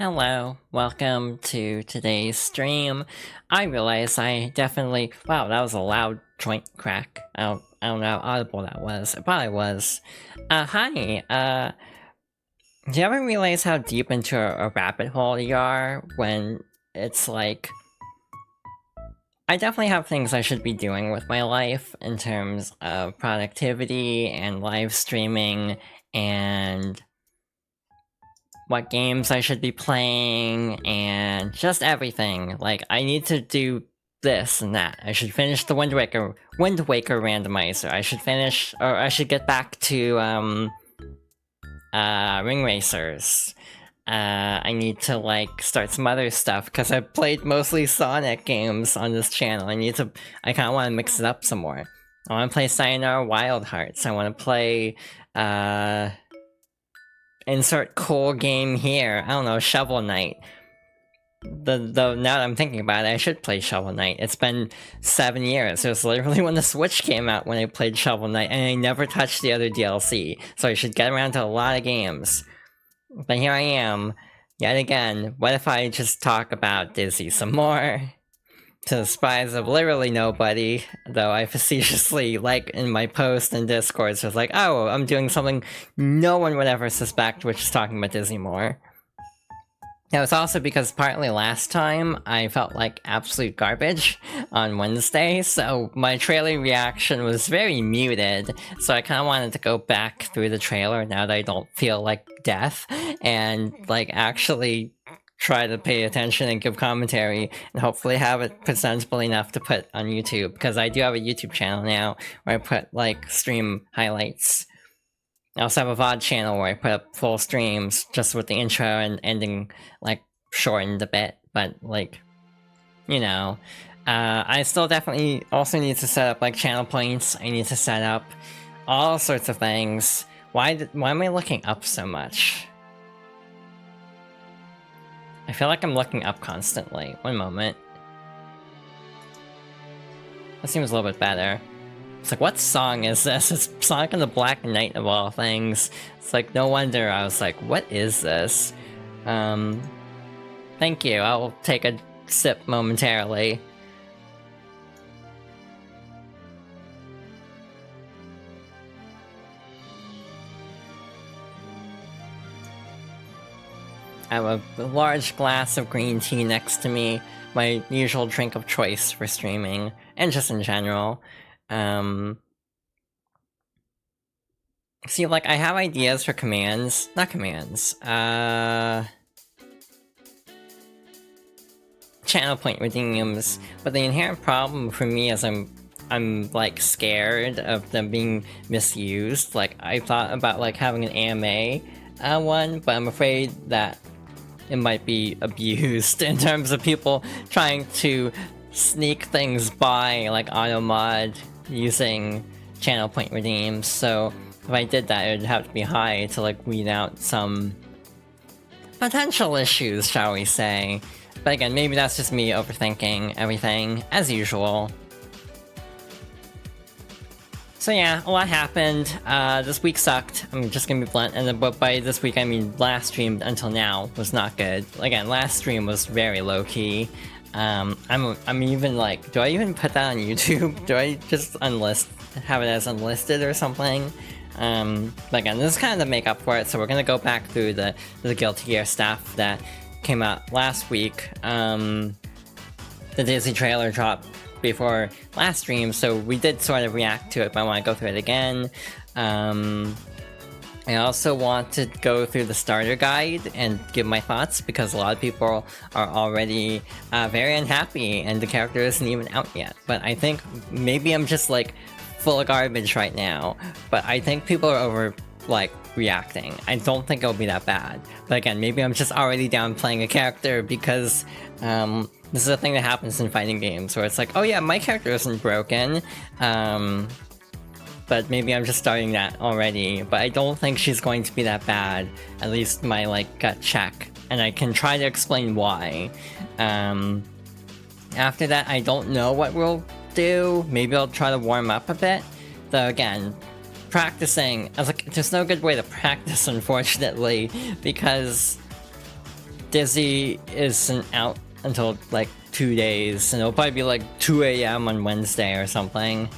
Hello, welcome to today's stream. I realize I definitely— wow, that was a loud joint crack. I don't know how audible that was. It probably was. Hi, do you ever realize how deep into a rabbit hole you are when it's like— I definitely have things I should be doing with my life in terms of productivity and live streaming and what games I should be playing, and just everything. Like, I need to do this and that. I should finish the Wind Waker randomizer. I should finish— or I should get back to, Ring Racers. I need to, like, start some other stuff, because I've played mostly Sonic games on this channel. I kinda wanna mix it up some more. I wanna play Sayonara Wild Hearts. I wanna play, insert cool game here. I don't know, Shovel Knight. Now that I'm thinking about it, I should play Shovel Knight. It's been 7 years. It was literally when the Switch came out when I played Shovel Knight, and I never touched the other DLC, so I should get around to a lot of games. But here I am, yet again. What if I just talk about Dizzy some more? To the surprise of literally nobody, though I facetiously, like, in my post in Discord, so it's like, oh, I'm doing something no one would ever suspect, which is talking about Disney more. That was also because partly last time I felt like absolute garbage on Wednesday, so my trailer reaction was very muted, so I kinda wanted to go back through the trailer now that I don't feel like death, and, like, actually try to pay attention and give commentary, and hopefully have it presentable enough to put on YouTube, because I do have a YouTube channel now where I put, like, stream highlights. I also have a VOD channel where I put up full streams, just with the intro and ending, like, shortened a bit, but, like, you know. I still definitely also need to set up, like, channel points. I need to set up all sorts of things. Why am I looking up so much? I feel like I'm looking up constantly. One moment. That seems a little bit better. It's like, what song is this? It's Sonic and the Black Knight of all things. It's like, no wonder I was like, what is this? Thank you. I'll take a sip momentarily. I have a large glass of green tea next to me, my usual drink of choice for streaming, and just in general. See, like, I have ideas for commands. Not commands, channel point redeems, but the inherent problem for me is I'm like scared of them being misused. Like, I thought about like having an AMA one, but I'm afraid that it might be abused in terms of people trying to sneak things by, like auto mod using channel point redeems. So if I did that, it would have to be high to like weed out some potential issues, shall we say. But again, maybe that's just me overthinking everything, as usual. So yeah, a lot happened. This week sucked. I'm just gonna be blunt, and but by this week I mean last stream until now was not good. Again, last stream was very low-key. I'm even like, do I even put that on YouTube? Do I just have it as unlisted or something? But again, this is kind of to make up for it, so we're gonna go back through the Guilty Gear stuff that came out last week. The Disney trailer dropped before last stream, so we did sort of react to it, but I want to go through it again. I also want to go through the starter guide and give my thoughts, because a lot of people are already very unhappy and the character isn't even out yet. But I think maybe I'm just like full of garbage right now, but I think people are over like reacting. I don't think it'll be that bad, but again, maybe I'm just already down playing a character because this is a thing that happens in fighting games where it's like, oh yeah, my character isn't broken, but maybe I'm just starting that already. But I don't think she's going to be that bad, at least my like gut check, and I can try to explain why. After that, I don't know what we'll do. Maybe I'll try to warm up a bit, though again, practicing, I was like, there's no good way to practice, unfortunately, because Dizzy isn't out until like 2 days, and it'll probably be like 2 a.m. on Wednesday or something.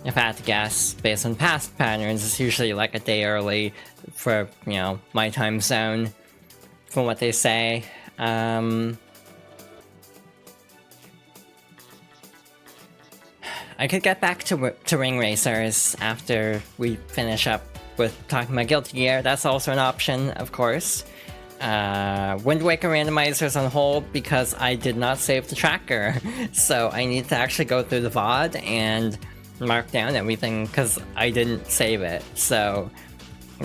If I had to guess, based on past patterns, it's usually like a day early for, you know, my time zone, from what they say. I could get back to Ring Racers after we finish up with talking about Guilty Gear. That's also an option, of course. Wind Waker Randomizer's on hold because I did not save the tracker. So I need to actually go through the VOD and mark down everything because I didn't save it. So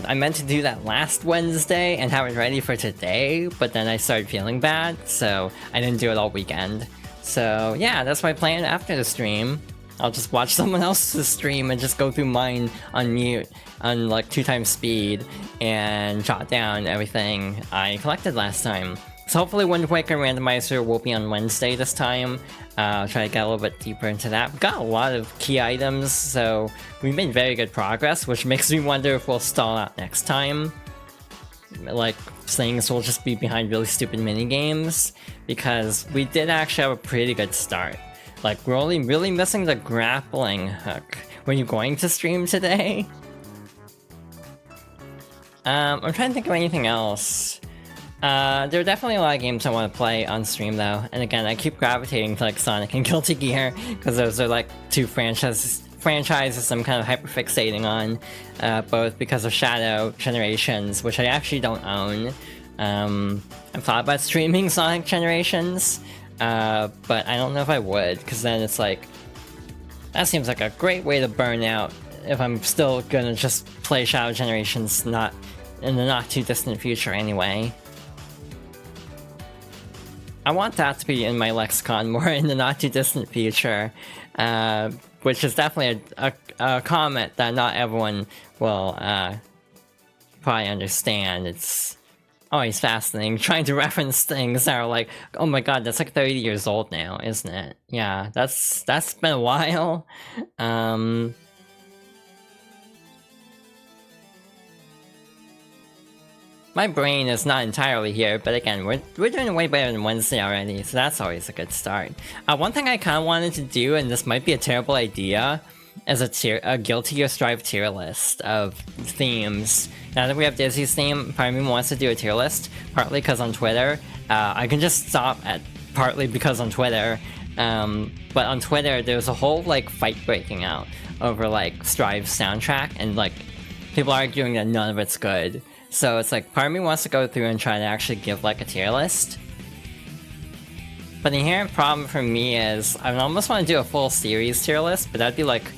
I meant to do that last Wednesday and have it ready for today, but then I started feeling bad, so I didn't do it all weekend. So yeah, that's my plan after the stream. I'll just watch someone else's stream and just go through mine on mute on like 2x speed and jot down everything I collected last time. So hopefully Wind Waker Randomizer will be on Wednesday this time. I'll try to get a little bit deeper into that. We've got a lot of key items, so we made very good progress, which makes me wonder if we'll stall out next time. Like, things will just be behind really stupid minigames, because we did actually have a pretty good start. Like, we're only really missing the grappling hook. Were you going to stream today? I'm trying to think of anything else. There are definitely a lot of games I want to play on stream though, and again, I keep gravitating to like Sonic and Guilty Gear, because those are like two franchises I'm kind of hyperfixating on, both because of Shadow Generations, which I actually don't own. I've thought about streaming Sonic Generations, but I don't know if I would, because then it's like, that seems like a great way to burn out if I'm still gonna just play Shadow Generations not in the not too distant future anyway. I want that to be in my lexicon more in the not too distant future, which is definitely a comment that not everyone will probably understand. It's always fascinating trying to reference things that are like, oh my god, that's like 30 years old now, isn't it? Yeah, that's been a while. My brain is not entirely here, but again, we're doing way better than Wednesday already, so that's always a good start. One thing I kind of wanted to do, and this might be a terrible idea, is a Guilty Gear Strive tier list of themes. Now that we have Dizzy's theme, part of me wants to do a tier list, partly because on Twitter, I can just stop at partly because on Twitter, but on Twitter there's a whole like fight breaking out over like Strive's soundtrack, and like people arguing that none of it's good. So it's like, part of me wants to go through and try to actually give like a tier list. But the inherent problem for me is, I almost want to do a full series tier list, but that'd be like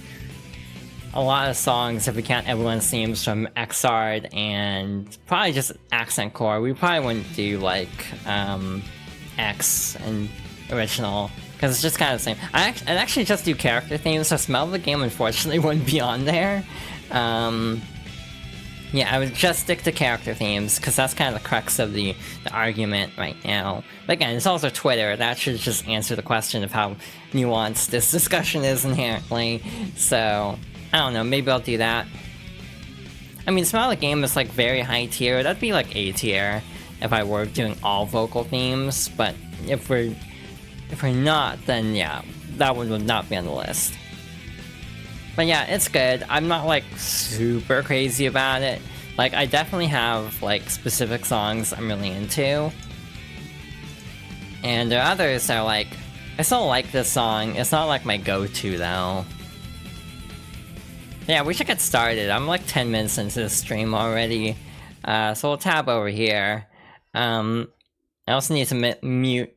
a lot of songs if we count everyone's themes from Xrd and probably just Accent Core. We probably wouldn't do like X and original, because it's just kind of the same. I'd actually just do character themes, so Smell of the Game unfortunately wouldn't be on there. Yeah, I would just stick to character themes, because that's kind of the crux of the argument right now. But again, it's also Twitter. That should just answer the question of how nuanced this discussion is inherently. So, I don't know, maybe I'll do that. I mean, Smell of the Game is like very high tier. That'd be like A tier if I were doing all vocal themes. But if we're not, then yeah, that one would not be on the list. But yeah, it's good. I'm not like super crazy about it. Like, I definitely have like specific songs I'm really into. And there are others that are like, I still like this song. It's not like my go-to though. Yeah, we should get started. I'm like 10 minutes into the stream already. So we'll tab over here. I also need to mute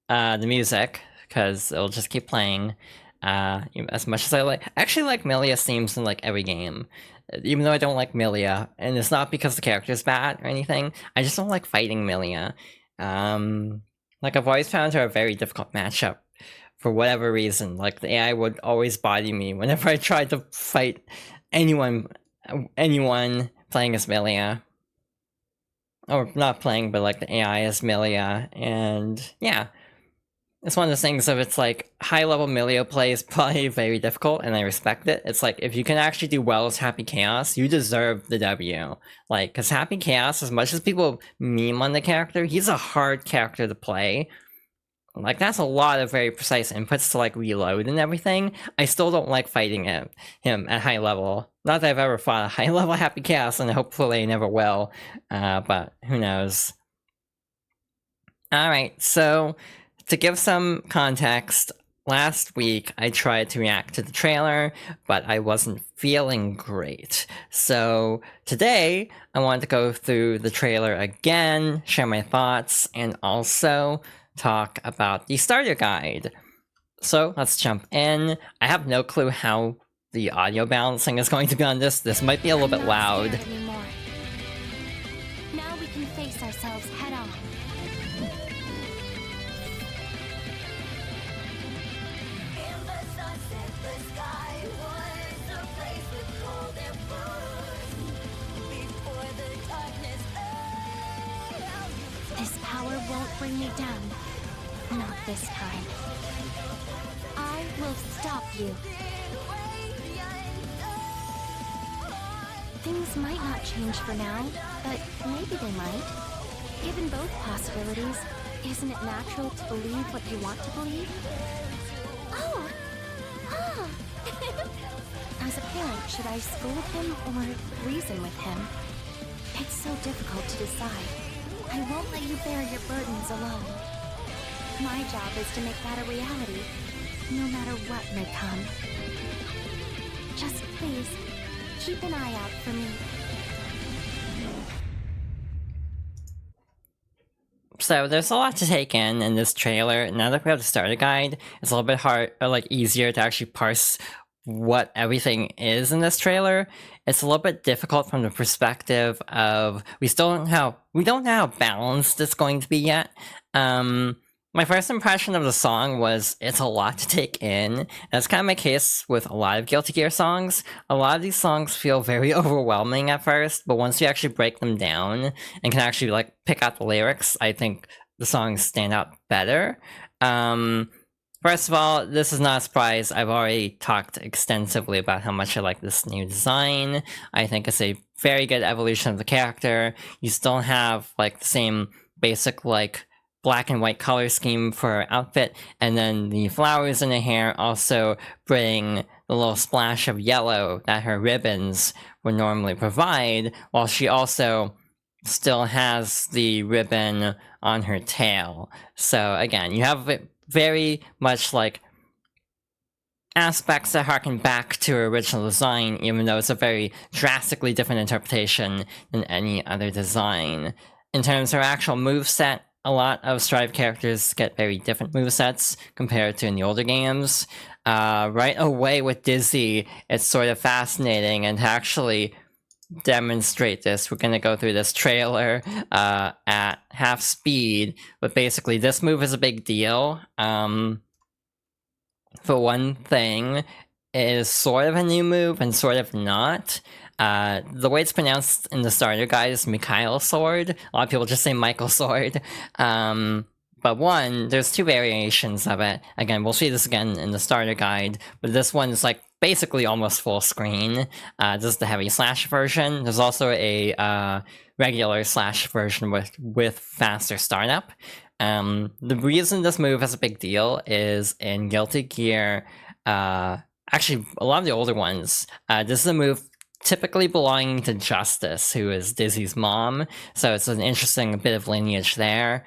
the music, because it'll just keep playing. As much as I actually like Milia's themes in like every game, even though I don't like Milia, and it's not because the character's bad or anything. I just don't like fighting Milia. Like, I've always found her a very difficult matchup for whatever reason. Like, the AI would always body me whenever I tried to fight anyone playing as Milia, or not playing, but like the AI as Milia, and yeah. it's one of those things of it's like high level Milio play is probably very difficult, and I respect it. It's like if you can actually do well as Happy Chaos, you deserve the W. Like, because Happy Chaos, as much as people meme on the character, he's a hard character to play. Like, that's a lot of very precise inputs to like reload and everything. I still don't like fighting him at high level. Not that I've ever fought a high level Happy Chaos, and hopefully I never will. But who knows? Alright, so to give some context, last week I tried to react to the trailer, but I wasn't feeling great. So today I wanted to go through the trailer again, share my thoughts, and also talk about the starter guide. So let's jump in. I have no clue how the audio balancing is going to be on this. This might be a little bit loud. Now we can face ourselves head on. This power won't bring me down. Not this time. I will stop you. Things might not change for now, but maybe they might. Given both possibilities, isn't it natural to believe what you want to believe? Oh! Ah! As a parent, should I scold him or reason with him? It's so difficult to decide. I won't let you bear your burdens alone. My job is to make that a reality, no matter what may come. Just please, keep an eye out for me. So there's a lot to take in this trailer. Now that we have the starter guide, it's a little bit hard, or like easier to actually parse what everything is in this trailer. It's a little bit difficult from the perspective of we don't know how balanced it's going to be yet. My first impression of the song was it's a lot to take in. That's kind of my case with a lot of Guilty Gear songs. A lot of these songs feel very overwhelming at first, but once you actually break them down and can actually like pick out the lyrics, I think the songs stand out better. First of all, this is not a surprise. I've already talked extensively about how much I like this new design. I think it's a very good evolution of the character. You still have like the same basic like black and white color scheme for her outfit, and then the flowers in her hair also bring the little splash of yellow that her ribbons would normally provide, while she also still has the ribbon on her tail. So again, you have it very much like aspects that harken back to her original design, even though it's a very drastically different interpretation than any other design. In terms of her actual moveset, a lot of Strive characters get very different movesets compared to in the older games. Right away with Dizzy, it's sort of fascinating, and to actually demonstrate this, we're going to go through this trailer at half speed, but basically this move is a big deal. For one thing, it is sort of a new move and sort of not. The way it's pronounced in the starter guide is Mikhail Sword. A lot of people just say Michael Sword. But one, there's two variations of it. Again, we'll see this again in the starter guide, but this one is like basically almost full screen. This is the heavy slash version. There's also a regular slash version with faster startup. The reason this move is a big deal is in Guilty Gear, actually a lot of the older ones, this is a move typically belonging to Justice, who is Dizzy's mom, so it's an interesting bit of lineage there.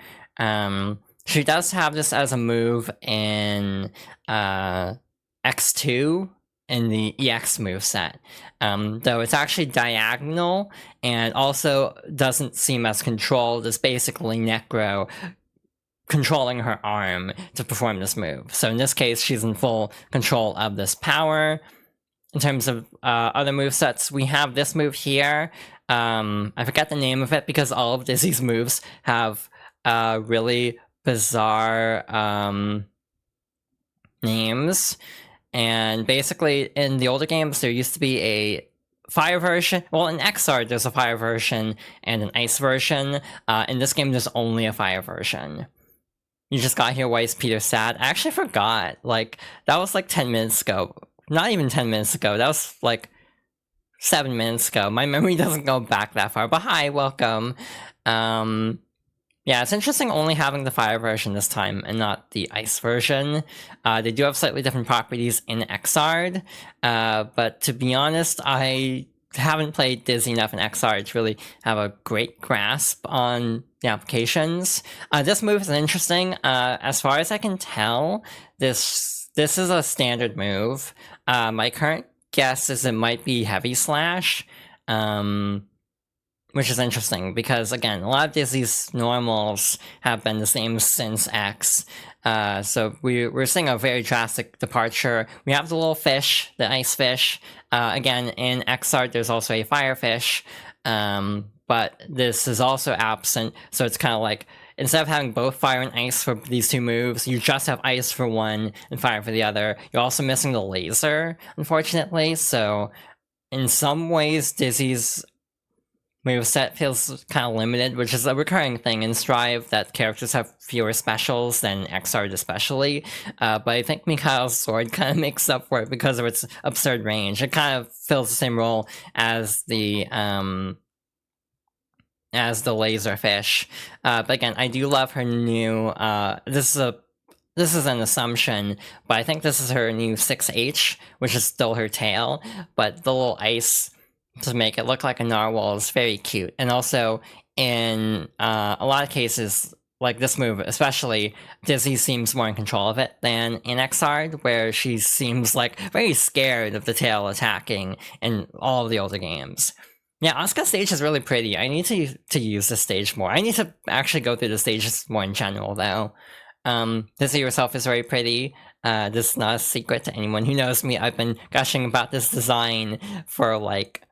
She does have this as a move in X2 in the EX moveset, though it's actually diagonal and also doesn't seem as controlled as basically Necro controlling her arm to perform this move. So in this case, she's in full control of this power. In terms of other movesets, we have this move here. I forget the name of it because all of Dizzy's moves have really bizarre names. And basically, in the older games, there used to be a fire version. Well, in XR, there's a fire version and an ice version. In this game, there's only a fire version. You just got here, why is Peter sad? I actually forgot. Like, that was like 10 minutes ago. Not even 10 minutes ago. That was like 7 minutes ago. My memory doesn't go back that far. But hi, welcome. Yeah, it's interesting only having the fire version this time and not the ice version. They do have slightly different properties in Xrd, but to be honest, I haven't played Disney enough in Xrd to really have a great grasp on the applications. This move is interesting. As far as I can tell, this is a standard move. My current guess is it might be Heavy Slash. Which is interesting because, again, a lot of Disney's normals have been the same since X. So we're seeing a very drastic departure. We have the little fish, the ice fish. Again, in Xrd, there's also a fire fish. But this is also absent. So it's kind of like, instead of having both fire and ice for these two moves, you just have ice for one and fire for the other. You're also missing the laser, unfortunately. So in some ways, Disney's moveset feels kind of limited, which is a recurring thing in Strive, that characters have fewer specials than Xrd especially, but I think Mikhail's sword kind of makes up for it because of its absurd range. It kind of fills the same role as the laserfish. But again, I do love her new, this is an assumption, but I think this is her new 6H, which is still her tail, but the little ice to make it look like a narwhal is very cute. And also, in a lot of cases, like this move especially, Disney seems more in control of it than in Xrd, where she seems like very scared of the tail attacking in all of the older games. Yeah, Asuka's stage is really pretty. I need to use this stage more. I need to actually go through the stages more in general, though. Disney herself is very pretty. This is not a secret to anyone who knows me. I've been gushing about this design for like...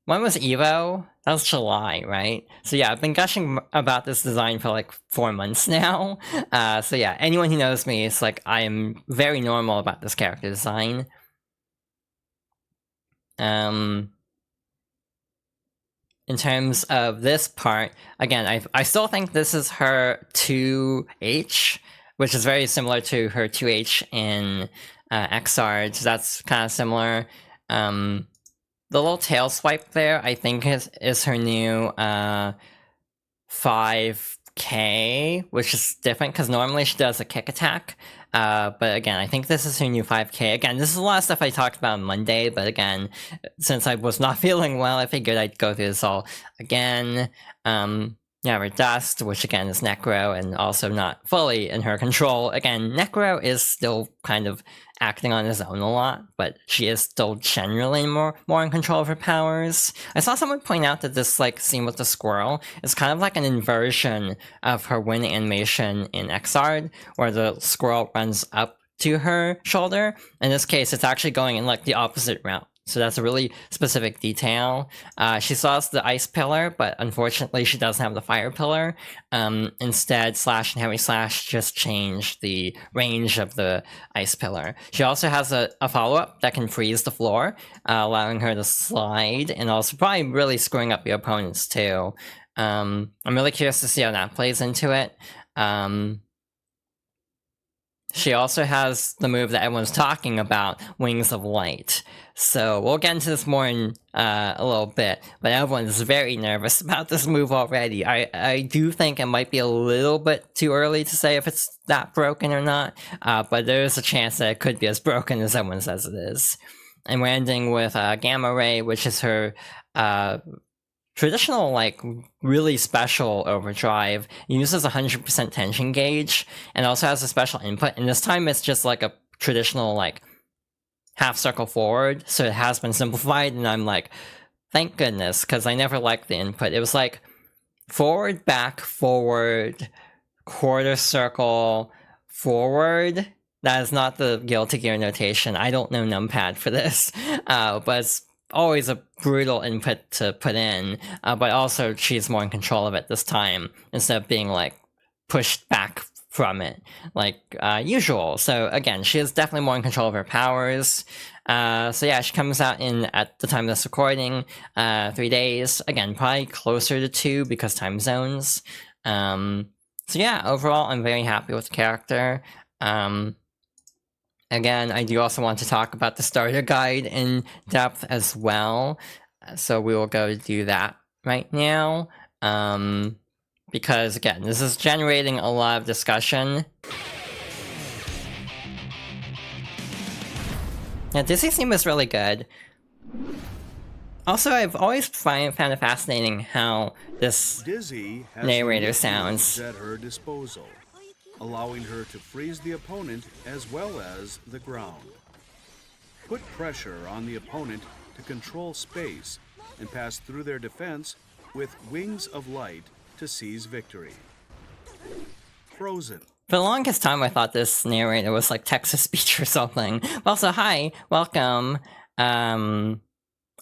When was Evo? That was July, right? So yeah, I've been gushing about this design for like 4 months now. So yeah, anyone who knows me, it's like I am very normal about this character design. In terms of this part, again, I still think this is her 2H, which is very similar to her 2H in Xrd, so that's kind of similar. The little tail swipe there, I think is her new 5K, which is different because normally she does a kick attack. But again, I think this is her new 5K. Again, this is a lot of stuff I talked about on Monday, but again, since I was not feeling well, I figured I'd go through this all again. Yeah, her Dust, which again is Necro and also not fully in her control. Again, Necro is still kind of acting on his own a lot, but she is still generally more in control of her powers. I saw someone point out that this like scene with the squirrel is kind of like an inversion of her win animation in Xrd, where the squirrel runs up to her shoulder. In this case, it's actually going in like the opposite route. So that's a really specific detail. She still has the ice pillar, but unfortunately she doesn't have the fire pillar. Instead, Slash and Heavy Slash just change the range of the ice pillar. She also has a follow-up that can freeze the floor, allowing her to slide, and also probably really screwing up your opponents too. I'm really curious to see how that plays into it. She also has the move that everyone's talking about, Wings of Light. So we'll get into this more in a little bit, but everyone's very nervous about this move already. I do think it might be a little bit too early to say if it's that broken or not, but there is a chance that it could be as broken as everyone says it is. And we're ending with Gamma Ray, which is her traditional, like, really special overdrive. It uses 100% tension gauge, and also has a special input, and this time it's just like a traditional, like, half circle forward, so it has been simplified, and I'm like, thank goodness, because I never liked the input. It was like, forward, back, forward, quarter circle, forward. That is not the Guilty Gear notation. I don't know numpad for this, but it's always a brutal input to put in, but also she's more in control of it this time, instead of being, like, pushed back from it, like usual. So again, she is definitely more in control of her powers. So yeah, she comes out in, at the time of this recording, 3 days. Again, probably closer to 2 because time zones. So So yeah, overall, I'm very happy with the character. Again, I do also want to talk about the starter guide in depth as well. So we will go do that right now. Because again, this is generating a lot of discussion. Yeah, Dizzy's theme is really good. Also, I've always found it fascinating how this Dizzy has narrator unique sounds. moves at her disposal, allowing her to freeze the opponent as well as the ground. Put pressure on the opponent to control space and pass through their defense with wings of light to seize victory. Frozen. For the longest time, I thought this narrator was like Texas Beach or something. Also, hi, welcome.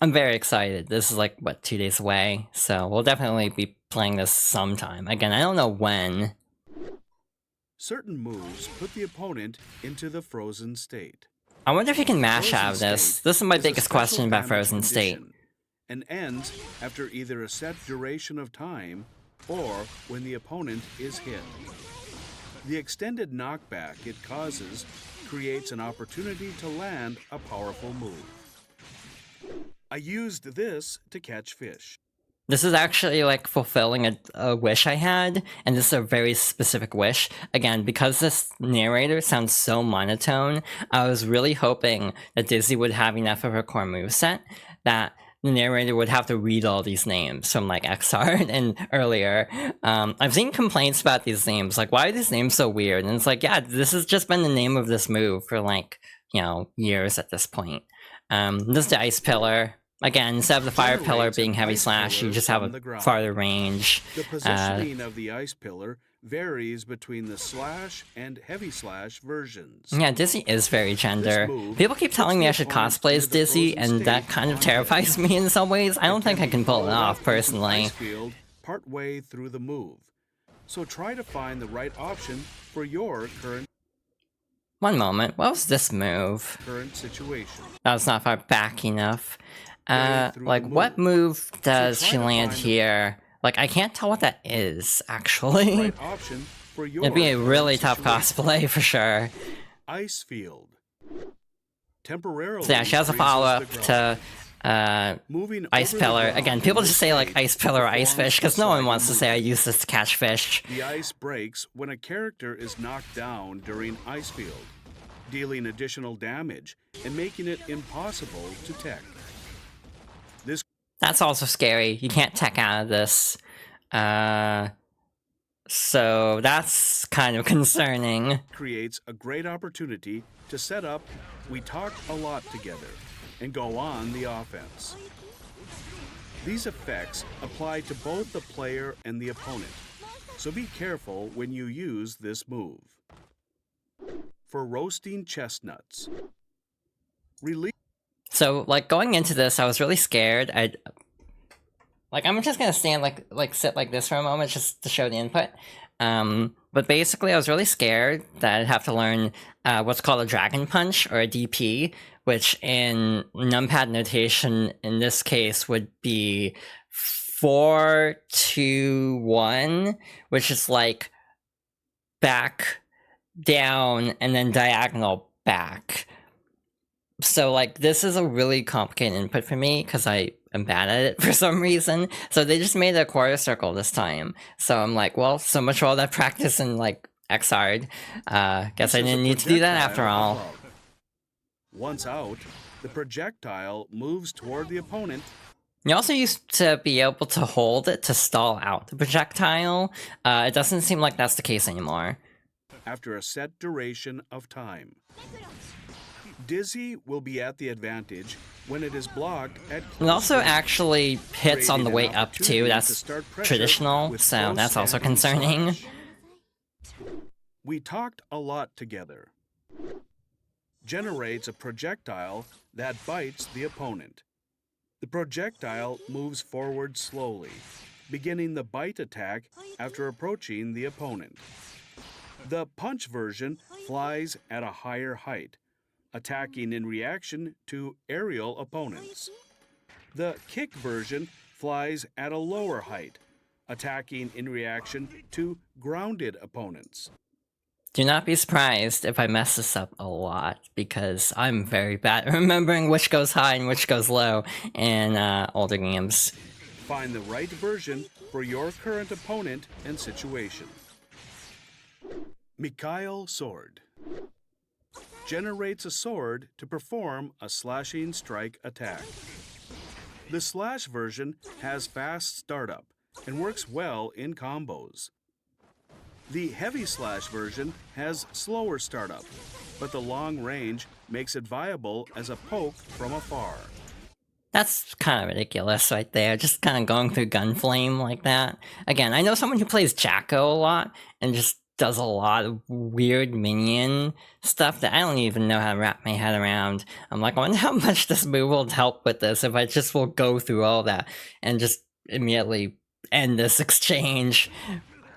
I'm very excited. This is like, what, 2 days away? So we'll definitely be playing this sometime. Again, I don't know when. Certain moves put the opponent into the frozen state. I wonder if you can mash Frozen out of this. state This is my is a biggest question special about damage Frozen State. condition and ends after either a set duration of time or when the opponent is hit. The extended knockback it causes creates an opportunity to land a powerful move. I used this to catch fish. This is actually like fulfilling a wish I had, and this is a very specific wish. Again, because this narrator sounds so monotone, I was really hoping that Dizzy would have enough of her core moveset that the narrator would have to read all these names from like Xrd and earlier. I've seen complaints about these names, like why are these names so weird? And it's like, yeah, this has just been the name of this move for like, you know, years at this point. This is the Ice Pillar. Again, instead of the Fire Pillar being heavy slash, you just have a farther range. The positioning of the Ice Pillar varies between the slash and heavy slash versions. Yeah, Dizzy is very gender. People keep telling me I should cosplay as Dizzy, and that kind of terrifies me in some ways. I don't think I can pull it off, personally. Ice field partway through the move. So try to find the right option for your current One moment, what was this move? situation. That was not far back enough. Like, what move does she land here? Like, I can't tell what that is, actually. Right option for your It'd be a really current tough cosplay, for sure. Ice field. Temporarily. So yeah, she has a freezes follow-up the to ground. Moving Ice over the Pillar. ground Again, people in just this say like state Ice Pillar or Ice performs Fish, because no a one sliding wants to say I move. use this to catch fish. The ice breaks when a character is knocked down during Ice Field, dealing additional damage and making it impossible to tech. This That's also scary. You can't tech out of this. So that's kind of concerning. creates a great opportunity to set up "We talk a lot together" and go on the offense. These effects apply to both the player and the opponent, so be careful when you use this move. For roasting chestnuts, release. So like going into this, I was really scared. I'm just gonna stand like sit like this for a moment just to show the input. But basically, I was really scared that I'd have to learn what's called a Dragon Punch or a DP, which in numpad notation in this case would be 4-2-1, which is like back, down, and then diagonal back. So like this is a really complicated input for me because I am bad at it for some reason. So they just made a quarter circle this time. So I'm like, well, so much for all that practice in like Xrd. Guess I didn't need to do that after all. Once out, the projectile moves toward the opponent. You also used to be able to hold it to stall out the projectile. It doesn't seem like that's the case anymore. After a set duration of time. Dizzy will be at the advantage when it is blocked at It also range, actually hits on the way creating an up too. opportunity to That's start pressure traditional, with so close that's also and concerning. massage. We talked a lot together. Generates a projectile that bites the opponent. The projectile moves forward slowly, beginning the bite attack after approaching the opponent. The punch version flies at a higher height, attacking in reaction to aerial opponents. The kick version flies at a lower height, attacking in reaction to grounded opponents. Do not be surprised if I mess this up a lot, because I'm very bad at remembering which goes high and which goes low in older games. Find the right version for your current opponent and situation. Mikhail Sword generates a sword to perform a slashing strike attack. The slash version has fast startup and works well in combos. The heavy slash version has slower startup, but the long range makes it viable as a poke from afar. That's kind of ridiculous right there, just kind of going through Gunflame like that. Again, I know someone who plays Jacko a lot and just does a lot of weird minion stuff that I don't even know how to wrap my head around. I'm like, I wonder how much this move will help with this if I just will go through all that and just immediately end this exchange.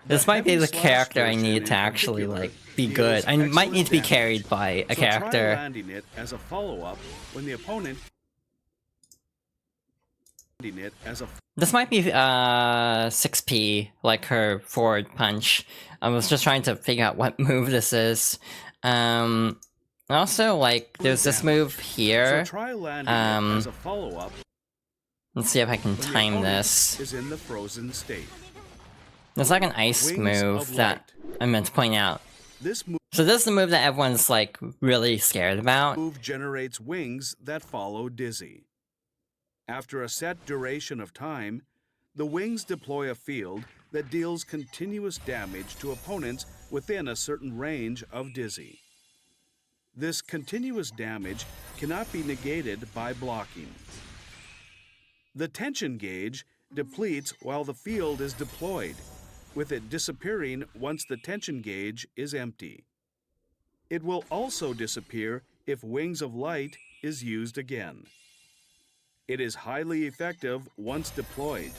This might be the character I need to actually, like, be good. I might need to be carried by a character. Try landing it as a follow-up when the opponent This might be 6P, like her forward punch. I was just trying to figure out what move this is. Also, like, there's this move here. So try landing it as a follow-up. Let's see if I can time this. Is in the frozen state. There's like an ice move that I meant to point out. This move So this is the move that everyone's, like, really scared about. generates wings that follow Dizzy. After a set duration of time, the wings deploy a field that deals continuous damage to opponents within a certain range of Dizzy. This continuous damage cannot be negated by blocking. The tension gauge depletes while the field is deployed, with it disappearing once the tension gauge is empty. It will also disappear if Wings of Light is used again. It is highly effective once deployed,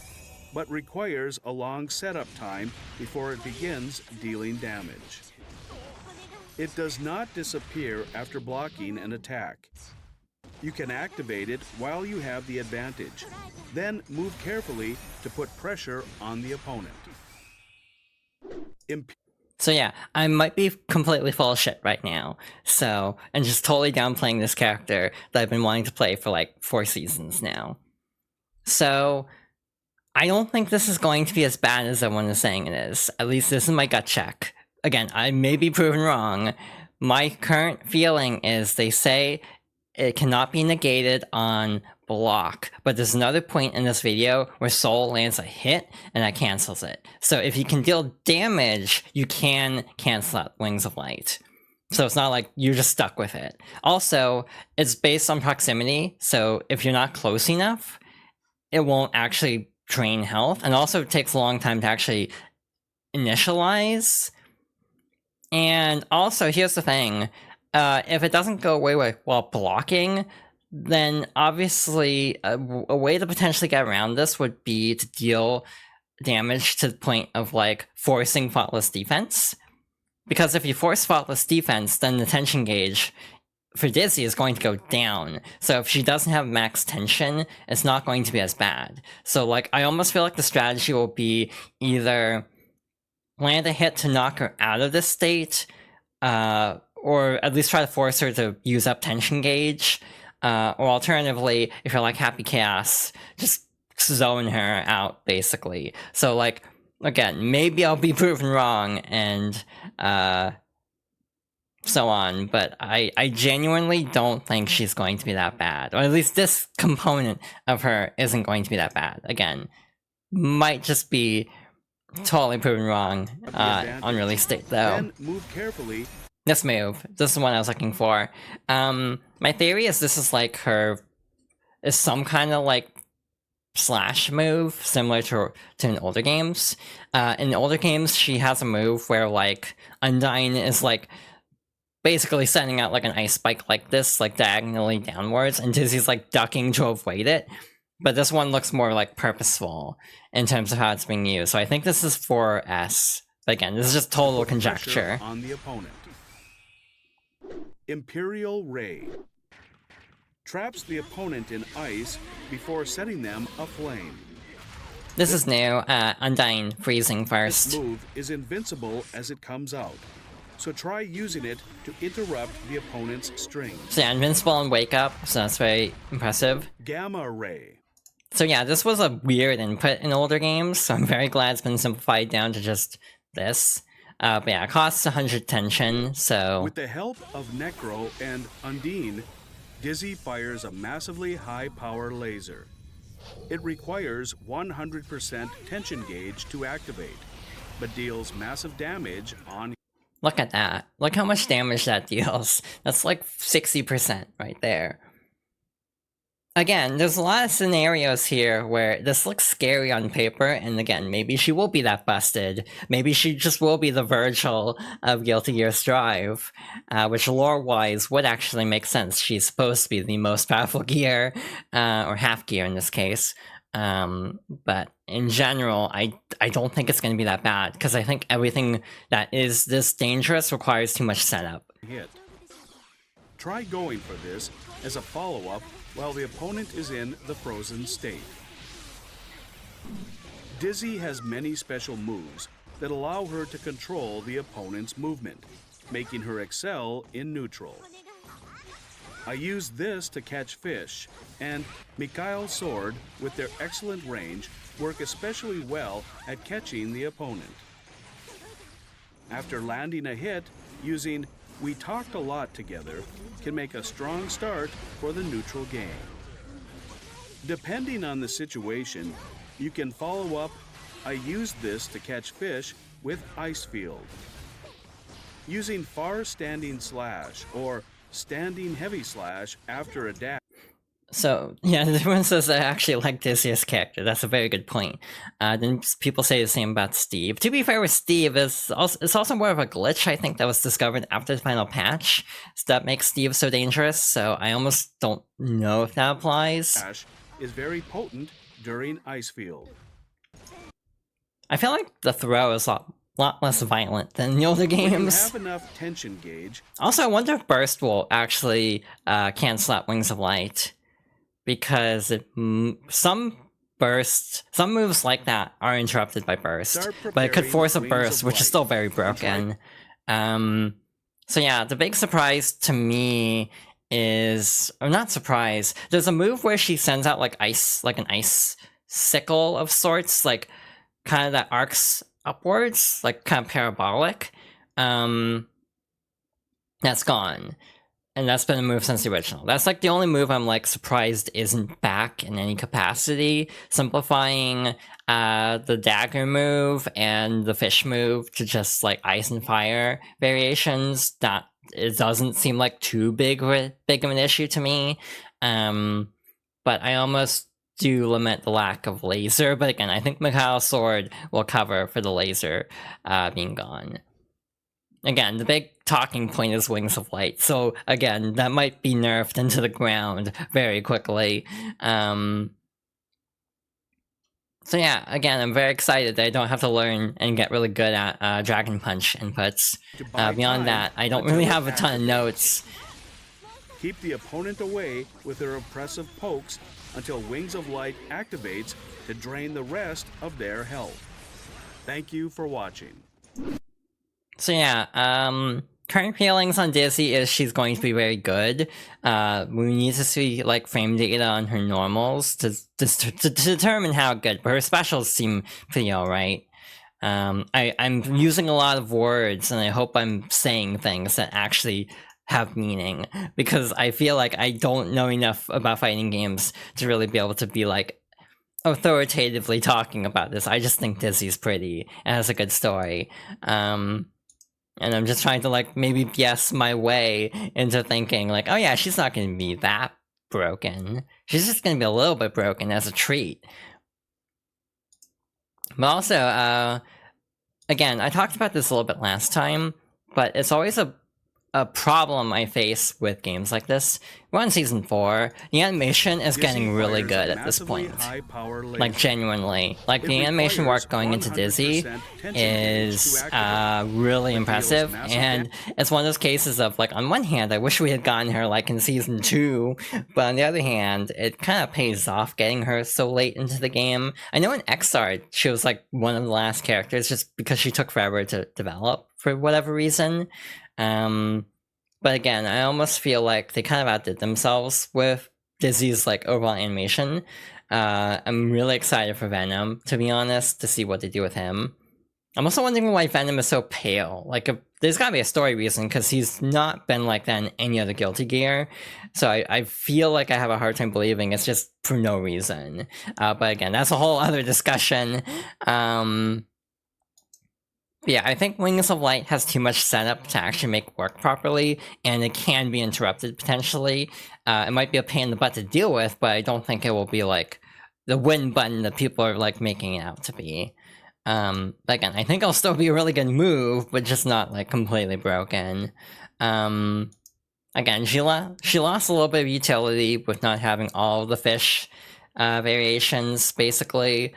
but requires a long setup time before it begins dealing damage. It does not disappear after blocking an attack. You can activate it while you have the advantage, then move carefully to put pressure on the opponent. So yeah, I might be completely full of shit right now. So, and just totally downplaying this character that I've been wanting to play for like 4 seasons now. So, I don't think this is going to be as bad as everyone is saying it is. At least this is my gut check. Again, I may be proven wrong. My current feeling is they say it cannot be negated on block, but there's another point in this video where Soul lands a hit and that cancels it. So if you can deal damage, you can cancel out Wings of Light. So it's not like you're just stuck with it. Also, it's based on proximity, so if you're not close enough, it won't actually drain health, and also it takes a long time to actually initialize. And also, here's the thing. If it doesn't go away while blocking, then obviously a way to potentially get around this would be to deal damage to the point of, like, forcing Faultless Defense. Because if you force Faultless Defense, then the tension gauge for Dizzy is going to go down. So if she doesn't have max tension, it's not going to be as bad. So, like, I almost feel like the strategy will be either land a hit to knock her out of this state, or at least try to force her to use up tension gauge, or alternatively, if you're like Happy Chaos, just zone her out, basically. So, like, again, maybe I'll be proven wrong, and so on, but I genuinely don't think she's going to be that bad. Or at least this component of her isn't going to be that bad. Again, might just be totally proven wrong on release date, though. Then move carefully. This move. This is what I was looking for. My theory is this is like is some kind of like slash move similar to in older games. In older games, she has a move where, like, Undyne is like basically sending out like an ice spike like this, like diagonally downwards, and Dizzy's like ducking to avoid it. But this one looks more like purposeful in terms of how it's being used. So I think this is for S. But again, this is just total conjecture. On the opponent. Imperial Ray traps the opponent in ice before setting them aflame. This is new. Undying, freezing This first. move is invincible as it comes out, so try using it to interrupt the opponent's strings. So yeah, invincible and wake up, so that's very impressive. Gamma Ray. So yeah, this was a weird input in older games, so I'm very glad it's been simplified down to just this. But yeah, it costs 100 tension, so... With the help of Necro and Undine, Dizzy fires a massively high-power laser. It requires 100% tension gauge to activate, but deals massive damage on... Look at that. Look how much damage that deals. That's like 60% right there. Again, there's a lot of scenarios here where this looks scary on paper, and again, maybe she will be that busted. Maybe she just will be the Virgil of Guilty Gear Strive, which lore-wise would actually make sense. She's supposed to be the most powerful gear, or half gear in this case. But in general, I don't think it's going to be that bad, because I think everything that is this dangerous requires too much setup. hit. Try going for this as a follow-up while the opponent is in the frozen state. Dizzy has many special moves that allow her to control the opponent's movement, making her excel in neutral. I use this to catch fish, and Mikhail's sword, with their excellent range, work especially well at catching the opponent. After landing a hit, using "We Talked a Lot Together" can make a strong start for the neutral game. Depending on the situation, you can follow up "I used this to catch fish" with Ice Field. Using far standing slash or standing heavy slash after a dash. So, yeah, everyone says I actually like Dizzy's character. That's a very good point. Then people say the same about Steve. To be fair with Steve, it's also more of a glitch, I think, that was discovered after the final patch that makes Steve so dangerous, so I almost don't know if that applies. Dash is very potent during Ice Field. I feel like the throw is a lot less violent than the older When you games. have enough tension gauge, Also, I wonder if Burst will actually cancel out Wings of Light. Because some moves like that are interrupted by Burst, Start but it could preparing force a Wings Burst, of which is Light. still very broken. So yeah, the big surprise to me is, or not surprise, there's a move where she sends out like an ice sickle of sorts, like kind of that arcs upwards, like kind of parabolic. That's gone. And that's been a move since the original. That's like the only move I'm like surprised isn't back in any capacity. Simplifying the dagger move and the fish move to just like ice and fire variations, that it doesn't seem like too big of an issue to me. But I almost do lament the lack of laser. But again, I think Mikhail's sword will cover for the laser being gone. Again, the big talking point is Wings of Light, so again, that might be nerfed into the ground very quickly. So yeah, again, I'm very excited that I don't have to learn and get really good at Dragon Punch inputs. Beyond that, I don't really have a ton of notes. keep the opponent away with their oppressive pokes until Wings of Light activates to drain the rest of their health. Thank you for watching. So yeah, current feelings on Dizzy is she's going to be very good. We need to see like frame data on her normals to determine how good, but her specials seem pretty alright. I'm using a lot of words, and I hope I'm saying things that actually have meaning, because I feel like I don't know enough about fighting games to really be able to be like authoritatively talking about this. I just think Dizzy's pretty and has a good story. And I'm just trying to like maybe guess my way into thinking like, oh yeah, she's not going to be that broken. She's just going to be a little bit broken as a treat. But also, again, I talked about this a little bit last time, but it's always a a problem I face with games like this. We're on season 4. The animation is getting really good at this point. Like, genuinely. Like, the animation work going into Dizzy is really impressive, and it's one of those cases of, like, on one hand, I wish we had gotten her, like, in season 2, but on the other hand, it kind of pays off getting her so late into the game. I know in Xrd, she was, like, one of the last characters just because she took forever to develop for whatever reason. But again, I almost feel like they kind of outdid themselves with Dizzy's like overall animation. I'm really excited for Venom, to be honest, to see what they do with him. I'm also wondering why Venom is so pale. Like, there's gotta be a story reason, because he's not been like that in any other Guilty Gear. So I feel like I have a hard time believing it's just for no reason. But again, that's a whole other discussion. Yeah, I think Wings of Light has too much setup to actually make work properly, and it can be interrupted potentially. It might be a pain in the butt to deal with, but I don't think it will be like the win button that people are like making it out to be. But again, I think it'll still be a really good move, but just not like completely broken. Again, she lost a little bit of utility with not having all the fish variations, basically.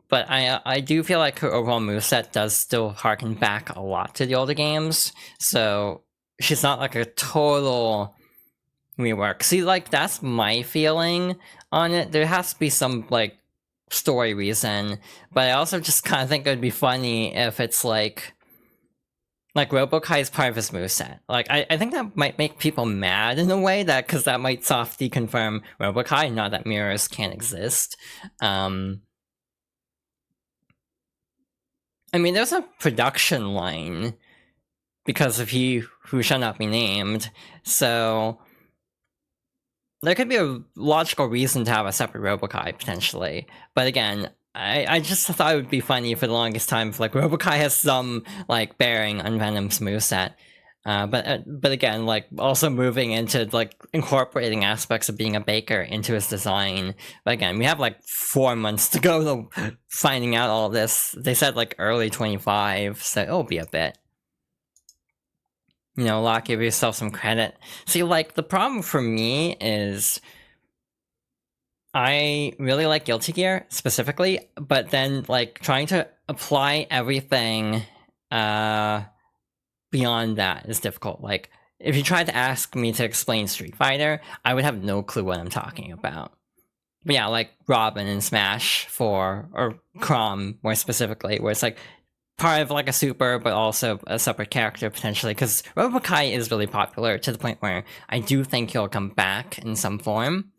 But I do feel like her overall moveset does still harken back a lot to the older games, so she's not like a total rework. See, like, that's my feeling on it. There has to be some, like, story reason, but I also just kind of think it would be funny if it's like Robokai is part of his moveset. Like, I think that might make people mad in a way, that because that might soft deconfirm Robokai, not that mirrors can't exist. I mean, there's a production line because of He Who Shall Not Be Named, so there could be a logical reason to have a separate Robokai, potentially. But again, I just thought it would be funny for the longest time if, like, Robokai has some, like, bearing on Venom's moveset. But again, like, also moving into, like, incorporating aspects of being a baker into his design. But again, we have, like, 4 months to go to finding out all this. They said, like, early 25, so it'll be a bit. You know, Locke, give yourself some credit. See, like, the problem for me is I really like Guilty Gear, specifically, but then, like, trying to apply everything, beyond that is difficult. Like, if you tried to ask me to explain Street Fighter, I would have no clue what I'm talking about. But yeah, like Robin in Smash 4, or Chrom more specifically, where it's like part of like a super, but also a separate character potentially, because Robokai is really popular to the point where I do think he'll come back in some form.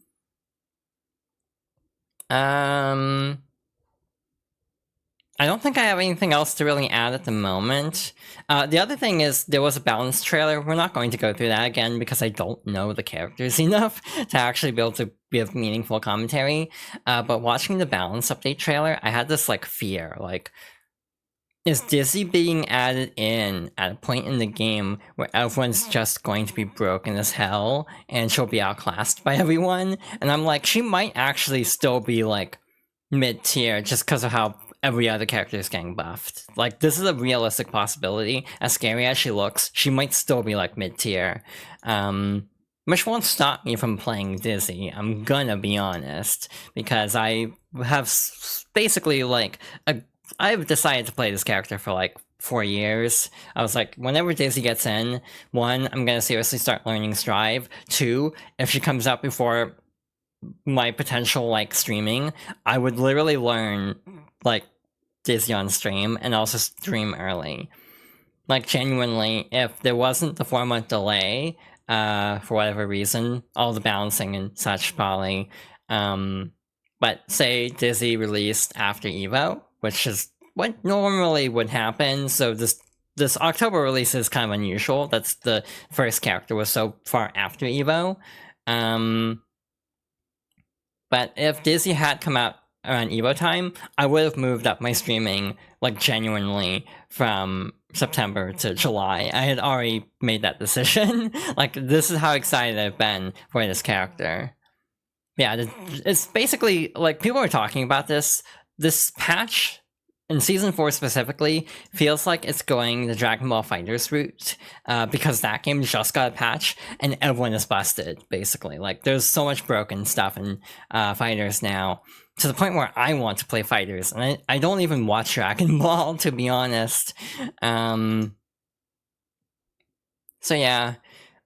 I don't think I have anything else to really add at the moment. The other thing is, there was a balance trailer. We're not going to go through that again because I don't know the characters enough to actually be able to give meaningful commentary. But watching the balance update trailer, I had this like fear, like, is Dizzy being added in at a point in the game where everyone's just going to be broken as hell and she'll be outclassed by everyone? And I'm like, she might actually still be like mid-tier just because of how every other character is getting buffed. Like, this is a realistic possibility. As scary as she looks, she might still be like mid-tier. Which won't stop me from playing Dizzy, I'm gonna be honest, because I have basically like I've decided to play this character for like 4 years. I was like, whenever Dizzy gets in, 1, I'm gonna seriously start learning Strive. 2, if she comes out before my potential like streaming, I would literally learn like Dizzy on stream and also stream early. Like, genuinely, if there wasn't the 4-month delay, for whatever reason, all the balancing and such probably, but say Dizzy released after Evo, which is what normally would happen, so this October release is kind of unusual. That's the first character was so far after Evo. But if Dizzy had come out around Evo time, I would have moved up my streaming, like, genuinely from September to July. I had already made that decision. Like, this is how excited I've been for this character. Yeah, it's basically, like, people are talking about this. This patch in Season 4 specifically, feels like it's going the Dragon Ball FighterZ route, because that game just got a patch, and everyone is busted, basically. Like, there's so much broken stuff in FighterZ now, to the point where I want to play FighterZ, and I don't even watch Dragon Ball, to be honest. So yeah,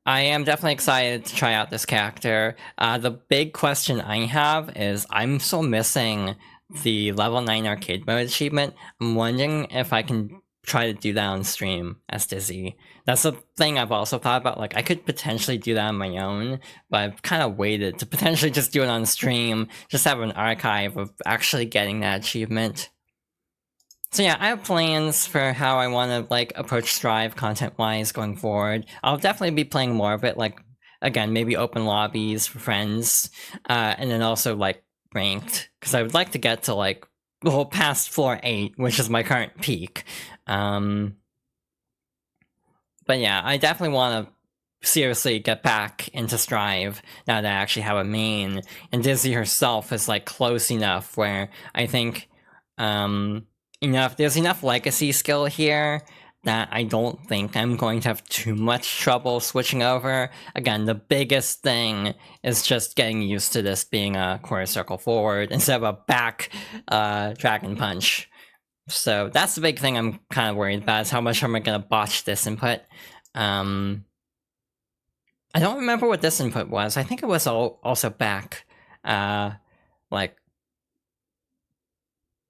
I am definitely excited to try out this character. The big question I have is, I'm still missing the level 9 arcade mode achievement. I'm wondering if I can try to do that on stream as Dizzy. That's the thing I've also thought about. Like, I could potentially do that on my own, but I've kind of waited to potentially just do it on stream, just have an archive of actually getting that achievement. So yeah, I have plans for how I want to like approach Strive content-wise going forward. I'll definitely be playing more of it, like, again, maybe open lobbies for friends, and then also like ranked, because I would like to get to like, well, past floor 8, which is my current peak. But yeah, I definitely want to seriously get back into Strive now that I actually have a main, and Dizzy herself is like close enough where I think there's enough legacy skill here that I don't think I'm going to have too much trouble switching over. Again, the biggest thing is just getting used to this being a quarter circle forward instead of a back Dragon Punch. So that's the big thing I'm kind of worried about, is how much am I going to botch this input. I don't remember what this input was. I think it was also back, like,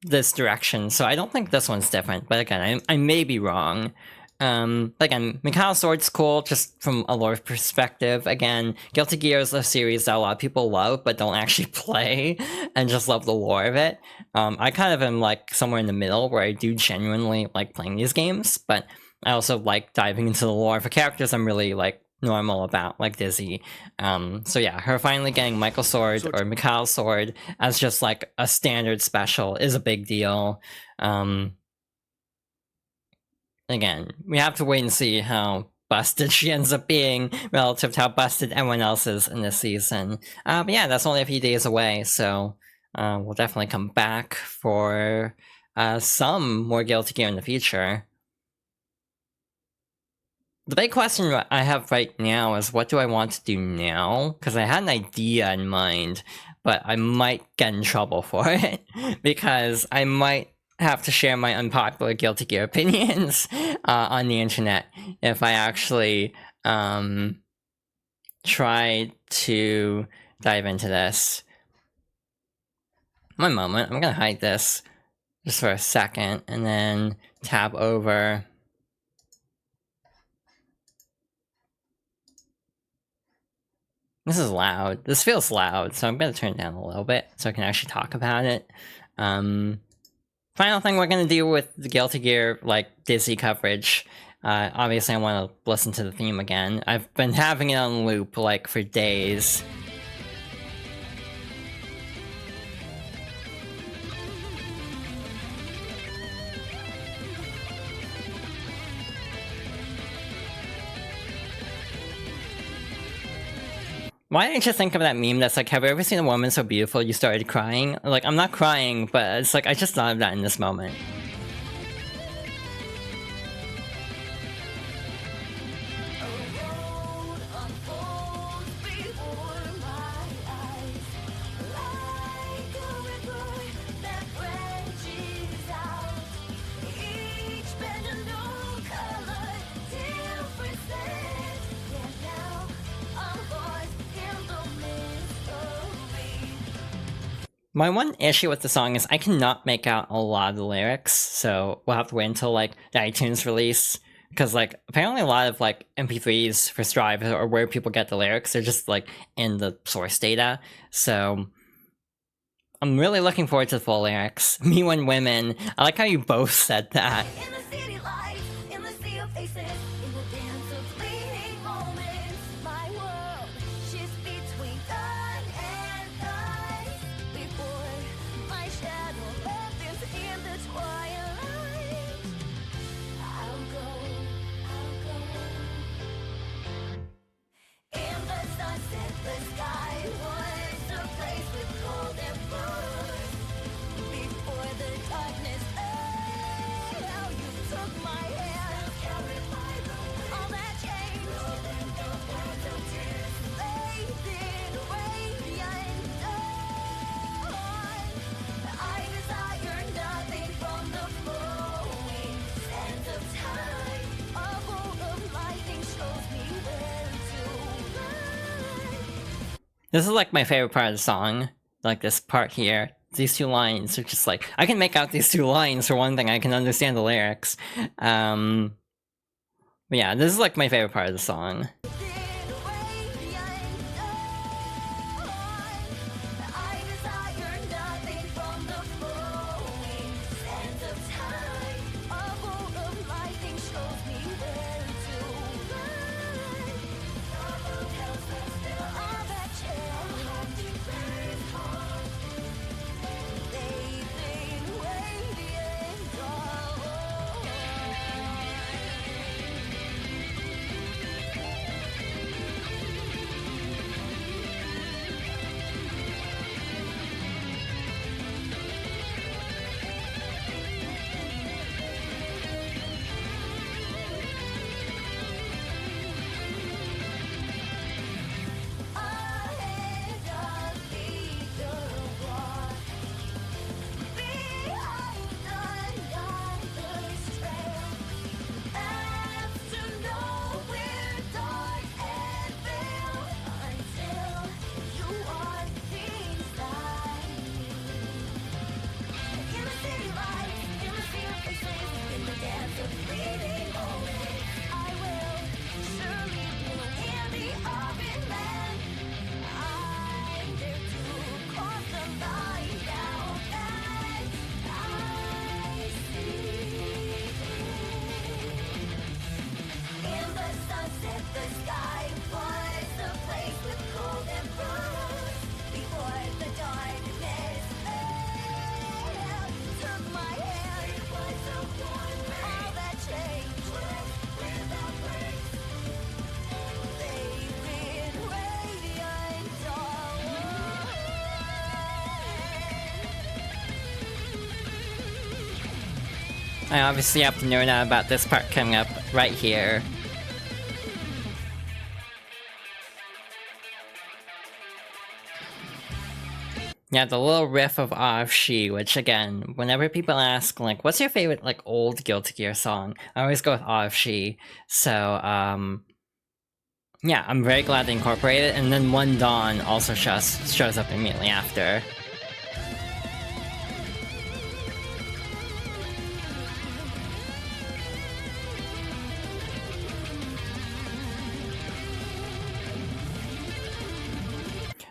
this direction, so I don't think this one's different, but again, I may be wrong. Again, Mikhail's Sword's cool, just from a lore perspective. Again, Guilty Gear is a series that a lot of people love, but don't actually play, and just love the lore of it. I kind of am like somewhere in the middle, where I do genuinely like playing these games, but I also like diving into the lore for characters I'm really like normal about, like Dizzy. So yeah, her finally getting Michael's Sword or Mikhail's Sword as just like a standard special is a big deal. Again, we have to wait and see how busted she ends up being relative to how busted everyone else is in this season. But yeah, that's only a few days away, so we'll definitely come back for some more Guilty Gear in the future. The big question I have right now is, what do I want to do now? Because I had an idea in mind, but I might get in trouble for it, because I might have to share my unpopular Guilty Gear opinions on the internet if I actually try to dive into this. One moment, I'm gonna hide this just for a second, and then tab over. This is loud. This feels loud, so I'm gonna turn it down a little bit so I can actually talk about it. Final thing we're gonna do with the Guilty Gear, like, Dizzy coverage. Obviously I want to listen to the theme again. I've been having it on loop, like, for days. Why didn't you think of that meme that's like, have you ever seen a woman so beautiful you started crying? Like, I'm not crying, but it's like, I just thought of that in this moment. My one issue with the song is I cannot make out a lot of the lyrics, so we'll have to wait until, like, the iTunes release, because, like, apparently a lot of, like, MP3s for Strive or where people get the lyrics, they're just, like, in the source data, so I'm really looking forward to the full lyrics. Me when women, I like how you both said that. In the city lights, in the sea of faces, in the dance of fleeting moments, my world shifts between dawn and night. Before my shadow lengthens in the twilight, I'll go. In the sunset, the sky was a place with golden flowers. Before the darkness This is like my favorite part of the song. Like this part here. These two lines are just like, I can make out these two lines for one thing, I can understand the lyrics. But yeah, this is like my favorite part of the song. I obviously have to know now about this part coming up right here. Yeah, the little riff of Of She, which again, whenever people ask, like, what's your favorite, like, old Guilty Gear song? I always go with Of She. So, yeah, I'm very glad they incorporated it, and then One Dawn also shows up immediately after.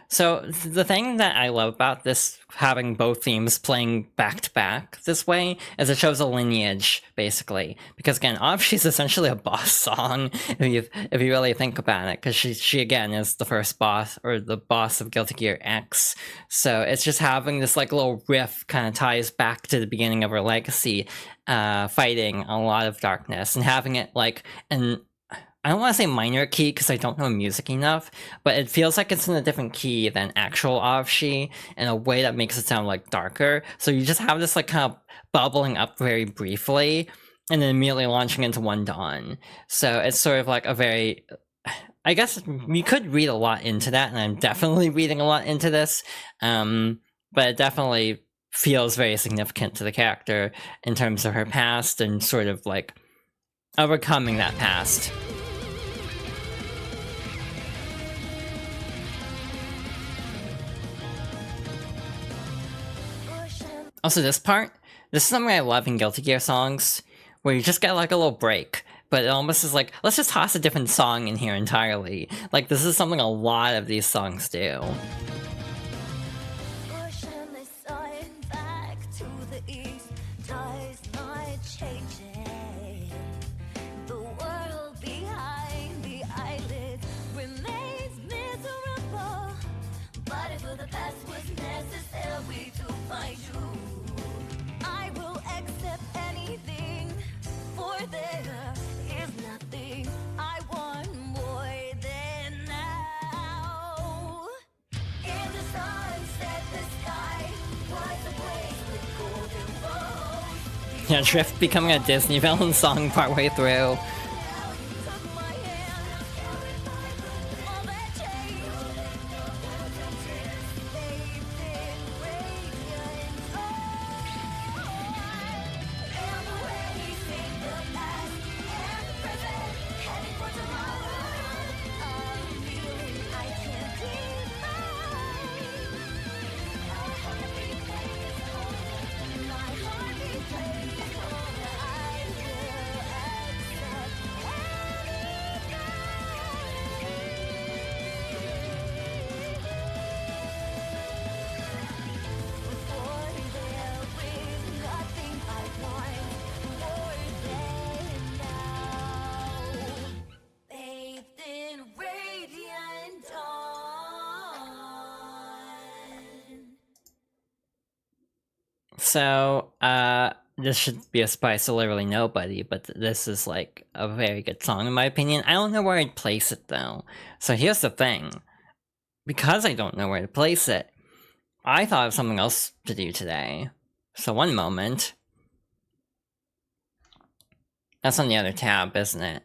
So the thing that I love about this, having both themes playing back to back this way, is it shows a lineage, basically. Because again, Of She's essentially a boss song, if you really think about it, because she again is the first boss, or the boss of Guilty Gear X. So it's just having this like little riff kind of ties back to the beginning of her legacy, fighting a lot of darkness, and having it like an, I don't want to say minor key because I don't know music enough, but it feels like it's in a different key than actual Of She in a way that makes it sound like darker. So you just have this like kind of bubbling up very briefly and then immediately launching into One Dawn. So it's sort of like a very, I guess we could read a lot into that, and I'm definitely reading a lot into this, but it definitely feels very significant to the character in terms of her past and sort of like overcoming that past. Also, this is something I love in Guilty Gear songs, where you just get like a little break, but it almost is like, let's just toss a different song in here entirely. Like, this is something a lot of these songs do. Yeah, Drift becoming a Disney villain song partway through. So, this should be a surprise to literally nobody, but this is like a very good song in my opinion. I don't know where I'd place it though. So here's the thing. Because I don't know where to place it, I thought of something else to do today. So one moment. That's on the other tab, isn't it?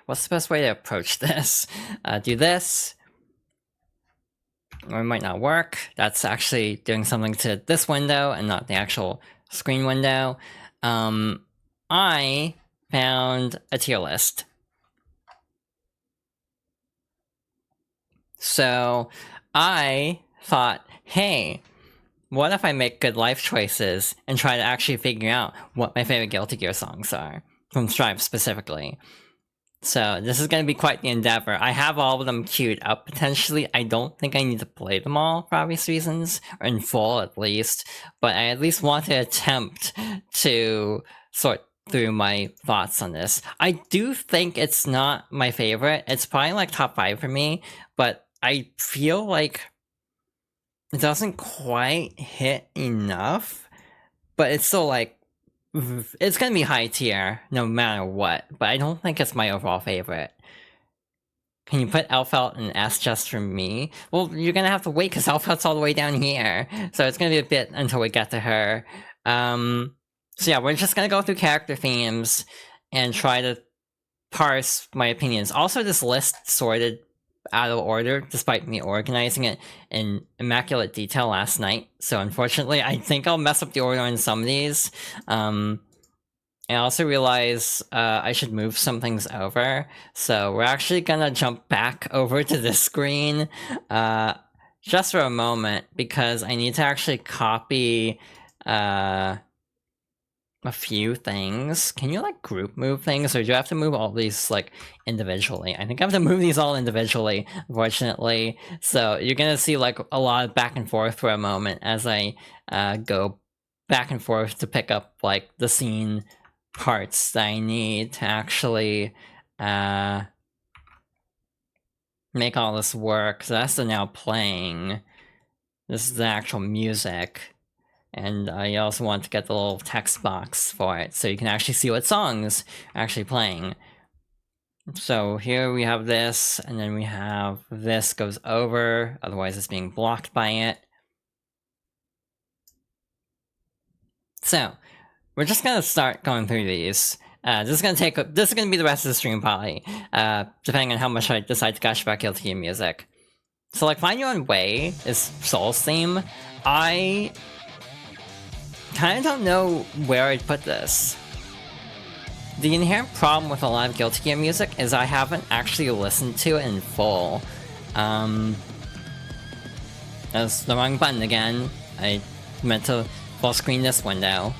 What's the best way to approach this? Do this. Or it might not work. That's actually doing something to this window and not the actual screen window. I found a tier list. So I thought, hey, what if I make good life choices and try to actually figure out what my favorite Guilty Gear songs are, from Strive specifically. So this is going to be quite the endeavor. I have all of them queued up potentially. I don't think I need to play them all for obvious reasons, or in full at least, but I at least want to attempt to sort through my thoughts on this. I do think it's not my favorite. It's probably like top 5 for me, but I feel like it doesn't quite hit enough, but it's still like, it's gonna be high tier no matter what, but I don't think it's my overall favorite. Can you put Elfelt in S just for me? Well, you're gonna have to wait because Elfelt's all the way down here, so it's gonna be a bit until we get to her. So yeah, we're just gonna go through character themes and try to parse my opinions. Also, this list sorted out of order despite me organizing it in immaculate detail last night, so unfortunately I think I'll mess up the order on some of these. I also realize I should move some things over, so we're actually gonna jump back over to this screen just for a moment because I need to actually copy a few things. Can you like group move things, or do you have to move all these like individually? I think I have to move these all individually, unfortunately. So you're gonna see like a lot of back and forth for a moment as I go back and forth to pick up like the scene parts that I need to actually make all this work. So that's the now playing. This is the actual music. And I also want to get the little text box for it, so you can actually see what songs are actually playing. So here we have this, and then we have this goes over, otherwise it's being blocked by it. So, we're just gonna start going through these. This is gonna be the rest of the stream probably, depending on how much I decide to gush about Guilty Gear music. So like, Find Your Own Way is Soul's theme. I kind of don't know where I'd put this. The inherent problem with a lot of Guilty Gear music is I haven't actually listened to it in full. That's the wrong button again. I meant to full screen this window.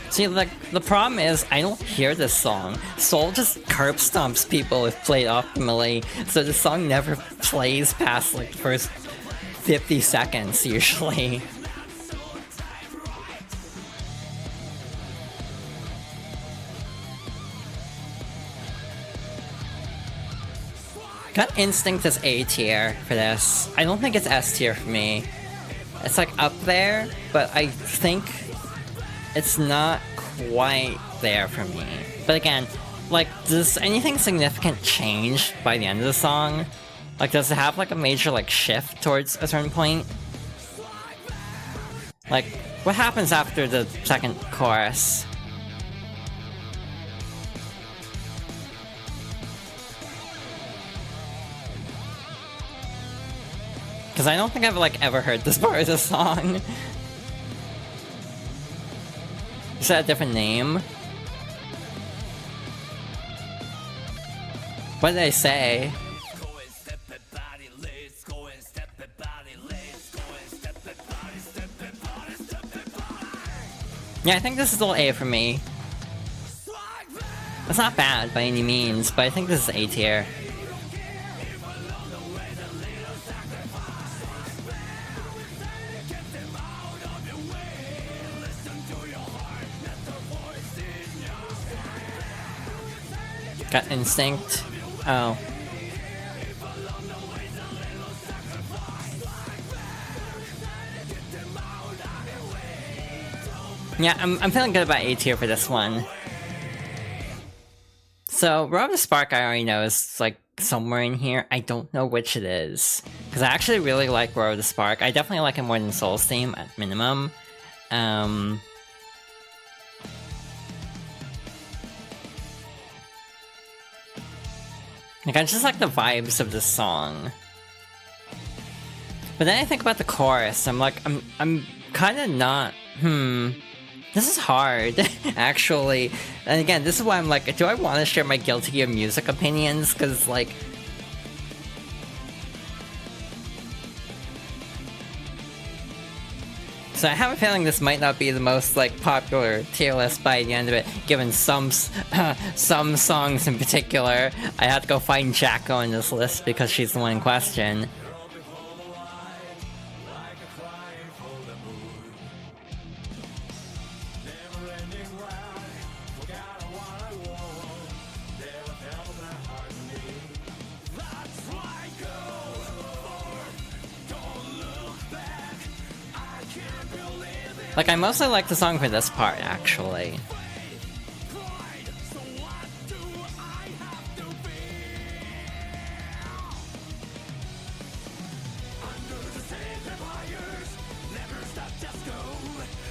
See, like, the problem is, I don't hear this song. Soul just curb stomps people if played optimally, so the song never plays past, like, the first 50 seconds, usually. Gut Instinct is A tier for this. I don't think it's S tier for me. It's, like, up there, but I think it's not quite there for me. But again, like, does anything significant change by the end of the song? Like, does it have, like, a major, like, shift towards a certain point? Like, what happens after the second chorus? Because I don't think I've, like, ever heard this part of the song. Is that a different name? What did I say? Yeah, I think this is a little A for me. It's not bad by any means, but I think this is A tier. Gut instinct. Oh. Yeah, I'm feeling good about A tier for this one. So, Roar of the Spark I already know is, like, somewhere in here. I don't know which it is. Because I actually really like Roar of the Spark. I definitely like it more than Soul's theme, at minimum. Like, I just like the vibes of this song. But then I think about the chorus, I'm like, I'm kinda not, This is hard, actually. And again, this is why I'm like, do I want to share my Guilty Gear music opinions? Because, like... So I have a feeling this might not be the most, like, popular tier list by the end of it, given some songs in particular. I had to go find Jacko in this list because she's the one in question. Like, I mostly like the song for this part, actually.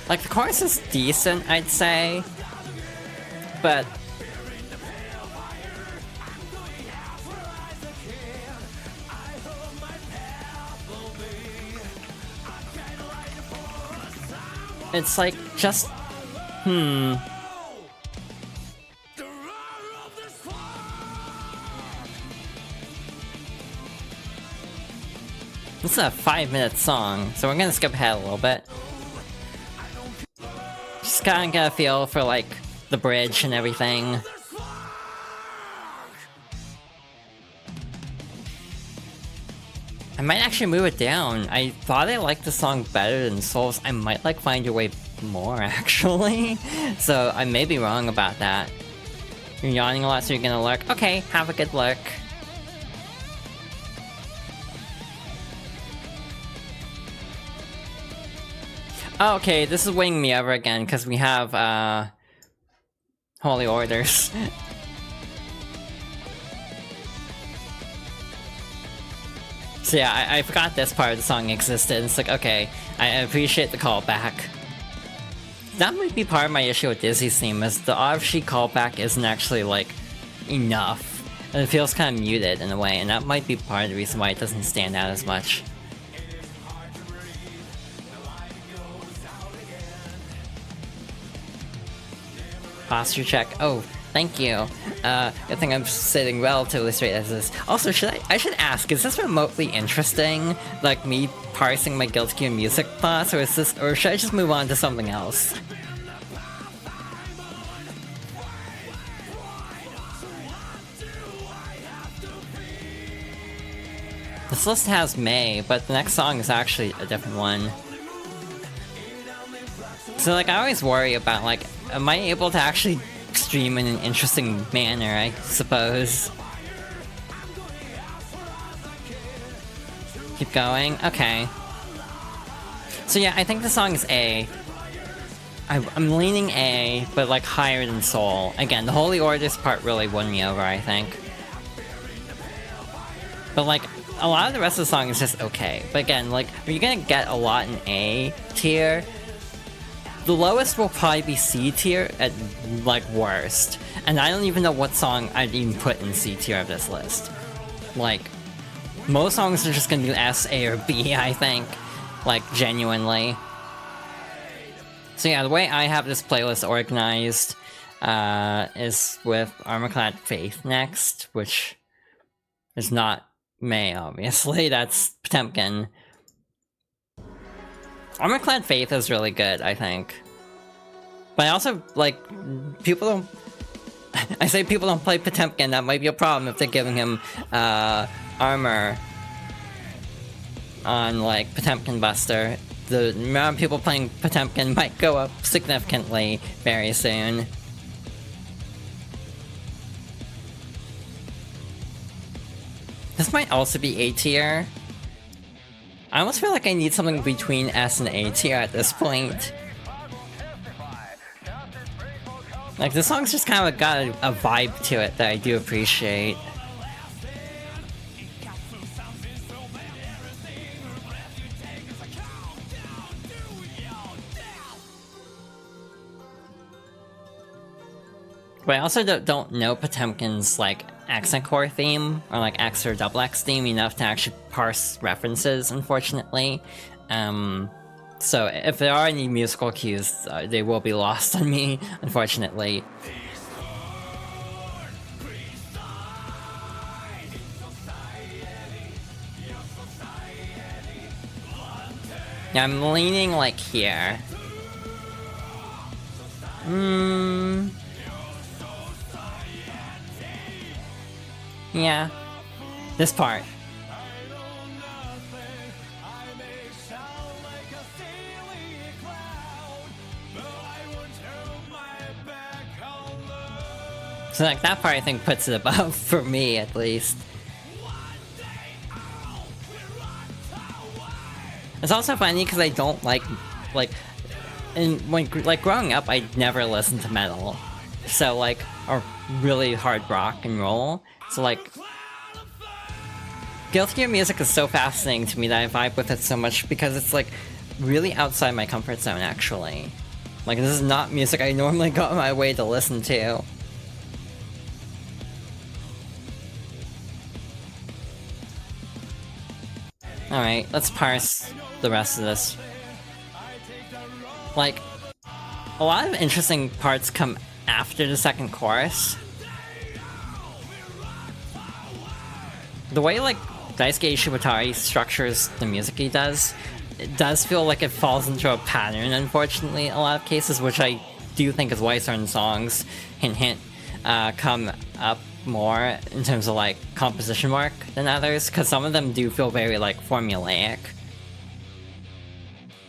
Like, the chorus is decent, I'd say. But... it's like, just... This is a 5-minute song, so we're gonna skip ahead a little bit. Just kinda get a feel for, like, the bridge and everything. I might actually move it down. I thought I liked the song better than Souls. I might like Find Your Way more, actually. So I may be wrong about that. You're yawning a lot, so you're gonna lurk. Okay, have a good lurk. Oh, okay, this is winning me over again, because we have, Holy Orders. So yeah, I forgot this part of the song existed. It's like, okay, I appreciate the callback. That might be part of my issue with Dizzy's theme, is the off-sheet callback isn't actually, like, enough. And it feels kind of muted in a way, and that might be part of the reason why it doesn't stand out as much. Posture check. Oh, thank you. I think I'm sitting relatively straight as this. Also, I should ask, is this remotely interesting? Like me parsing my Guilty Gear music class, or should I just move on to something else? This list has May, but the next song is actually a different one. So like, I always worry about like, am I able to actually stream in an interesting manner, I suppose? Keep going? Okay. So yeah, I think the song is A. I'm leaning A, but like higher than Soul. Again, the Holy Orders part really won me over, I think. But like, a lot of the rest of the song is just okay. But again, like, you're gonna get a lot in A tier. The lowest will probably be C tier at, like, worst. And I don't even know what song I'd even put in C tier of this list. Like, most songs are just gonna be S, A, or B, I think. Like, genuinely. So yeah, the way I have this playlist organized is with Armorclad Faith next, which is not May, obviously. That's Potemkin. Armorclad Faith is really good, I think. But I also, like, people don't... I say people don't play Potemkin, that might be a problem if they're giving him, armor on, like, Potemkin Buster. The amount of people playing Potemkin might go up significantly very soon. This might also be A tier. I almost feel like I need something between S and A tier at this point. Like, this song's just kind of got a vibe to it that I do appreciate. But I also don't know Potemkin's, like, accent core theme, or like X or double X theme enough to actually parse references, unfortunately. So if there are any musical cues, they will be lost on me, unfortunately. Yeah, I'm leaning like here. Yeah. This part. So like that part I think puts it above for me at least. It's also funny because I don't like growing up I never listened to metal. So like or really hard rock and roll. So like Guilty Gear music is so fascinating to me that I vibe with it so much because it's like really outside my comfort zone actually. Like this is not music I normally go out my way to listen to. Alright, let's parse the rest of this. Like, a lot of interesting parts come after the second chorus. The way, like, Daisuke Ishibutari structures the music he does, it does feel like it falls into a pattern, unfortunately, in a lot of cases, which I do think is why certain songs, hint hint, come up more in terms of, like, composition work than others, because some of them do feel very, like, formulaic.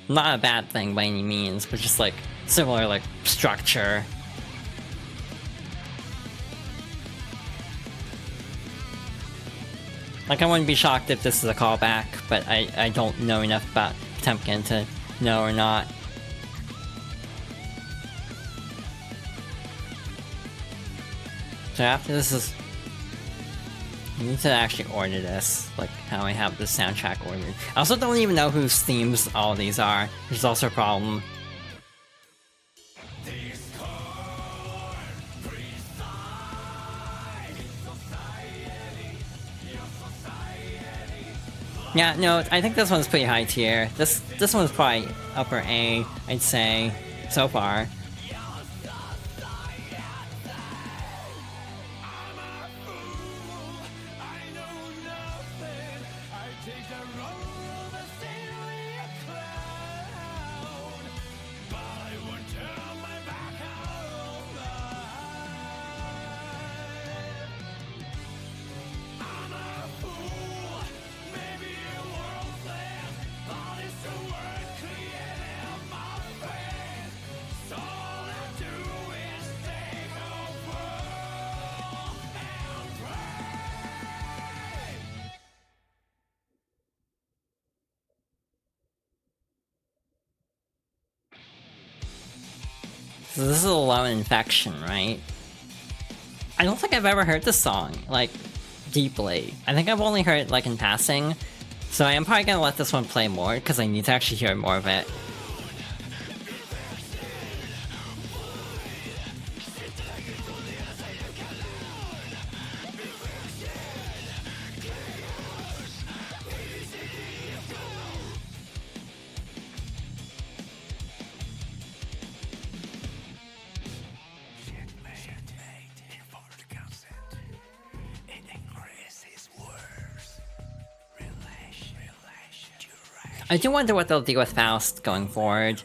Not a bad thing by any means, but just, like, similar, like, structure. Like, I wouldn't be shocked if this is a callback, but I don't know enough about Potemkin to know or not. So after this is... I need to actually order this, like how I have the soundtrack ordered. I also don't even know whose themes all these are, which is also a problem. Yeah, no, I think this one's pretty high tier. This one's probably upper A, I'd say, so far. So this is a Lone Infection, right? I don't think I've ever heard this song, like, deeply. I think I've only heard it, like, in passing. So I am probably gonna let this one play more, because I need to actually hear more of it. I do wonder what they'll do with Faust going forward.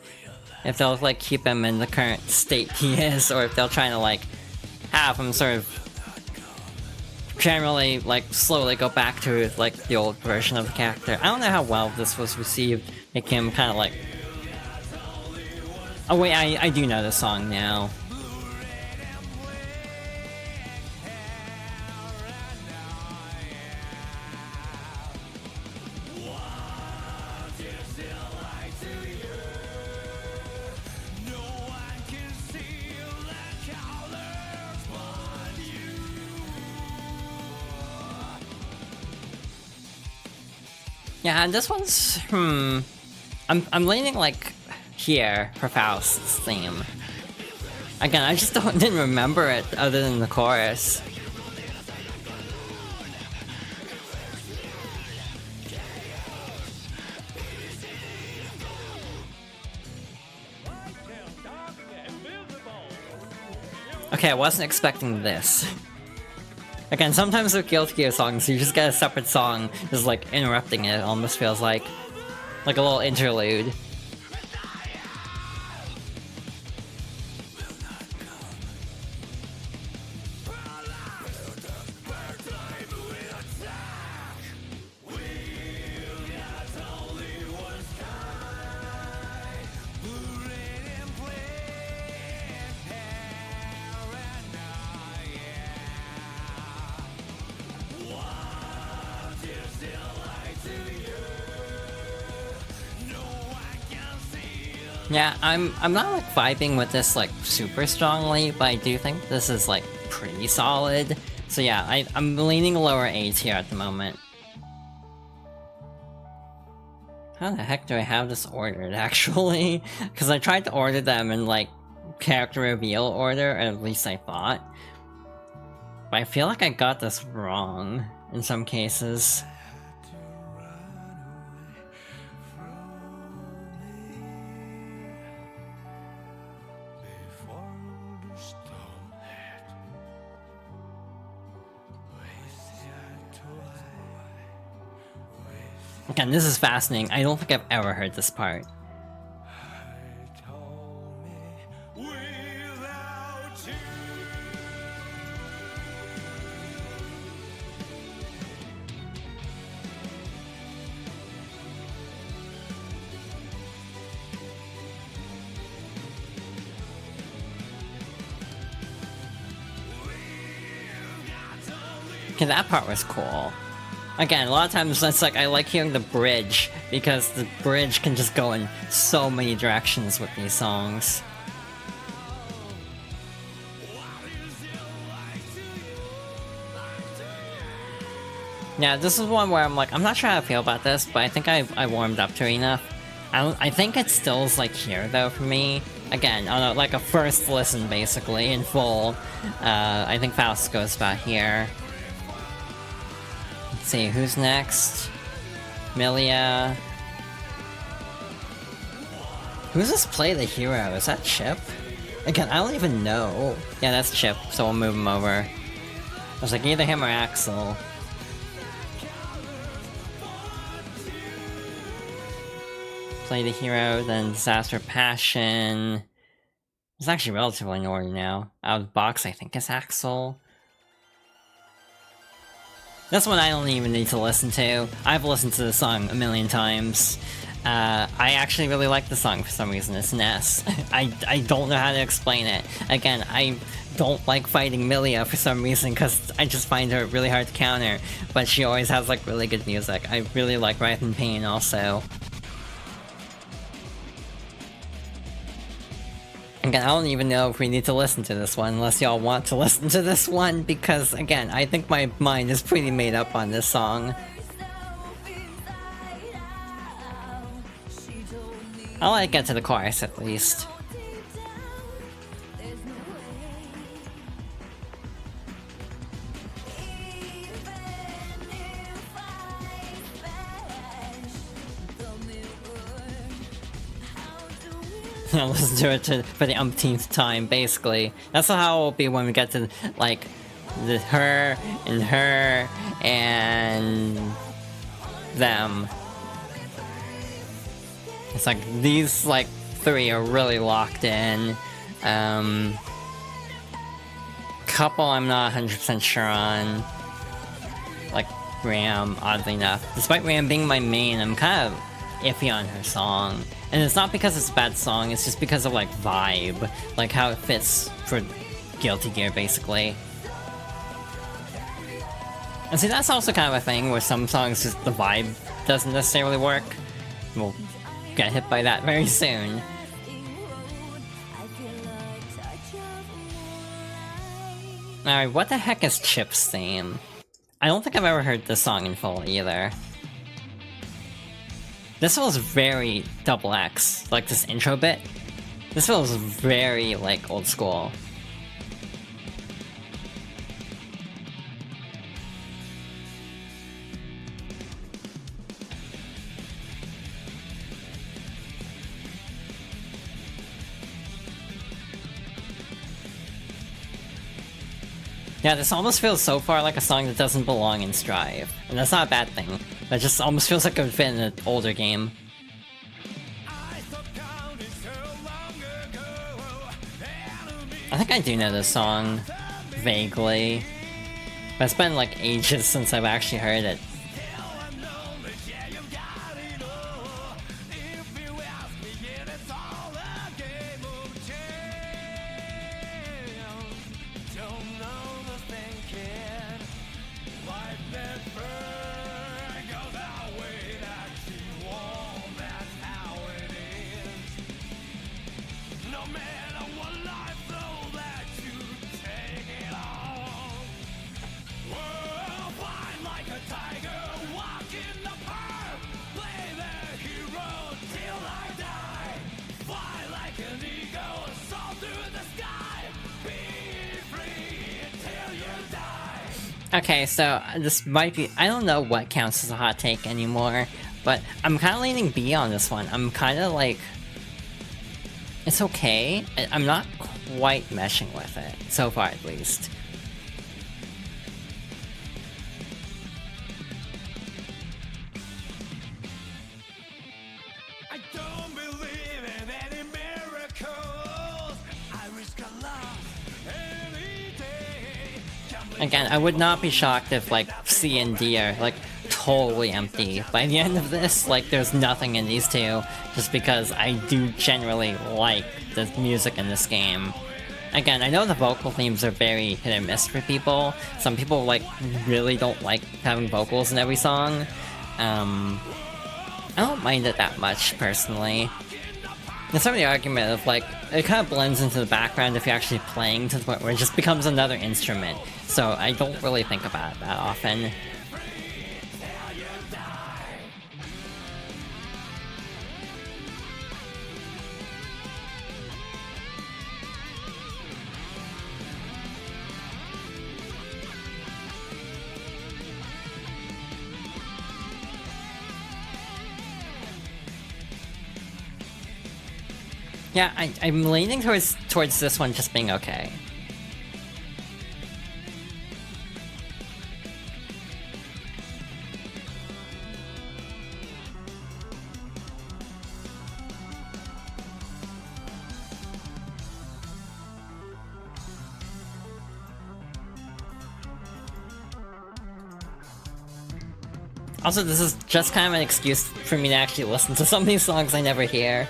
If they'll, like, keep him in the current state he is, or if they'll try to, like, have him sort of generally, like, slowly go back to, like, the old version of the character. I don't know how well this was received, making him kind of, like... Oh wait, I do know this song now. Yeah, and this one's I'm leaning like here for Faust's theme. Again, I just didn't remember it other than the chorus. Okay, I wasn't expecting this. Again, sometimes with Guilty Gear songs, you just get a separate song just like interrupting it, almost feels like a little interlude. Yeah, I'm not like vibing with this like super strongly, but I do think this is like pretty solid. So yeah, I'm leaning lower 8s here at the moment. How the heck do I have this ordered actually? Because I tried to order them in like character reveal order, or at least I thought. But I feel like I got this wrong in some cases. Again, this is fascinating. I don't think I've ever heard this part. Okay, that part was cool. Again, a lot of times it's like I like hearing the bridge, because the bridge can just go in so many directions with these songs. Yeah, this is one where I'm like, I'm not sure how I feel about this, but I think I warmed up to it enough. I think it still is like here though for me. Again, on like a first listen basically, in full. I think Faust goes about here. Let's see, who's next? Milia. Who's this play the hero? Is that Chip? Again, I don't even know. Yeah, that's Chip, so we'll move him over. I was like, either him or Axel. Play the hero, then Disaster Passion. It's actually relatively in order now. Out of box, I think, is Axel. This one I don't even need to listen to. I've listened to the song a million times. I actually really like the song for some reason. It's an S. I don't know how to explain it. Again, I don't like fighting Milia for some reason because I just find her really hard to counter. But she always has like really good music. I really like Wrath and Pain also. Again, I don't even know if we need to listen to this one, unless y'all want to listen to this one, because, again, I think my mind is pretty made up on this song. I'll let it get to the chorus, at least. I'll listen to it for the umpteenth time, basically. That's how it will be when we get to, like, her, and them. It's like, these, like, three are really locked in. Couple I'm not 100% sure on. Like, Ram, oddly enough. Despite Ram being my main, I'm kind of iffy on her song. And it's not because it's a bad song, it's just because of, like, vibe. Like, how it fits for Guilty Gear, basically. And see, that's also kind of a thing where some songs, just the vibe doesn't necessarily work. We'll get hit by that very soon. Alright, what the heck is Chip's theme? I don't think I've ever heard this song in full, either. This feels very double X, like this intro bit. This feels very, like, old school. Yeah, this almost feels so far like a song that doesn't belong in Strive. And that's not a bad thing. That just almost feels like it would fit in an older game. I think I do know this song. Vaguely. But it's been like ages since I've actually heard it. Okay, so this might be... I don't know what counts as a hot take anymore, but I'm kind of leaning B on this one. I'm kind of like... It's okay. I'm not quite meshing with it, so far at least. I don't believe in any miracles. I risk a lot any day. Again, I would not be shocked if, like, C and D are, like, totally empty. By the end of this, like, there's nothing in these two, just because I do generally like the music in this game. Again, I know the vocal themes are very hit and miss for people. Some people, like, really don't like having vocals in every song. I don't mind it that much, personally. There's some of the argument of, like, it kind of blends into the background if you're actually playing to the point where it just becomes another instrument. So I don't really think about it that often. Yeah, I'm leaning towards this one just being okay. Also, this is just kind of an excuse for me to actually listen to some of these songs I never hear.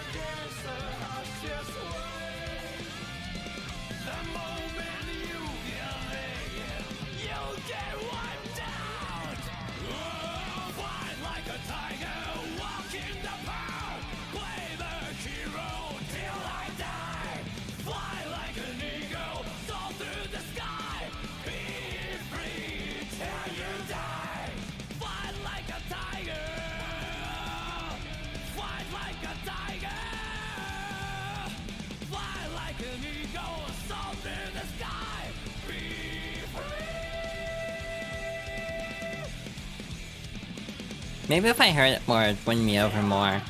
Maybe if I heard it more, it'd win me over more.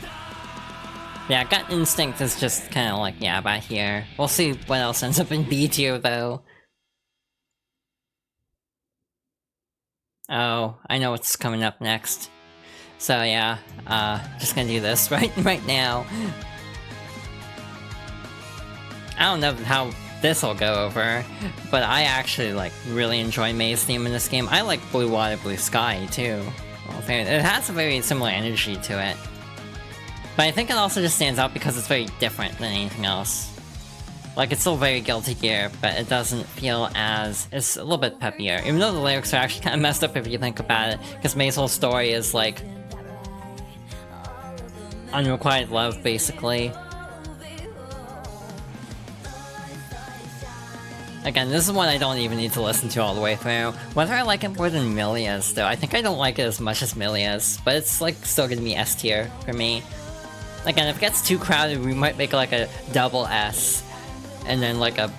Yeah, Gut Instinct is just kind of like, yeah, about here. We'll see what else ends up in B tier, though. Oh, I know what's coming up next. So yeah, just gonna do this right now. I don't know how this'll go over, but I actually, like, really enjoy May's theme in this game. I like Blue Water, Blue Sky, too. It has a very similar energy to it. But I think it also just stands out because it's very different than anything else. Like, it's still very Guilty Gear, but it doesn't feel as... It's a little bit peppier. Even though the lyrics are actually kind of messed up if you think about it, because May's whole story is, like... unrequited love, basically. Again, this is one I don't even need to listen to all the way through. Whether I like it more than Milia's, though, I think I don't like it as much as Milia's, but it's like still gonna be S tier for me. Again, if it gets too crowded, we might make like a double S, and then like a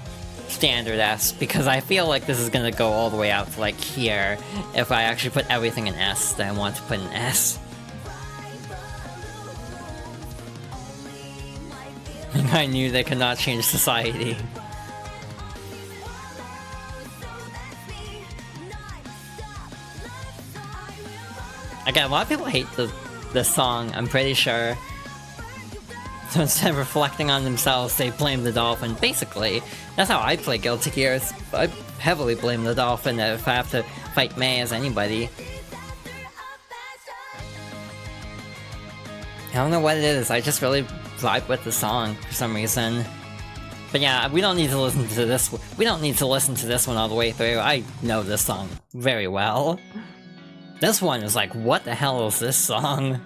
standard S, because I feel like this is gonna go all the way out to like here, if I actually put everything in S that I want to put in S. I knew they could not change society. Again, a lot of people hate the song, I'm pretty sure. So instead of reflecting on themselves, they blame the dolphin. Basically, that's how I play Guilty Gear. I heavily blame the dolphin if I have to fight Mei as anybody. I don't know what it is, I just really vibe with the song for some reason. But yeah, we don't need to listen to this. We don't need to listen to this one all the way through. I know this song very well. This one is like, what the hell is this song?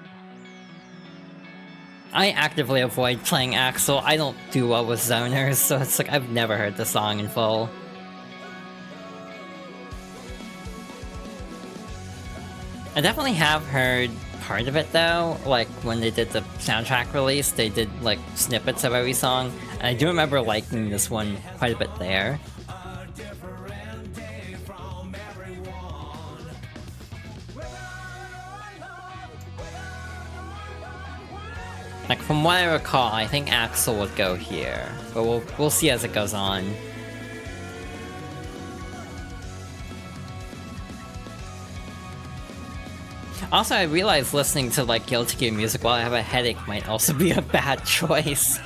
I actively avoid playing Axel. I don't do well with zoners, so it's like I've never heard the song in full. I definitely have heard part of it though, like when they did the soundtrack release, they did like snippets of every song, and I do remember liking this one quite a bit there. Like from what I recall, I think Axel would go here, but we'll see as it goes on. Also, I realized listening to like Guilty Gear music while I have a headache might also be a bad choice.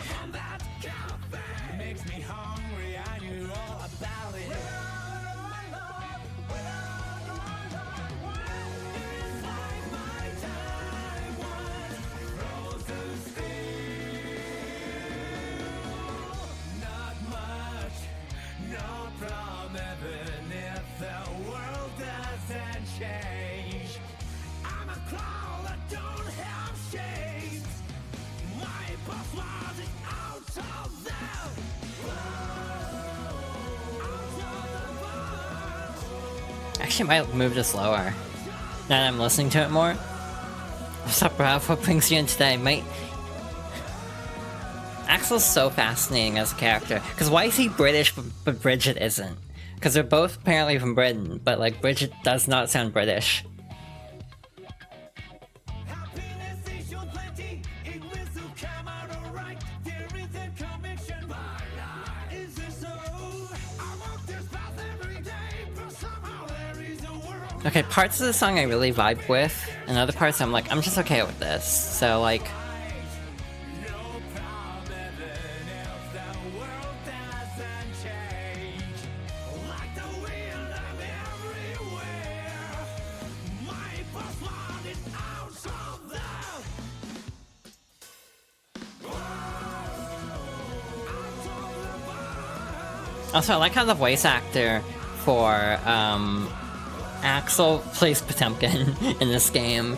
Actually, I might move this lower. Now that I'm listening to it more. What's up, Ralph? What brings you in today? Axel's so fascinating as a character. Because why is he British, but Bridget isn't? Because they're both apparently from Britain, but like Bridget does not sound British. Okay, parts of the song I really vibe with, and other parts I'm like, I'm just okay with this. So like... Also, I like how the voice actor for, Axel plays Potemkin in this game.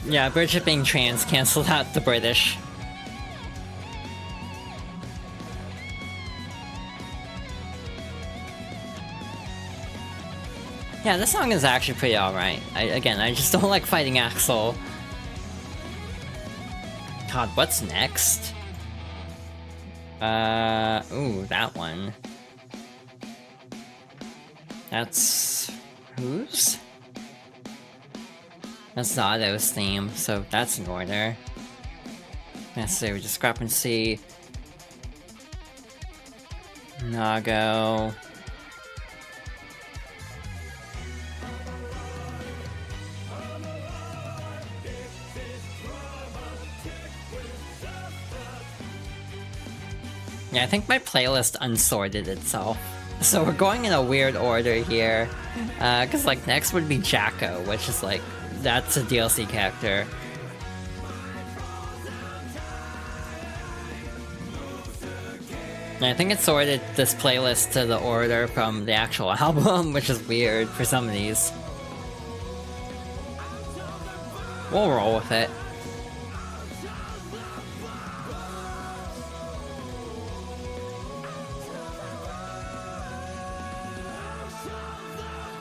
Yeah, Bridget being trans canceled out the British. Yeah, this song is actually pretty alright. Again, I just don't like fighting Axel. God, what's next? Ooh, that one. That's... whose? That's the Otto's theme, so that's in order. Necessary discrepancy. Nago. Yeah, I think my playlist unsorted itself. So we're going in a weird order here. Cause like next would be Jacko, which is like, that's a DLC character. And I think it sorted this playlist to the order from the actual album, which is weird for some of these. We'll roll with it.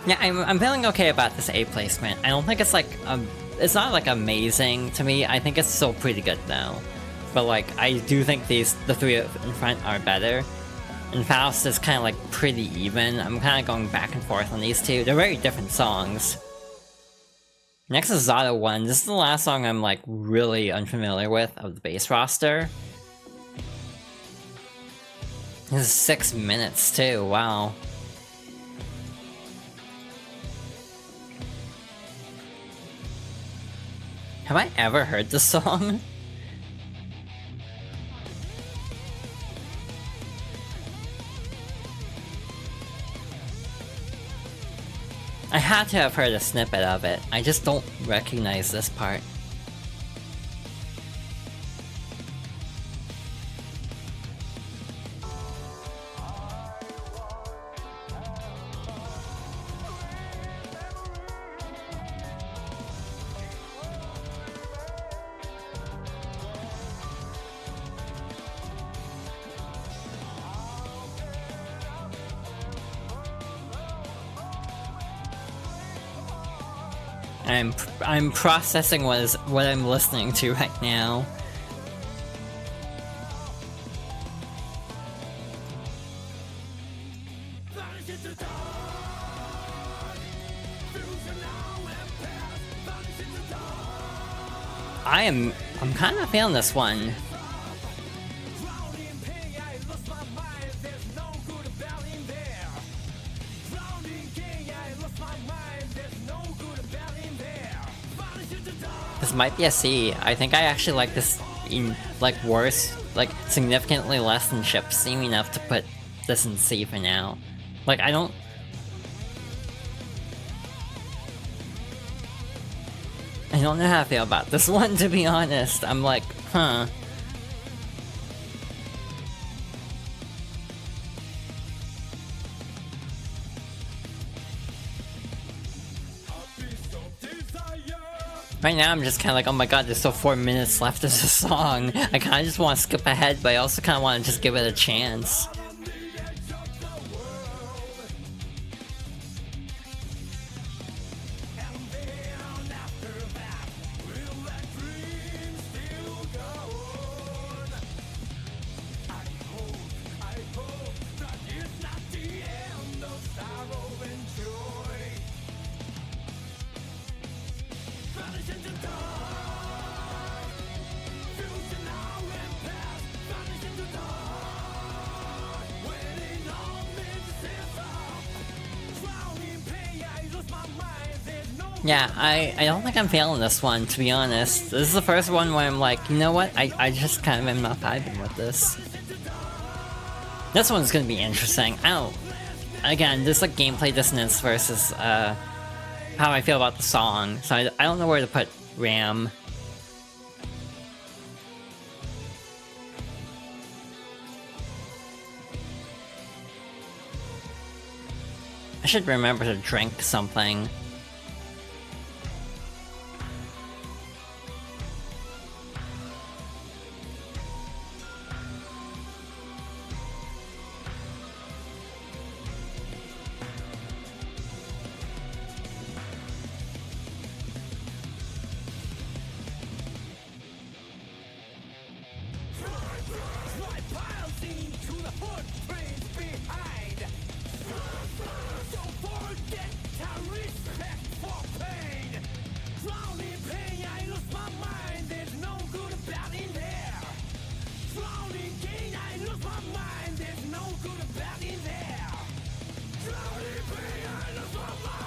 Yeah, I'm feeling okay about this A placement. I don't think it's like it's not like amazing to me. I think it's still pretty good though. But like I do think the three in front are better. And Faust is kind of like pretty even. I'm kind of going back and forth on these two. They're very different songs. Next is Zada 1. This is the last song I'm like really unfamiliar with of the base roster. This is 6 minutes too, wow. Have I ever heard this song? I had to have heard a snippet of it. I just don't recognize this part. I'm processing what I'm listening to right now. I'm kind of feeling this one. This might be a C. I think I actually like this in, like, worse, like, significantly less than Ship Seem enough to put this in C for now. Like, I don't know how to feel about this one, to be honest. I'm like, huh. Right now I'm just kind of like, oh my god, there's still 4 minutes left of the song. I kind of just want to skip ahead, but I also kind of want to just give it a chance. Yeah, I don't think I'm feeling this one, to be honest. This is the first one where I'm like, you know what, I just kind of am not vibing with this. This one's gonna be interesting. Again, there's like gameplay dissonance versus how I feel about the song, so I don't know where to put Ram. I should remember to drink something.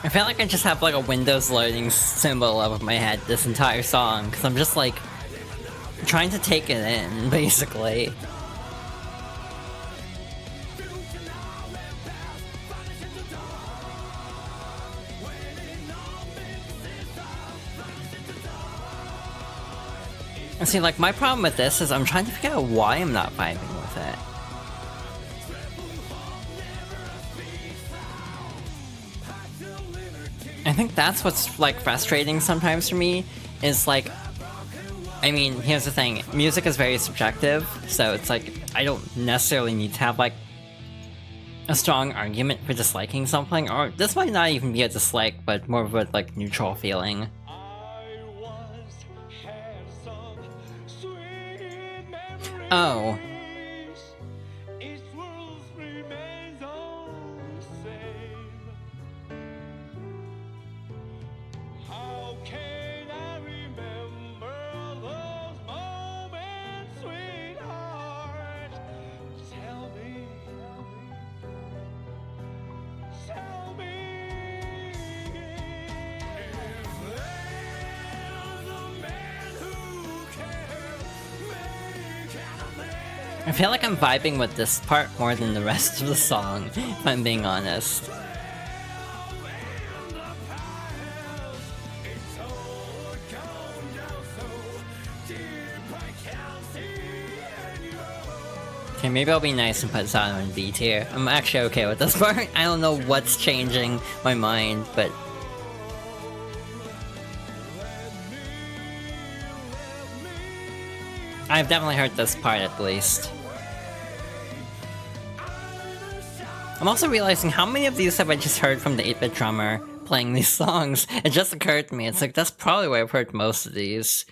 I feel like I just have like a Windows loading symbol above my head this entire song, because I'm just like trying to take it in, basically. And see, like, my problem with this is I'm trying to figure out why I'm not vibing with it. I think that's what's, like, frustrating sometimes for me, is, like, I mean, here's the thing, music is very subjective, so it's like, I don't necessarily need to have, like, a strong argument for disliking something, or this might not even be a dislike, but more of a like neutral feeling. I once had some sweet memories. Oh. Each world remains all the same. How can I remember those moments, sweetheart? Tell me. Tell me. If there's a man who can make anything. I feel like I'm vibing with this part more than the rest of the song, if I'm being honest. Okay, maybe I'll be nice and put this on B tier. I'm actually okay with this part. I don't know what's changing my mind, but... I've definitely heard this part at least. I'm also realizing how many of these have I just heard from the 8-bit drummer playing these songs. It just occurred to me, it's like, that's probably where I've heard most of these.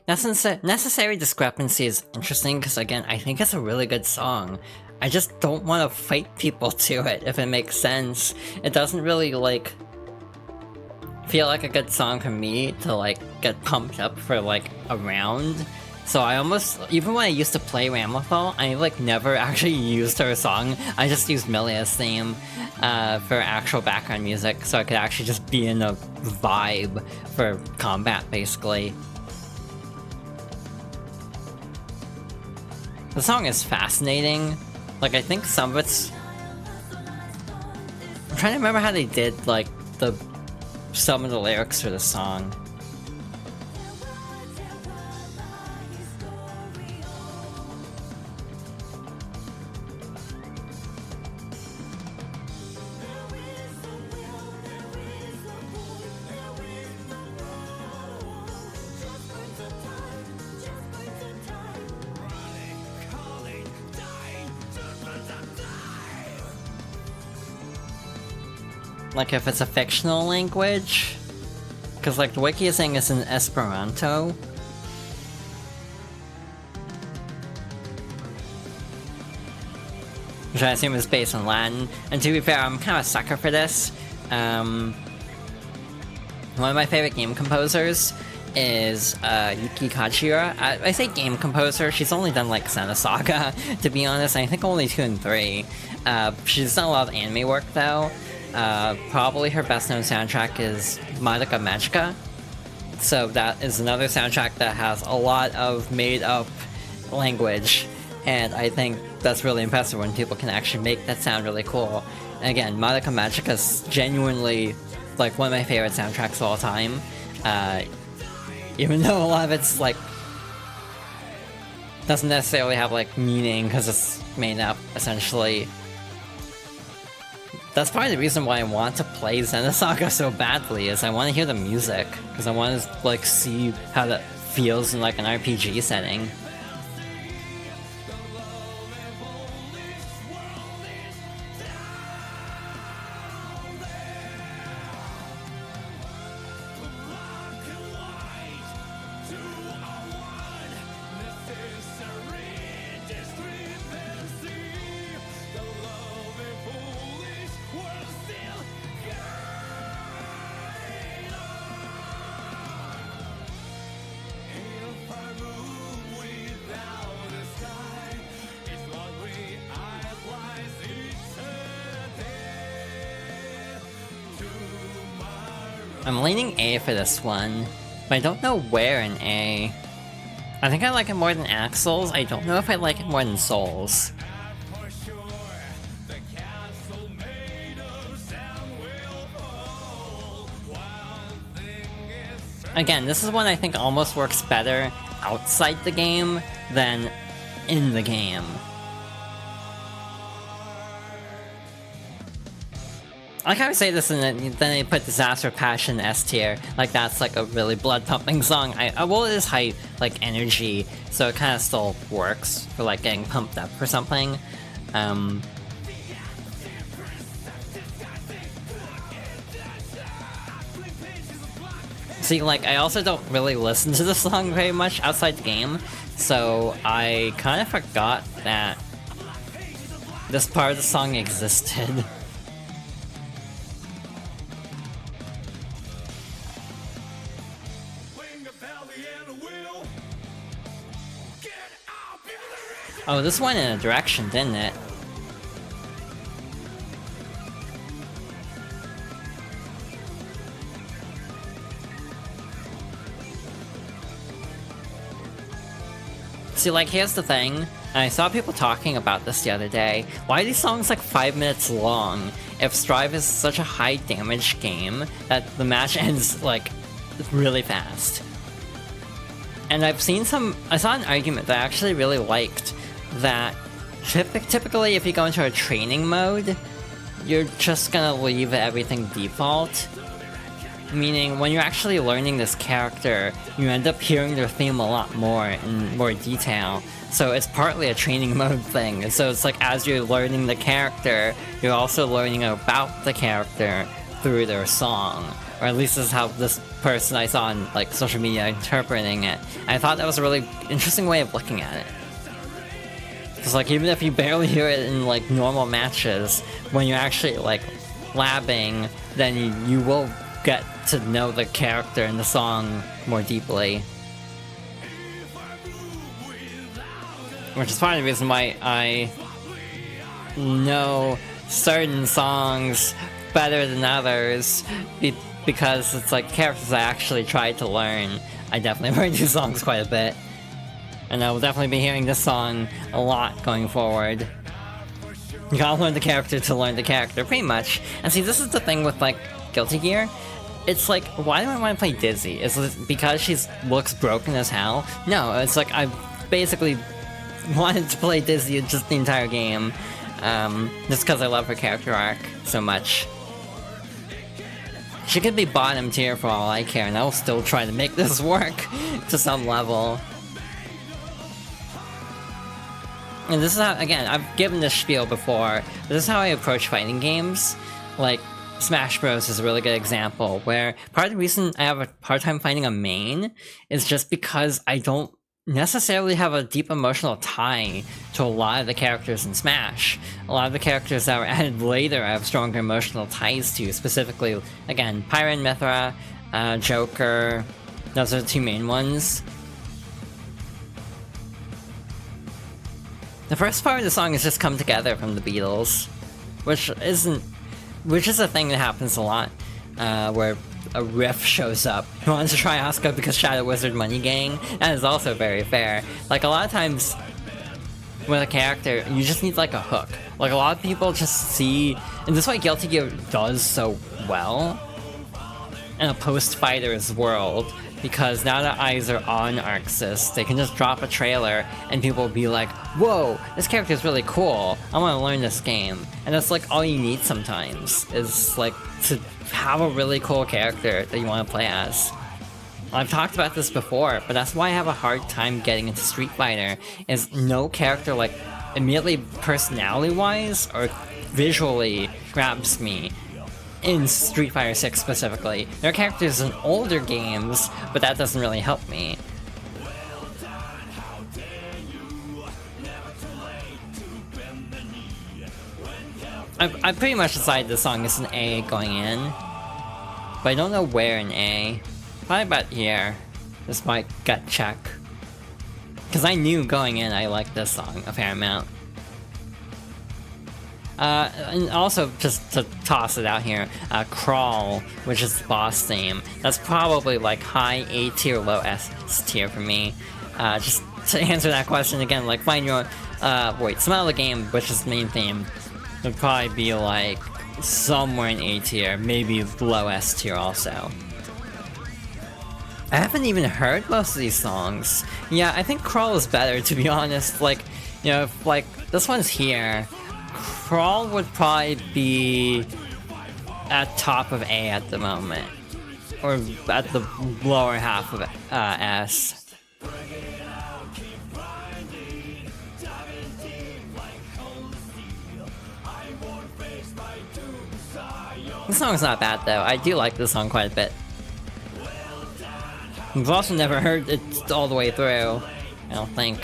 Necessary Discrepancy is interesting because, again, I think it's a really good song. I just don't want to fight people to it, if it makes sense. It doesn't really, like, feel like a good song for me to, like, get pumped up for, like, a round. So I almost, even when I used to play Ramlethal, I, like, never actually used her song. I just used Milia's theme for actual background music, so I could actually just be in a vibe for combat, basically. The song is fascinating. Like, I think some of it's... I'm trying to remember how they did, like, some of the lyrics for the song. Like, if it's a fictional language? Because, like, the wiki is saying it's in Esperanto. Which I assume is based on Latin. And to be fair, I'm kind of a sucker for this. One of my favorite game composers is Yuki Kajira. I say game composer, she's only done, like, Senna Saga, to be honest. I think only 2 and 3. She's done a lot of anime work, though. Probably her best known soundtrack is Madoka Magica. So that is another soundtrack that has a lot of made up language, and I think that's really impressive when people can actually make that sound really cool. And again, Madoka Magica is genuinely like one of my favorite soundtracks of all time. Even though a lot of it's like doesn't necessarily have like meaning because it's made up essentially. That's probably the reason why I want to play Xenosaga so badly, is I want to hear the music, because I want to, like, see how that feels in, like, an RPG setting. I'm leaning A for this one, but I don't know where in A. I think I like it more than Axel's. I don't know if I like it more than Soul's. Again, this is one I think almost works better outside the game than in the game. I kind of say this and then they put Disaster Passion S tier. Like that's like a really blood pumping song. Well, it is high like energy, so it kind of still works for like getting pumped up for something. See, like I also don't really listen to the song very much outside the game, so I kind of forgot that this part of the song existed. Oh, this went in a direction, didn't it? See, like, here's the thing, and I saw people talking about this the other day. Why are these songs like 5 minutes long if Strive is such a high damage game that the match ends, like, really fast? And I saw an argument that I actually really liked, that typically if you go into a training mode, you're just gonna leave everything default. Meaning, when you're actually learning this character, you end up hearing their theme a lot more in more detail. So it's partly a training mode thing. And so it's like as you're learning the character, you're also learning about the character through their song. Or at least this is how this person I saw on like social media interpreting it. And I thought that was a really interesting way of looking at it. Because like even if you barely hear it in like normal matches, when you're actually like labbing, then you will get to know the character and the song more deeply. Which is part of the reason why I know certain songs better than others, because it's like characters I actually tried to learn. I definitely learned these songs quite a bit. And I will definitely be hearing this song a lot going forward. You gotta learn the character to learn the character, pretty much. And see, this is the thing with like Guilty Gear. It's like, why do I want to play Dizzy? Is it because she looks broken as hell? No, it's like I basically wanted to play Dizzy just the entire game. Just because I love her character arc so much. She could be bottom tier for all I care, and I'll still try to make this work to some level. And this is how, again, I've given this spiel before, but this is how I approach fighting games. Like, Smash Bros is a really good example, where part of the reason I have a hard time finding a main is just because I don't necessarily have a deep emotional tie to a lot of the characters in Smash. A lot of the characters that were added later I have stronger emotional ties to, specifically, again, Pyra and Mithra, Joker, those are the two main ones. The first part of the song is just Come Together from the Beatles, which is a thing that happens a lot, where a riff shows up. He wants to try Asuka because Shadow Wizard Money Gang. That is also very fair. Like, a lot of times with a character, you just need like a hook. Like, a lot of people just see, and this is why Guilty Gear does so well in a post-fighters world, because now that eyes are on Arxis, they can just drop a trailer and people will be like, whoa, this character is really cool, I want to learn this game. And that's like all you need sometimes, is like to have a really cool character that you want to play as. I've talked about this before, but that's why I have a hard time getting into Street Fighter, is no character like immediately personality-wise or visually grabs me. In Street Fighter 6 specifically. There are characters in older games, but that doesn't really help me. I pretty much decided this song is an A going in, but I don't know where in A. Probably about here. This might gut check. Because I knew going in I liked this song a fair amount. And also, just to toss it out here, Crawl, which is the boss theme, that's probably like high A tier, low S tier for me. Just to answer that question again, like find your Smell the Game, which is the main theme, would probably be like somewhere in A tier, maybe low S tier also. I haven't even heard most of these songs. Yeah, I think Crawl is better, to be honest. Like, you know, if, like, this one's here. Crawl would probably be at top of A at the moment, or at the lower half of S. This song's not bad though. I do like this song quite a bit. I've also never heard it all the way through, I don't think.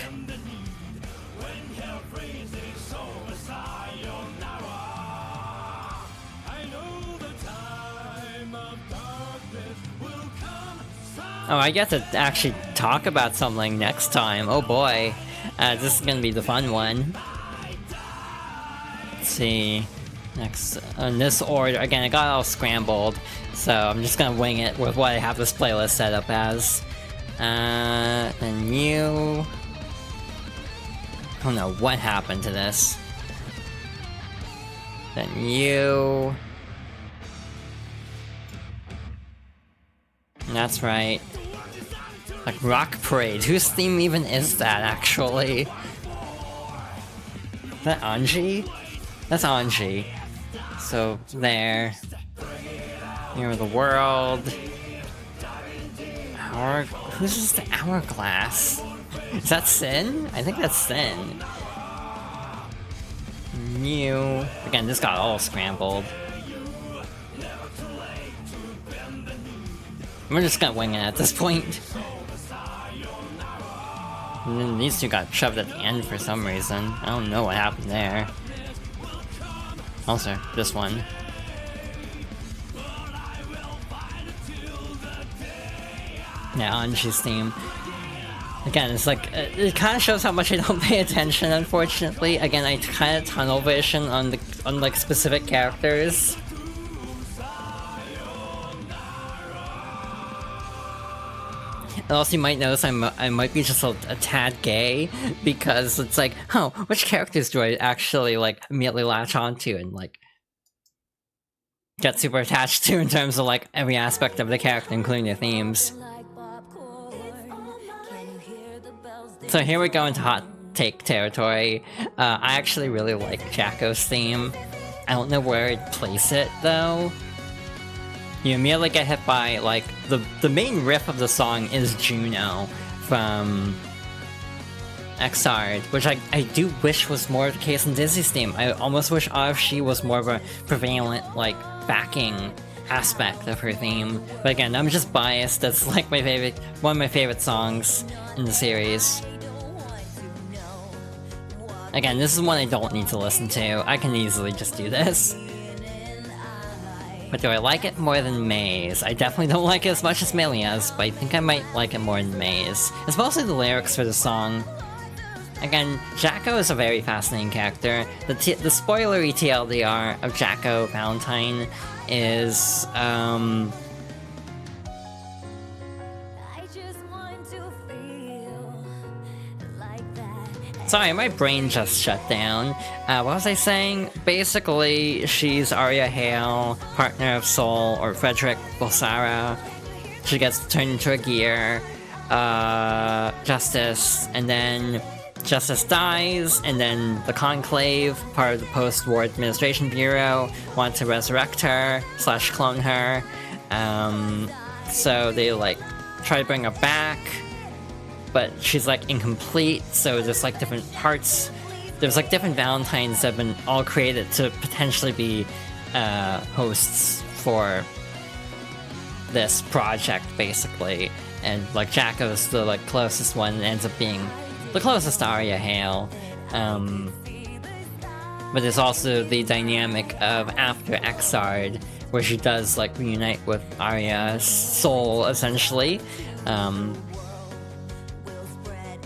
Oh, I get to actually talk about something next time. Oh boy. This is gonna be the fun one. Let's see. Next, in this order, again, I got all scrambled, so I'm just gonna wing it with what I have this playlist set up as. Then you... I don't know what happened to this. Then you... That's right. Like Rock Parade. Whose theme even is that, actually? Is that Anji? That's Anji. So, there. Near the world. Who's this, the Hourglass? Is that Sin? I think that's Sin. New. Again, this got all scrambled. We're just gonna wing it at this point. And then these two got shoved at the end for some reason. I don't know what happened there. Also, this one. Yeah, Anji's theme. Again, it's like, it kind of shows how much I don't pay attention, unfortunately. Again, I kind of tunnel vision on like specific characters. And also, you might notice I might be just a tad gay, because it's like, oh, which characters do I actually, like, immediately latch onto and, like, get super attached to in terms of, like, every aspect of the character, including their themes. So here we go into hot take territory. I actually really like Jacko's theme. I don't know where I'd place it, though. You immediately get hit by, like, the main riff of the song is Juno from Xrd, which I do wish was more the case in Dizzy's theme. I almost wish RFC was more of a prevalent, like, backing aspect of her theme. But again, I'm just biased. That's, like, one of my favorite songs in the series. Again, this is one I don't need to listen to. I can easily just do this. But do I like it more than Maze? I definitely don't like it as much as Melia's, but I think I might like it more than Maze. It's mostly the lyrics for the song. Again, Jacko is a very fascinating character. The spoilery TLDR of Jacko Valentine is, Sorry, my brain just shut down. What was I saying? Basically, she's Arya Hale, partner of Sol, or Frederick Bolsara. She gets turned into a gear. Justice, and then Justice dies, and then the Conclave, part of the post-war administration bureau, want to resurrect her, / clone her. So they, like, try to bring her back, but she's, like, incomplete, so there's, like, different parts. There's, like, different Valentines that have been all created to potentially be hosts for this project, basically. And, like, Jacko's the, like, closest one, and ends up being the closest to Arya Hale. But there's also the dynamic of after Xrd, where she does, like, reunite with Arya's soul, essentially.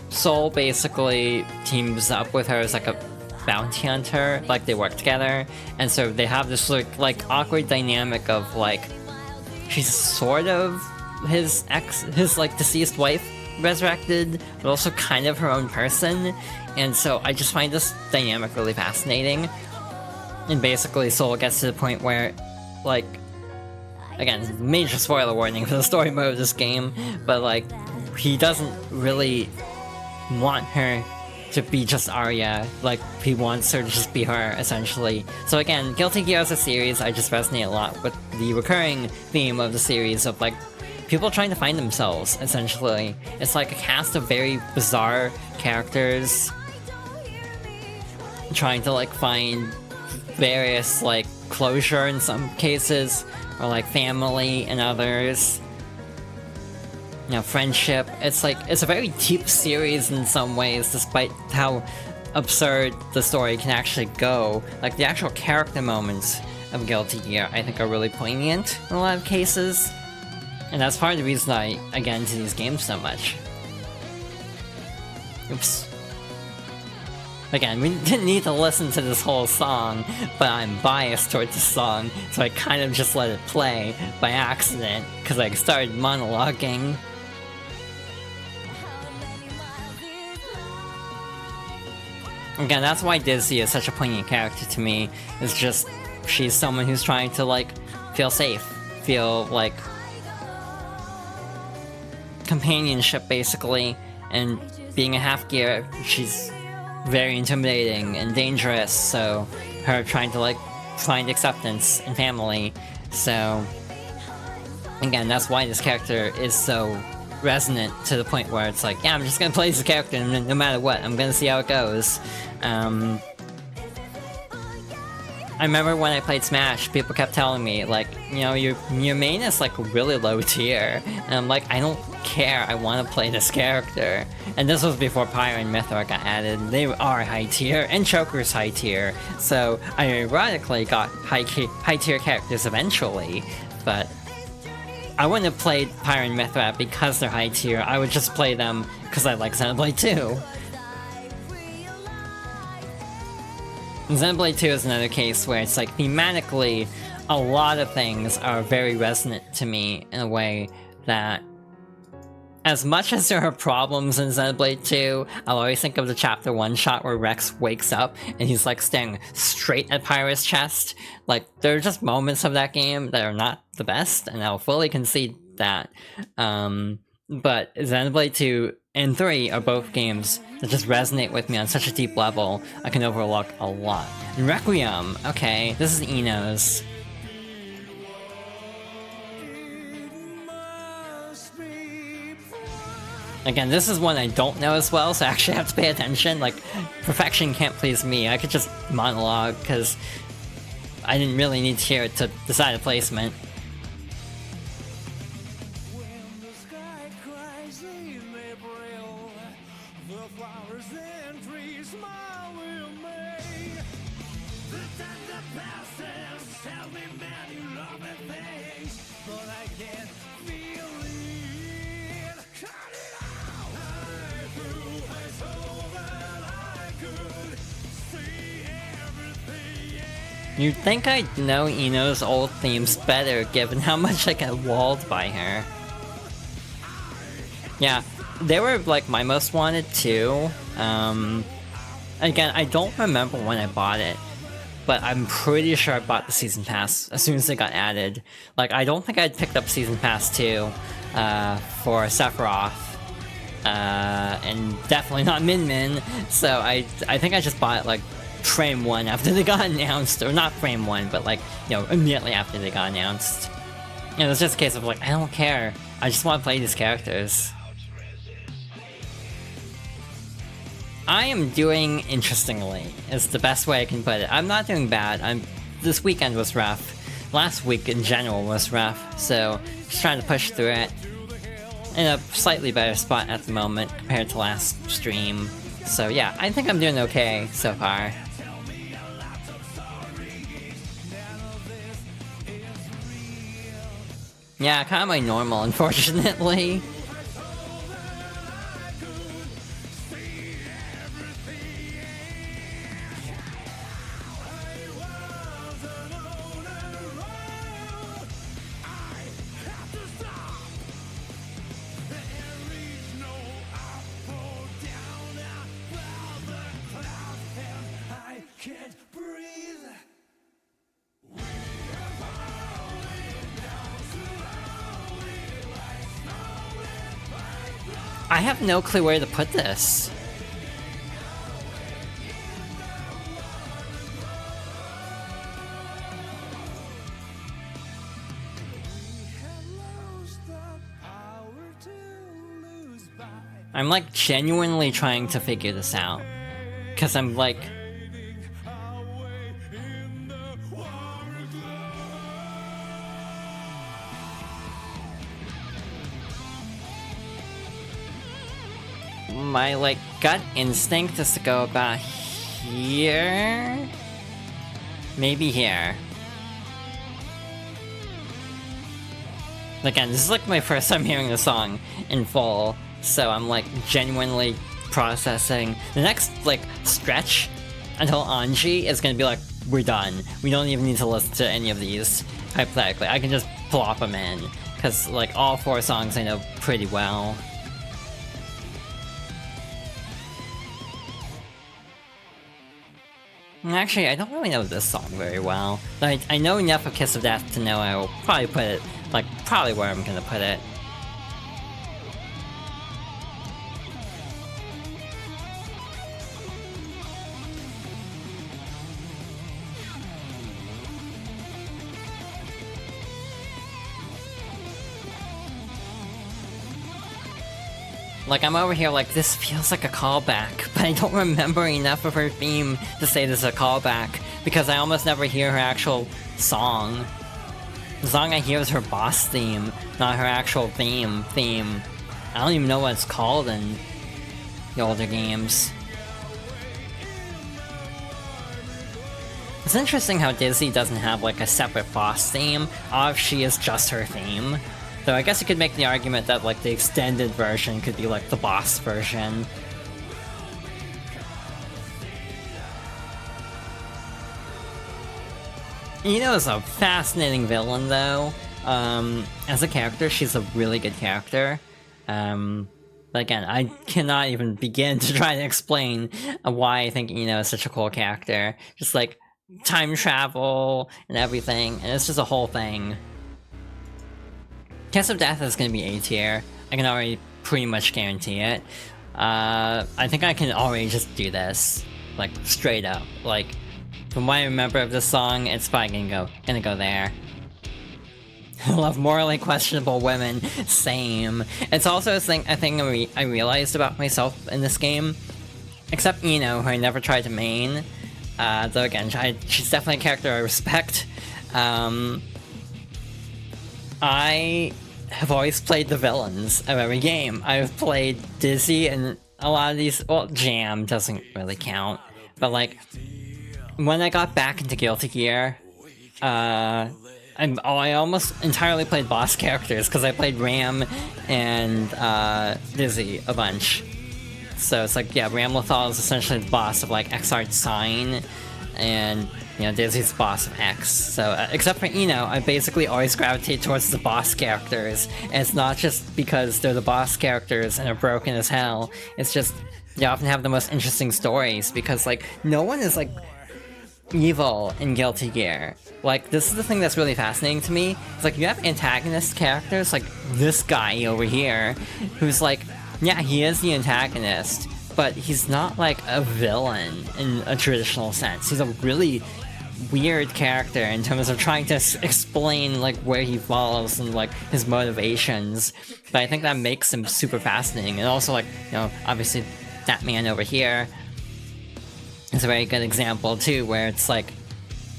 Soul basically teams up with her as, like, a bounty hunter, like, they work together, and so they have this, like awkward dynamic of, like, she's sort of his like, deceased wife resurrected, but also kind of her own person, and so I just find this dynamic really fascinating. And basically, Soul gets to the point where, like, again, major spoiler warning for the story mode of this game, but, like, he doesn't really want her to be just Arya. Like, he wants her to just be her, essentially. So again, Guilty Gear as a series, I just resonate a lot with the recurring theme of the series of, like, people trying to find themselves, essentially. It's like a cast of very bizarre characters trying to, like, find various, like, closure in some cases, or, like, family in others. You know, friendship. It's like, it's a very deep series in some ways, despite how absurd the story can actually go. Like, the actual character moments of Guilty Gear, I think, are really poignant in a lot of cases. And that's part of the reason I get into these games so much. Oops. Again, we didn't need to listen to this whole song, but I'm biased towards the song, so I kind of just let it play by accident, because I started monologuing. Again, that's why Dizzy is such a poignant character to me. It's just, she's someone who's trying to, like, feel safe, feel, like, companionship, basically, and being a half-gear, she's very intimidating and dangerous, so her trying to, like, find acceptance in family. So, again, that's why this character is so resonant to the point where it's like, yeah, I'm just gonna play this character no matter what, I'm gonna see how it goes. I remember when I played Smash, people kept telling me, like, you know, your main is, like, really low tier, and I'm like, I don't care, I want to play this character. And this was before Pyre and Mythra got added. They are high tier, and Choker's high tier, so I ironically got high tier characters eventually, but I wouldn't have played Pyre and Mythra because they're high tier, I would just play them because I like Xenoblade 2. Xenoblade 2 is another case where it's like, thematically, a lot of things are very resonant to me in a way that, as much as there are problems in Xenoblade 2, I'll always think of the Chapter 1 shot where Rex wakes up and he's, like, staring straight at Pyra's chest. Like, there are just moments of that game that are not the best, and I'll fully concede that. But Xenoblade 2 and 3 are both games that just resonate with me on such a deep level, I can overlook a lot. And Requiem, okay, this is Ino's. Again, this is one I don't know as well, so I actually have to pay attention. Like, perfection can't please me. I could just monologue, because I didn't really need to hear it to decide a placement. You'd think I'd know Ino's old themes better, given how much I get walled by her. Yeah, they were, like, my most wanted too. Again, I don't remember when I bought it, but I'm pretty sure I bought the Season Pass as soon as it got added. Like, I don't think I'd picked up Season Pass 2 for Sephiroth, and definitely not Min Min, so I think I just bought it, like, frame 1 after they got announced, or not frame 1, but, like, you know, immediately after they got announced. You know, it's just a case of, like, I don't care, I just want to play these characters. I am doing interestingly, is the best way I can put it. I'm not doing bad. This weekend was rough. Last week in general was rough, so just trying to push through it. In a slightly better spot at the moment compared to last stream. So yeah, I think I'm doing okay so far. Yeah, kind of my normal, unfortunately. I have no clue where to put this. I'm like genuinely trying to figure this out. Cause I'm like... My like gut instinct is to go about here? Maybe here. Again, this is like my first time hearing the song in full, so I'm like genuinely processing. The next like stretch until Anji is gonna be like, we're done. We don't even need to listen to any of these, hypothetically. I can just plop them in, because like all 4 songs I know pretty well. Actually, I don't really know this song very well. I know enough of Kiss of Death to know I will probably put it, like, probably where I'm gonna put it. Like, I'm over here like, this feels like a callback, but I don't remember enough of her theme to say this is a callback, because I almost never hear her actual song. The song I hear is her boss theme, not her actual theme. I don't even know what it's called in the older games. It's interesting how Dizzy doesn't have like a separate boss theme, or if she is just her theme. Though I guess you could make the argument that like the extended version could be like the boss version. Yuna is a fascinating villain though. As a character, she's a really good character. But again, I cannot even begin to try to explain why I think Yuna is such a cool character. Just like time travel and everything, and it's just a whole thing. Kiss of Death is gonna be A tier. I can already pretty much guarantee it. I think I can already just do this, like straight up. Like from what I remember of this song, it's probably gonna go there. I love morally questionable women. Same. It's also a thing I realized about myself in this game. Except Ino, who I never tried to main. Though again, she's definitely a character I respect. I have always played the villains of every game. I've played Dizzy and a lot of these, well, Jam doesn't really count, but like, when I got back into Guilty Gear, I almost entirely played boss characters, because I played Ram and Dizzy a bunch. So it's like, yeah, Ram Lethal is essentially the boss of like X-Art Sign, and you know, Dizzy's the boss of X. So, except for Ino, I basically always gravitate towards the boss characters. And it's not just because they're the boss characters and are broken as hell. It's just, they often have the most interesting stories, because, like, no one is, like, evil in Guilty Gear. Like, this is the thing that's really fascinating to me. It's like, you have antagonist characters, like this guy over here, who's like, yeah, he is the antagonist, but he's not, like, a villain in a traditional sense. He's a really weird character in terms of trying to explain like where he falls and like his motivations, but I think that makes him super fascinating. And also, like, you know, obviously that man over here is a very good example too, where it's like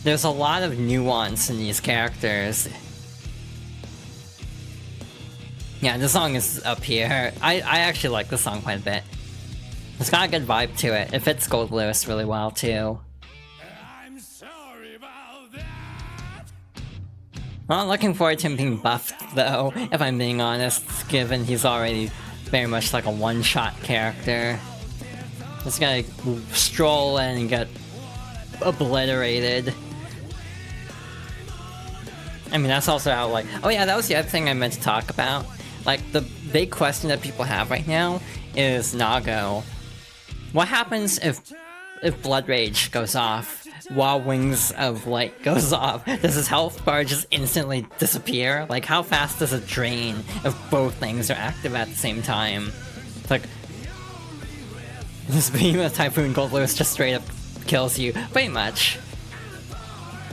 there's a lot of nuance in these characters. Yeah, the song is up here. I actually like the song quite a bit. It's got a good vibe to it. It fits Gold Lewis really well too. Not looking forward to him being buffed, though, if I'm being honest, given he's already very much like a one-shot character. Just gonna stroll in and get obliterated. I mean, that's also how, like... Oh yeah, that was the other thing I meant to talk about. Like, the big question that people have right now is Nago. What happens if Blood Rage goes off while Wings of Light goes off? Does his health bar just instantly disappear? Like, how fast does it drain if both things are active at the same time? It's like, this beam of Typhoon Gold Lewis just straight up kills you, pretty much.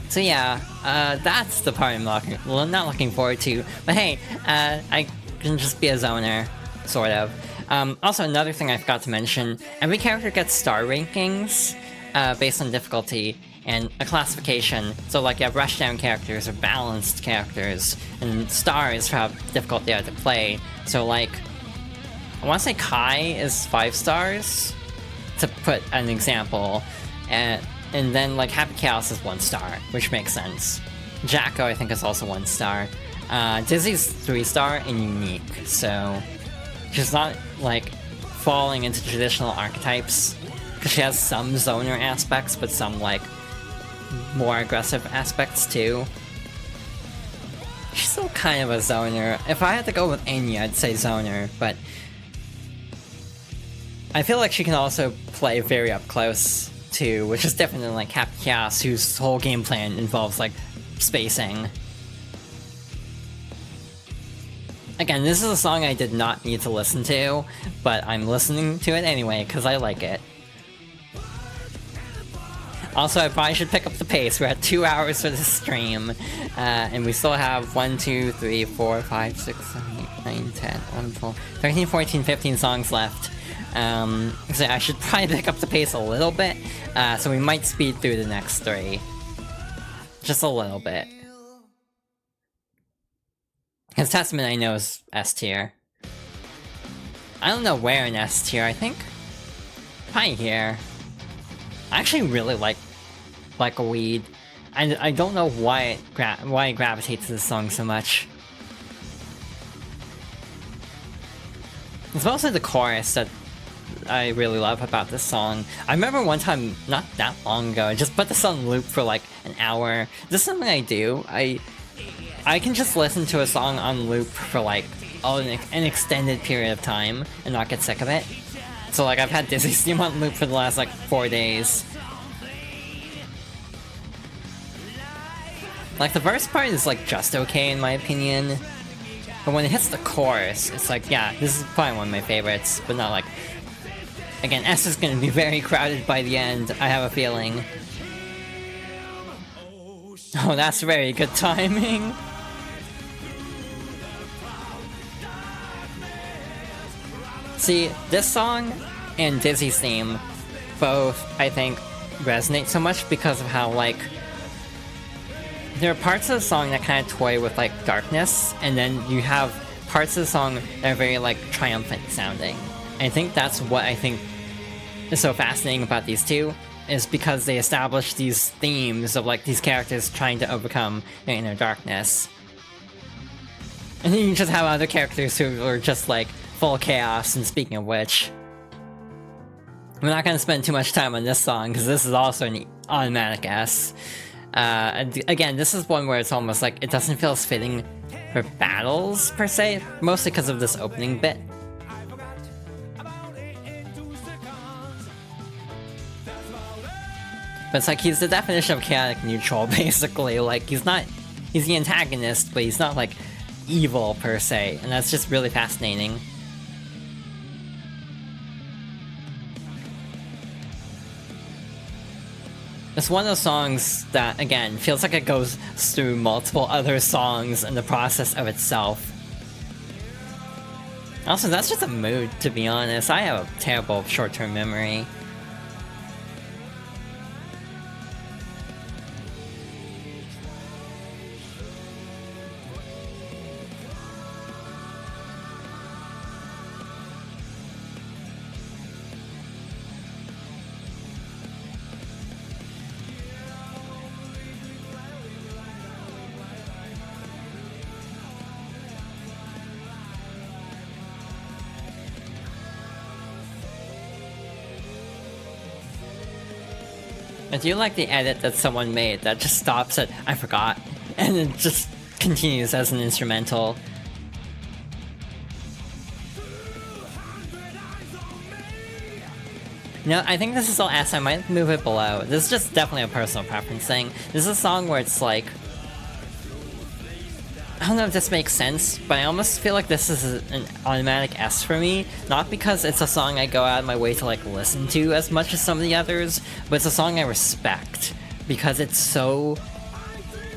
So yeah, that's the part I'm not looking forward to. But hey, I can just be a zoner, sort of. Also, another thing I forgot to mention, every character gets star rankings based on difficulty and a classification. So like you have rushdown characters or balanced characters, and stars for how difficult they are to play. So like, I want to say Kai is 5 stars, to put an example, and then like Happy Chaos is 1 star, which makes sense. Jacko I think is also 1 star. Dizzy's 3 star and unique, so she's not like falling into traditional archetypes, because she has some zoner aspects, but some like more aggressive aspects too. She's still kind of a zoner. If I had to go with any, I'd say zoner, but I feel like she can also play very up close too, which is different than like Happy Chaos, whose whole game plan involves like spacing. Again, this is a song I did not need to listen to, but I'm listening to it anyway because I like it. Also, I probably should pick up the pace. We're at 2 hours for this stream, and we still have 1, 2, 3, 4, 5, 6, 7, 8, 9, 10, 11, 12, 13, 14, 15 songs left. So I should probably pick up the pace a little bit, so we might speed through the next 3. Just a little bit. His Testament I know is S tier. I don't know where in S tier, I think probably here. I actually really like a Weed. I don't know why it gravitates to this song so much. It's mostly the chorus that I really love about this song. I remember one time, not that long ago, I just put this on loop for like an hour. This is something I do. I can just listen to a song on loop for like an extended period of time and not get sick of it. So like I've had Dizzy's theme on loop for the last like 4 days. Like the verse part is like just okay in my opinion, but when it hits the chorus, it's like, yeah, this is probably one of my favorites, but not like... Again, S is gonna be very crowded by the end, I have a feeling. Oh, that's very good timing. See, this song and Dizzy's theme both, I think, resonate so much because of how, like, there are parts of the song that kind of toy with, like, darkness, and then you have parts of the song that are very, like, triumphant sounding. And I think that's what I think is so fascinating about these two, is because they establish these themes of, like, these characters trying to overcome their inner darkness. And then you just have other characters who are just, like, full chaos, and speaking of which, we're not gonna spend too much time on this song, because this is also an automatic S. And again, this is one where it's almost like it doesn't feel as fitting for battles, per se, mostly because of this opening bit. But it's like he's the definition of chaotic neutral, basically. Like, he's the antagonist, but he's not, like, evil, per se, and that's just really fascinating. It's one of those songs that, again, feels like it goes through multiple other songs in the process of itself. Also, that's just a mood, to be honest. I have a terrible short-term memory. I do like the edit that someone made that just stops at "I forgot" and it just continues as an instrumental. No, I think this is all S. I might move it below. This is just definitely a personal preference thing. This is a song where it's like... I don't know if this makes sense, but I almost feel like this is an automatic S for me. Not because it's a song I go out of my way to like listen to as much as some of the others, but it's a song I respect because it's so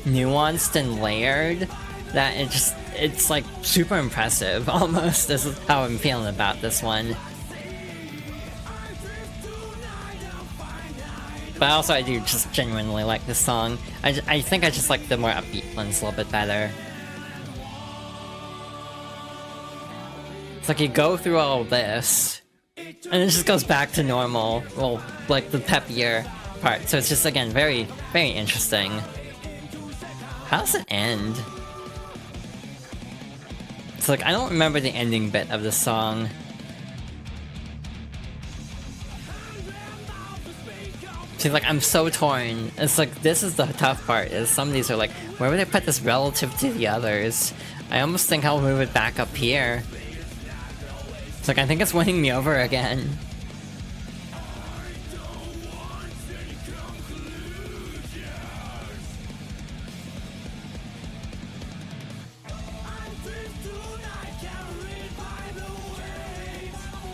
nuanced and layered that it's like super impressive, almost. This is how I'm feeling about this one. But also I do just genuinely like this song. I think I just like the more upbeat ones a little bit better. It's like you go through all this, and it just goes back to normal. Well, like the peppier part. So it's just, again, very, very interesting. How does it end? It's like, I don't remember the ending bit of the song. See, like, I'm so torn. It's like, this is the tough part, is some of these are like, where would I put this relative to the others? I almost think I'll move it back up here. It's like, I think it's winning me over again.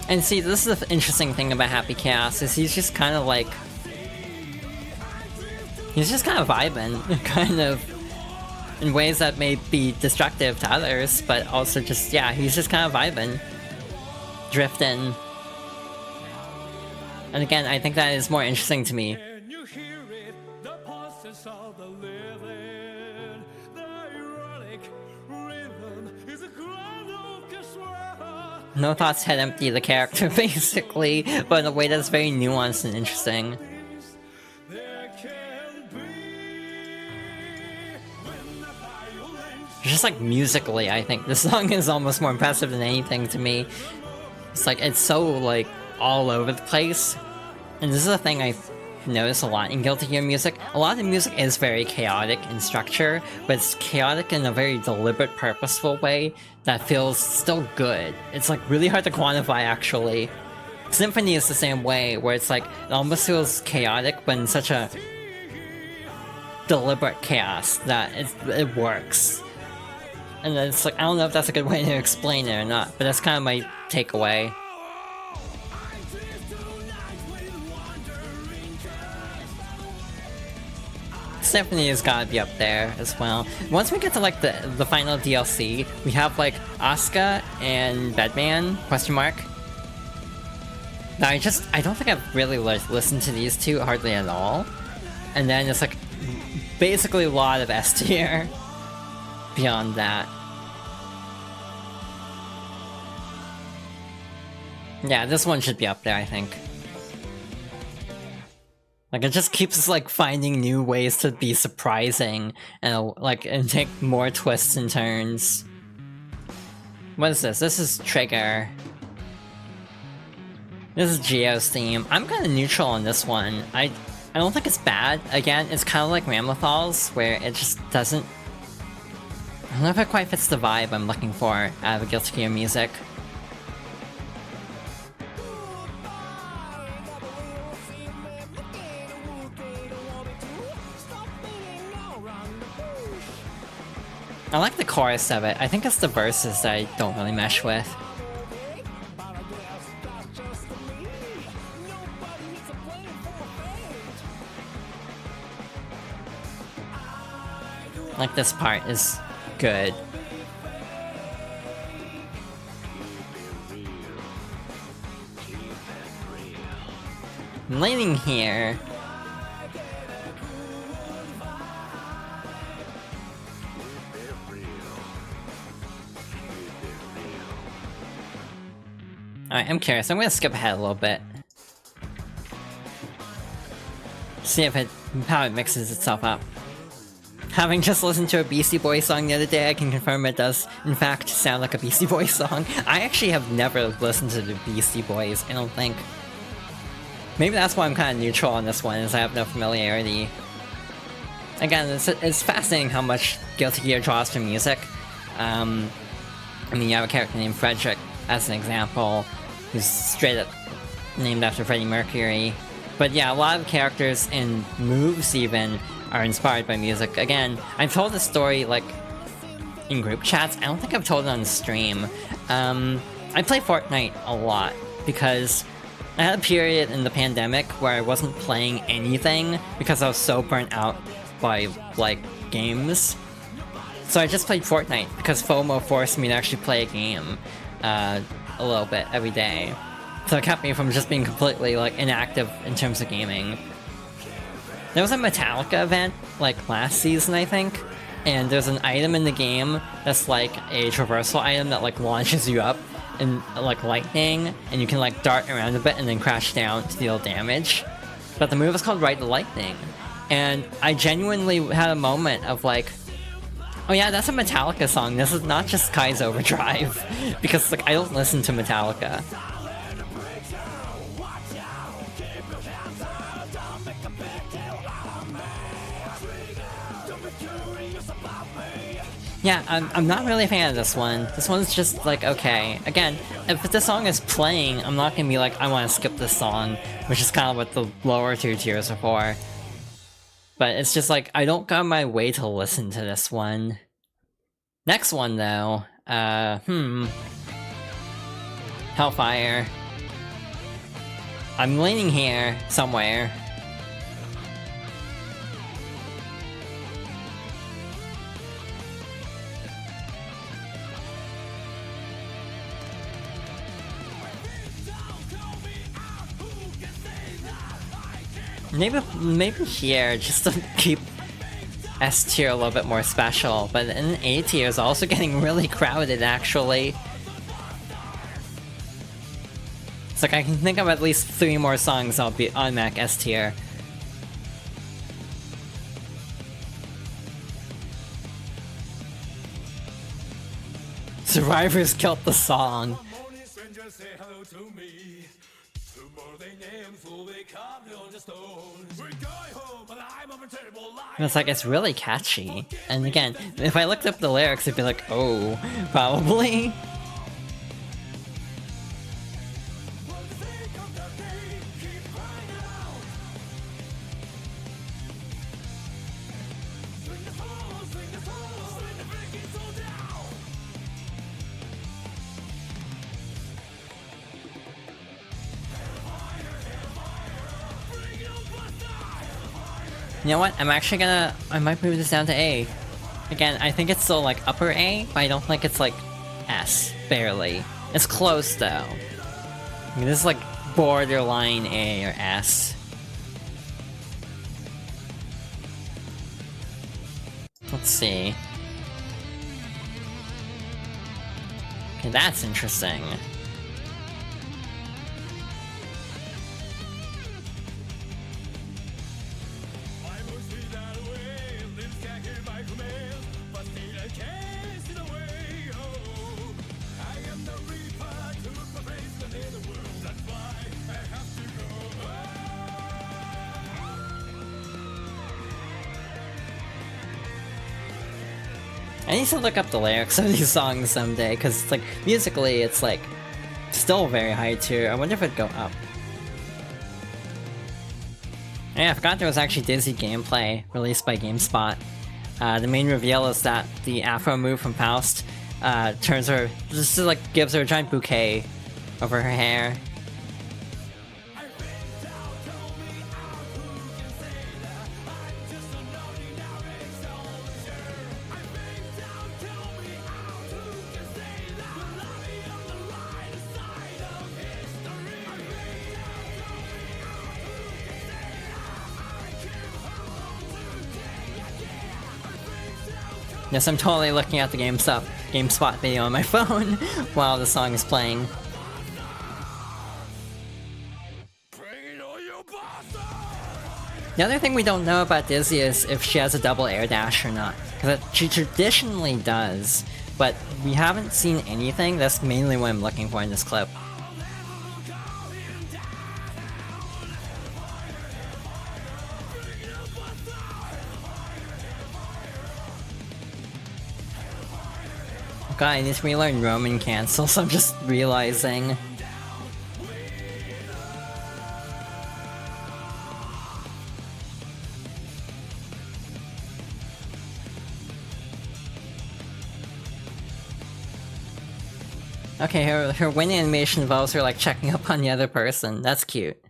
And see, this is the interesting thing about Happy Chaos, is he's just kind of like... He's just kind of vibing, kind of, in ways that may be destructive to others, but also just, yeah, he's just kind of vibing. Drifting. And again, I think that is more interesting to me. Can you hear it? The pulses of the living. The ironic rhythm is a grand orchestra. No Thoughts Head Empty, the character, basically, but in a way that's very nuanced and interesting. There can be when the violence. Just like musically, I think this song is almost more impressive than anything to me. It's like, it's so like all over the place. And this is a thing I notice a lot in Guilty Gear music. A lot of the music is very chaotic in structure, but it's chaotic in a very deliberate, purposeful way that feels still good. It's like really hard to quantify, actually. Symphony is the same way, where it's like, it almost feels chaotic, but in such a deliberate chaos that it works. And it's like, I don't know if that's a good way to explain it or not, but that's kind of my takeaway. Symphony has gotta be up there as well. Once we get to like the final DLC, we have like Asuka and Bedman, question mark. Now I don't think I've really listened to these two hardly at all. And then it's like basically a lot of S tier beyond that. Yeah, this one should be up there, I think. Like, it just keeps like finding new ways to be surprising and and take more twists and turns. What is this? This is Trigger. This is Geo's theme. I'm kind of neutral on this one. I don't think it's bad. Again, it's kind of like Ramlethal's, where it just doesn't... I don't know if it quite fits the vibe I'm looking for out of Guilty Gear music. I like the chorus of it. I think it's the verses that I don't really mesh with. Like, this part is good. I'm leaning here. Alright, I'm curious. I'm gonna skip ahead a little bit. See if how it mixes itself up. Having just listened to a Beastie Boys song the other day, I can confirm it does, in fact, sound like a Beastie Boys song. I actually have never listened to the Beastie Boys, I don't think. Maybe that's why I'm kind of neutral on this one, is I have no familiarity. Again, it's fascinating how much Guilty Gear draws from music. I mean, you have a character named Frederick, as an example, who's straight up named after Freddie Mercury. But yeah, a lot of characters and moves even are inspired by music. Again, I've told this story like in group chats. I don't think I've told it on stream. I play Fortnite a lot because I had a period in the pandemic where I wasn't playing anything because I was so burnt out by like games. So I just played Fortnite because FOMO forced me to actually play a game a little bit every day. So it kept me from just being completely like inactive in terms of gaming. There was a Metallica event like last season, I think, and there's an item in the game that's like a traversal item that like launches you up in like lightning, and you can like dart around a bit and then crash down to deal damage. But the move is called Ride the Lightning, and I genuinely had a moment of like, oh yeah, that's a Metallica song. This is not just Kai's Overdrive, because like I don't listen to Metallica. Yeah, I'm not really a fan of this one. This one's just like, okay. Again, if the song is playing, I'm not gonna be like, I want to skip this song, which is kind of what the lower 2 tiers are for. But it's just like, I don't go on my way to listen to this one. Next one though, Hellfire. I'm leaning here, somewhere. Maybe here, just to keep S tier a little bit more special, but in A tier is also getting really crowded, actually. It's like I can think of at least 3 more songs I'll be on Mac S tier. Survivors killed the song. And it's like, it's really catchy. And again, if I looked up the lyrics, it'd be like, oh, probably. You know what? I might move this down to A. Again, I think it's still like upper A, but I don't think it's like S, barely. It's close though. I mean, this is like borderline A or S. Let's see. Okay, that's interesting. I need to look up the lyrics of these songs someday, because it's like, musically, it's like, still very high tier. I wonder if it'd go up. Yeah, I forgot there was actually Dizzy gameplay released by GameSpot. The main reveal is that the Afro move from Faust turns her, just like gives her a giant bouquet over her hair. Yes, I'm totally looking at the GameSpot video on my phone while the song is playing. The other thing we don't know about Dizzy is if she has a double air dash or not, because she traditionally does, but we haven't seen anything. That's mainly what I'm looking for in this clip. God, I need to relearn Roman cancels, I'm just realizing. Okay, her win animation involves her like checking up on the other person. That's cute.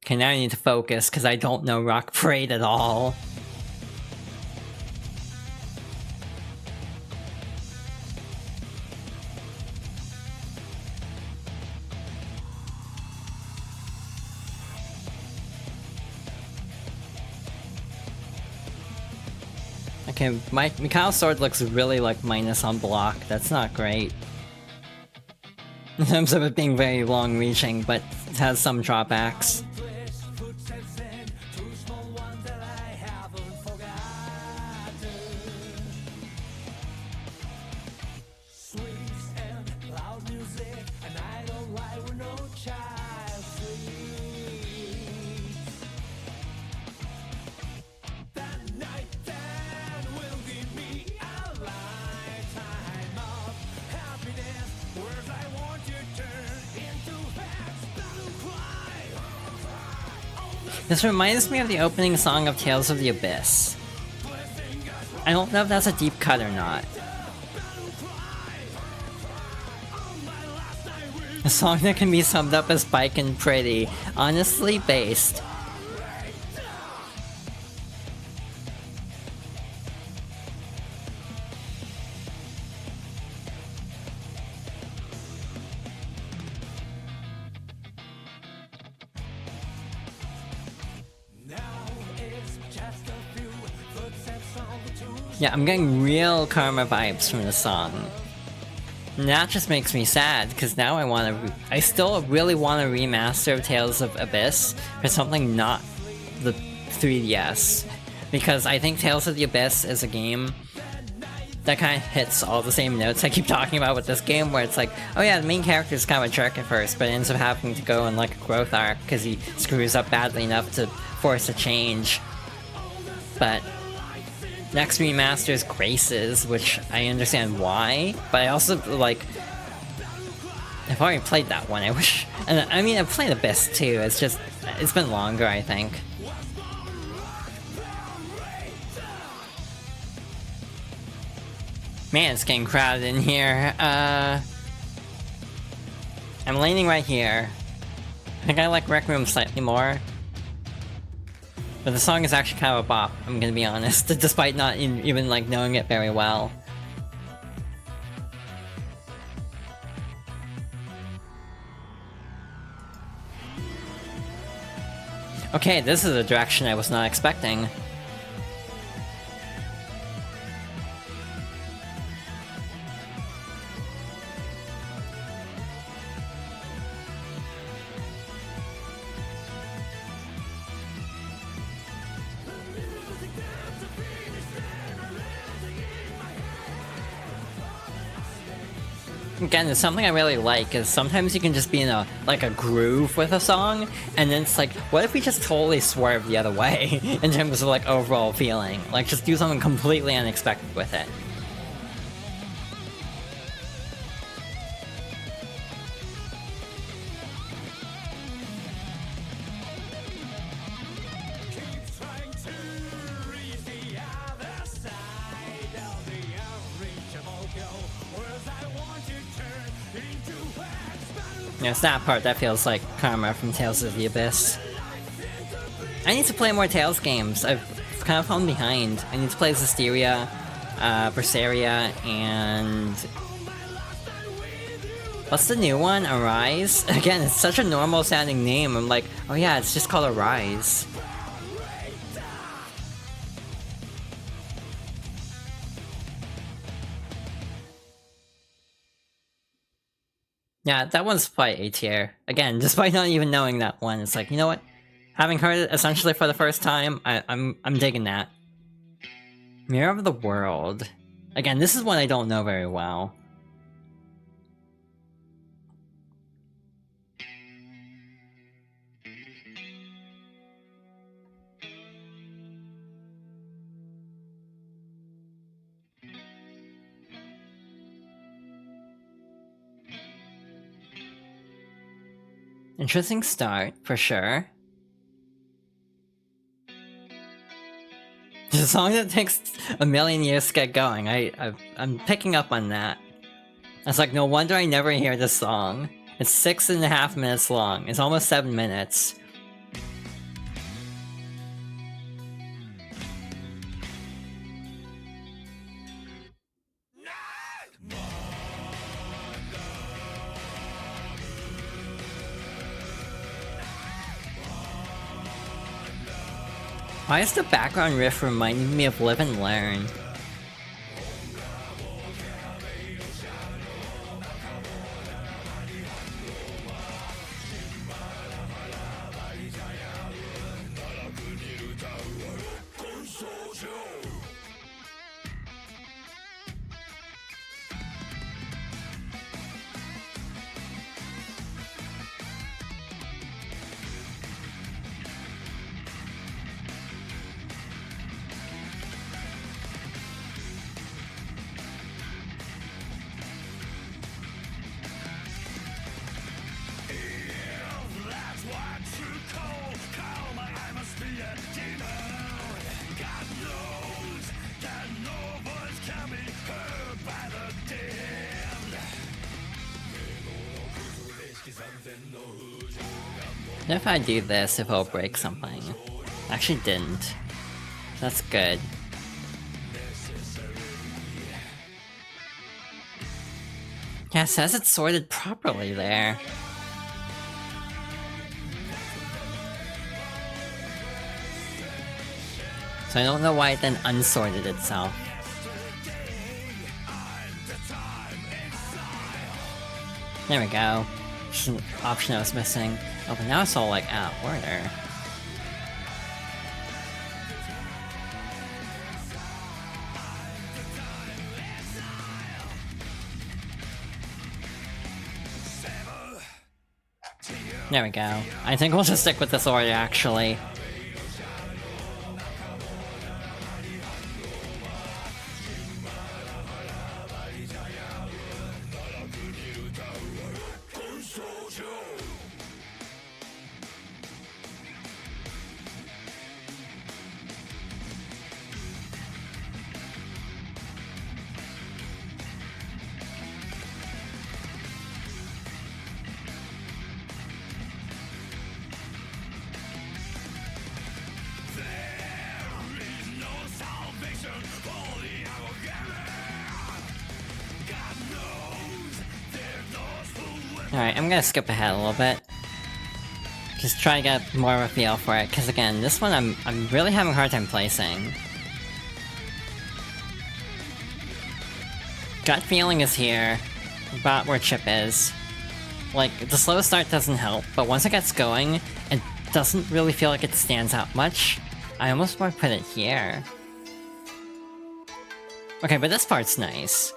Okay, now I need to focus because I don't know Rock Parade at all. Okay, Mikhail's sword looks really like minus on block. That's not great. In terms of it being very long-reaching, but it has some drawbacks. This reminds me of the opening song of Tales of the Abyss. I don't know if that's a deep cut or not. A song that can be summed up as bike and pretty, honestly based. Yeah, I'm getting real Karma vibes from the song. And that just makes me sad, because now I still really want a remaster of Tales of Abyss for something not the 3DS. Because I think Tales of the Abyss is a game that kind of hits all the same notes I keep talking about with this game, where it's like, oh yeah, the main character is kind of a jerk at first, but ends up having to go on like a growth arc because he screws up badly enough to force a change. But next remaster is Graces, which I understand why, but I also, like, I've already played that one, I wish, and I mean, I've played Abyss too, it's been longer, I think. Man, it's getting crowded in here. I'm leaning right here. I think I like Rec Room slightly more. But the song is actually kind of a bop, I'm gonna be honest, despite not even like knowing it very well. Okay, this is a direction I was not expecting. Again, it's something I really like, is sometimes you can just be in a groove with a song, and then it's like, what if we just totally swerve the other way, in terms of like overall feeling? Like, just do something completely unexpected with it. Yeah, it's that part that feels like Karma from Tales of the Abyss. I need to play more Tales games. I've kind of fallen behind. I need to play Zestiria, Berseria, and... what's the new one? Arise? Again, it's such a normal sounding name. I'm like, oh yeah, it's just called Arise. Yeah, that one's quite A tier. Again, despite not even knowing that one, it's like, you know what? Having heard it essentially for the first time, I'm digging that. Mirror of the World. Again, this is one I don't know very well. Interesting start, for sure. It's a song that takes a million years to get going. I'm picking up on that. It's like, no wonder I never hear this song. It's 6.5 minutes long. It's almost 7 minutes. Why is the background riff reminding me of Live and Learn? If I do this, if it'll break something. Actually didn't. That's good. Yeah, it says it's sorted properly there. So I don't know why it then unsorted itself. There we go. Just an option I was missing. Oh, but now it's all like out of order. There we go. I think we'll just stick with this order, actually. Alright, I'm gonna skip ahead a little bit. Just try to get more of a feel for it, because again, this one I'm really having a hard time placing. Gut feeling is here, about where Chip is. Like, the slow start doesn't help, but once it gets going, it doesn't really feel like it stands out much. I almost want to put it here. Okay, but this part's nice.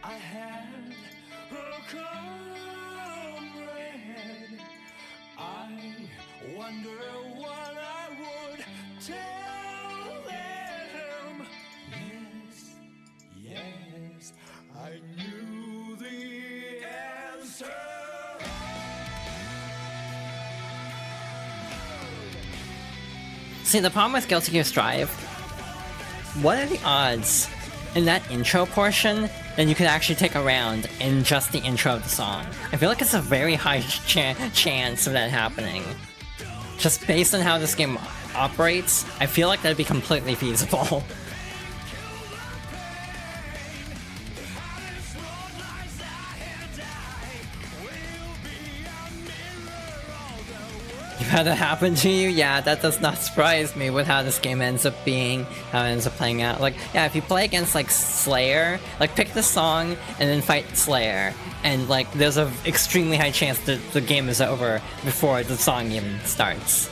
I had a comrade, I wonder what I would tell them. Yes, yes, I knew the answer. See, the problem with Guilty Gear Strive, what are the odds in that intro portion then you could actually take a round in just the intro of the song? I feel like it's a very high chance of that happening. Just based on how this game operates, I feel like that'd be completely feasible. You've had that happen to you? Yeah, that does not surprise me with how this game ends up being, how it ends up playing out. Like, yeah, if you play against, like, Slayer, like, pick the song and then fight Slayer, and, like, there's an extremely high chance that the game is over before the song even starts.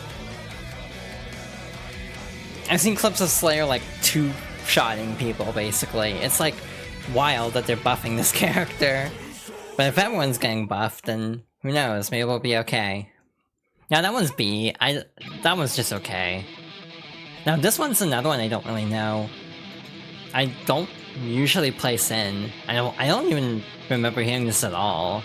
I've seen clips of Slayer, like, two-shotting people, basically. It's, like, wild that they're buffing this character. But if everyone's getting buffed, then who knows, maybe we'll be okay. Now that one's B. That one's just okay. Now this one's another one I don't really know. I don't usually play Sin. I don't even remember hearing this at all.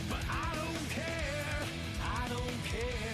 But I don't care,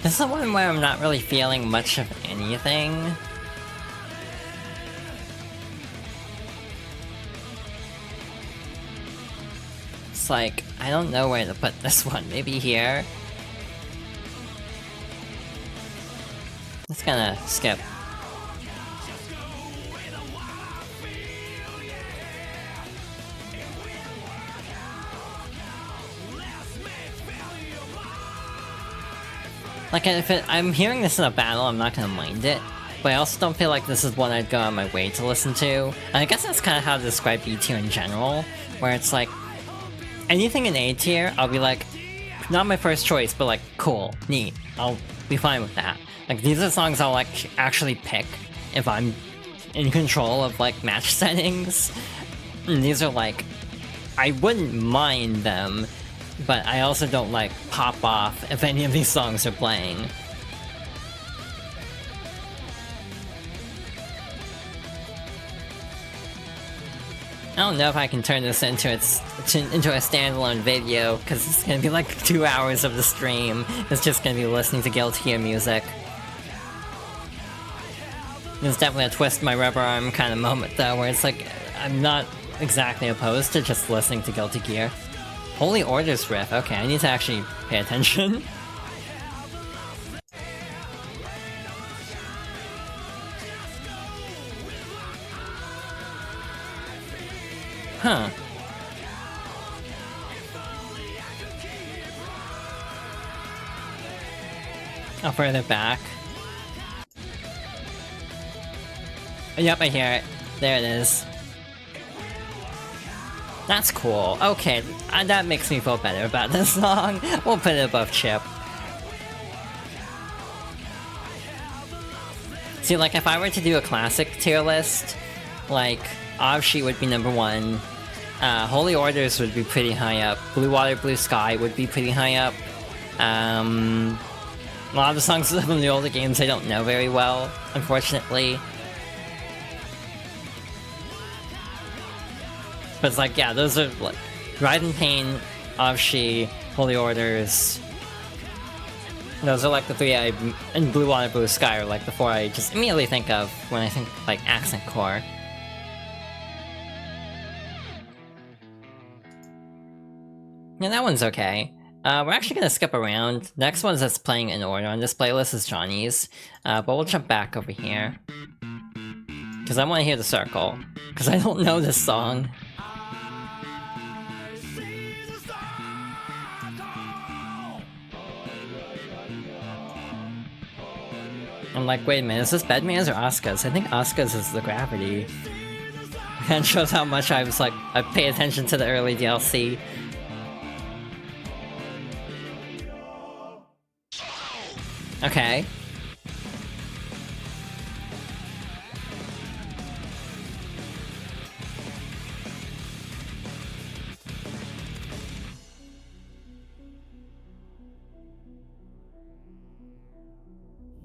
This is one where I'm not really feeling much of anything. It's like, I don't know where to put this one. Maybe here? Just gonna skip. Like, if I'm hearing this in a battle, I'm not gonna mind it. But I also don't feel like this is one I'd go on my way to listen to. And I guess that's kind of how to describe B tier in general, where it's like, anything in A tier, I'll be like, not my first choice, but like, cool, neat, I'll be fine with that. Like, these are songs I'll like actually pick if I'm in control of like match settings. And these are like, I wouldn't mind them, but I also don't like pop off if any of these songs are playing. I don't know if I can turn this into a standalone video, because it's gonna be like 2 hours of the stream. It's just gonna be listening to Guilty Gear music. There's definitely a twist my rubber arm kind of moment though, where it's like, I'm not exactly opposed to just listening to Guilty Gear. Holy Orders riff, okay, I need to actually pay attention. Huh. Oh, further back. Yep, I hear it. There it is. That's cool. Okay, that makes me feel better about this song. We'll put it above Chip. See, like, if I were to do a classic tier list, like, Avshi would be number 1, Holy Orders would be pretty high up, Blue Water, Blue Sky would be pretty high up, a lot of the songs from the older games I don't know very well, unfortunately. But it's like, yeah, those are, like, Ride in Pain, Avshi, Holy Orders. Those are like the 3 and Blue Water, Blue Sky are like the 4 I just immediately think of when I think, like, Accent Core. Yeah, that one's okay. We're actually gonna skip around. Next one that's playing in order on this playlist is Johnny's, but we'll jump back over here. Because I want to hear the circle. Because I don't know this song. I'm like, wait a minute, is this Bedman's or Asuka's? I think Asuka's is the Gravity. And shows how much I was like, I pay attention to the early DLC. Okay.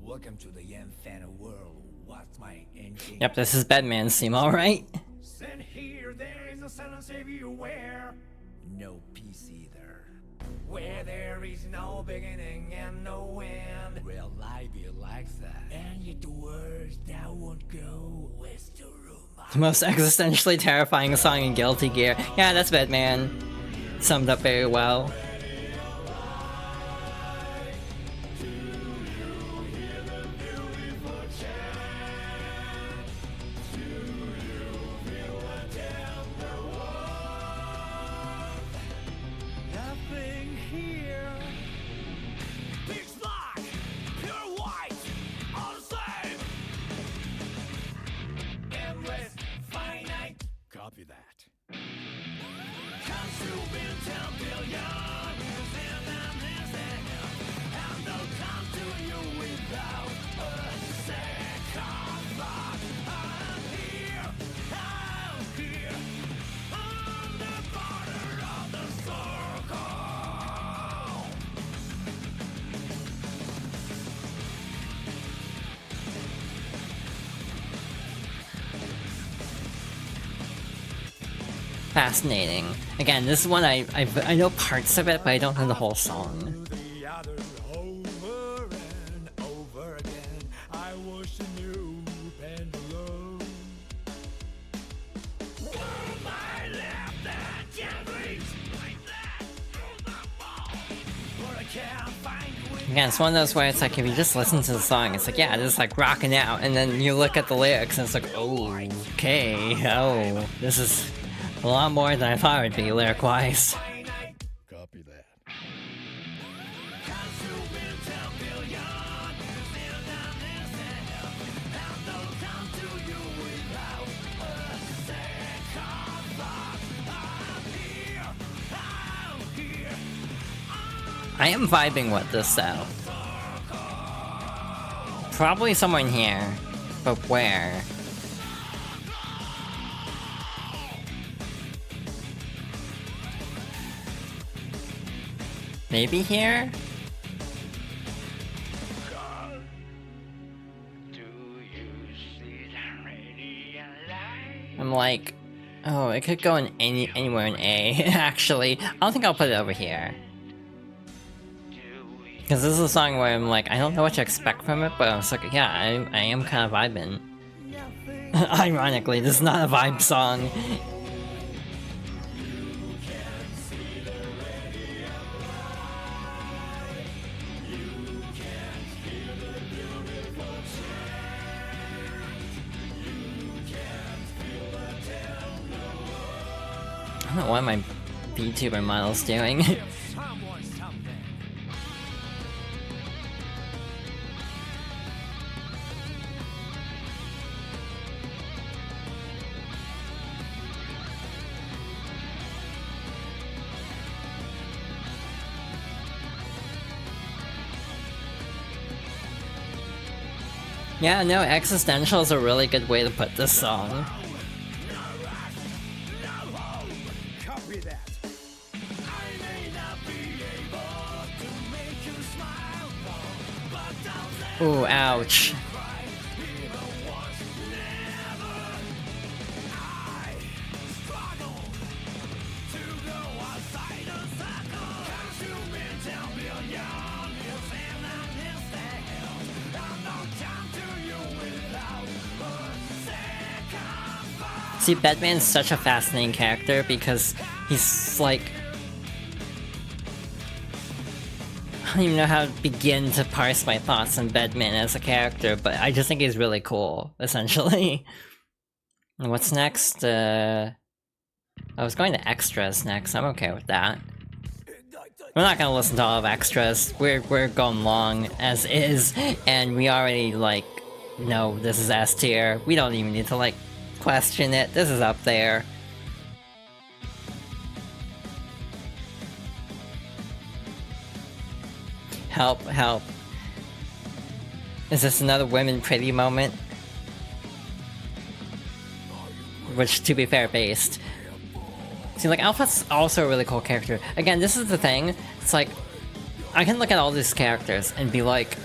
Welcome to the Infinite world. What's my engine? Yep, this is Bedman's theme, alright? And here there is a silence everywhere. No peace either. Where there is no beginning and no end. Will life be like that? And yet the words that won't go with the room. The most existentially terrifying song in Guilty Gear. Yeah, that's Bedman. Summed up very well. Copy that. Fascinating. Again, this is one I know parts of it, but I don't know the whole song. Again, it's one of those where it's like, if you just listen to the song, it's like, yeah, it's like rocking out, and then you look at the lyrics and it's like, oh, okay, oh, this is a lot more than I thought it would be lyric-wise. Copy that. I am vibing with this though. Probably somewhere in here, but where? Maybe here? I'm like, oh, it could go in anywhere in A. Actually, I don't think I'll put it over here. Because this is a song where I'm like, I don't know what to expect from it, but I was like, yeah, I am kind of vibing. Ironically, this is not a vibe song. I don't know what my VTuber model's doing. Yeah, no, existential is a really good way to put this song. Copy that. Ooh, ouch. See, Bedman's such a fascinating character because he's like... I don't even know how to begin to parse my thoughts on Bedman as a character, but I just think he's really cool, essentially. And what's next? I was going to extras next, I'm okay with that. We're not gonna listen to all of extras, we're going long as is, and we already, like, know this is S tier. We don't even need to, like, question it, this is up there. Help, help. Is this another women pretty moment? Which, to be fair, based. See, like, Alpha's also a really cool character. Again, this is the thing, it's like, I can look at all these characters and be like,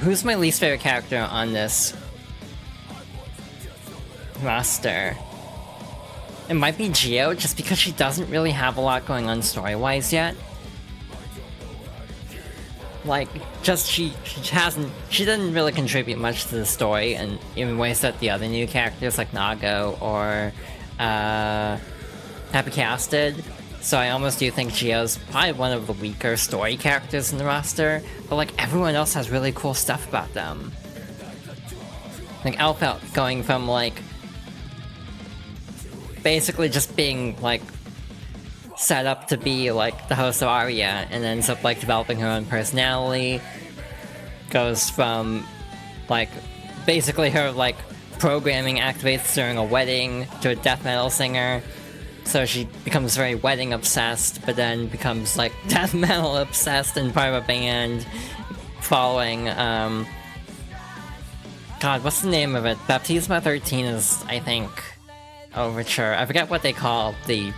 who's my least favorite character on this roster? It might be Geo, just because she doesn't really have a lot going on story-wise yet. Like, just she doesn't really contribute much to the story, and in ways that the other new characters like Nago or Happy Chaos did. So I almost do think Geo's probably one of the weaker story characters in the roster, but like everyone else has really cool stuff about them. Like Alpha going from like basically just being like set up to be like the host of Aria and ends up like developing her own personality, goes from like basically her like programming activates during a wedding to a death metal singer, so she becomes very wedding obsessed, but then becomes like death metal obsessed and part of a band following God, what's the name of it? Baptisma 13 is, I think, Overture. I forget what they call the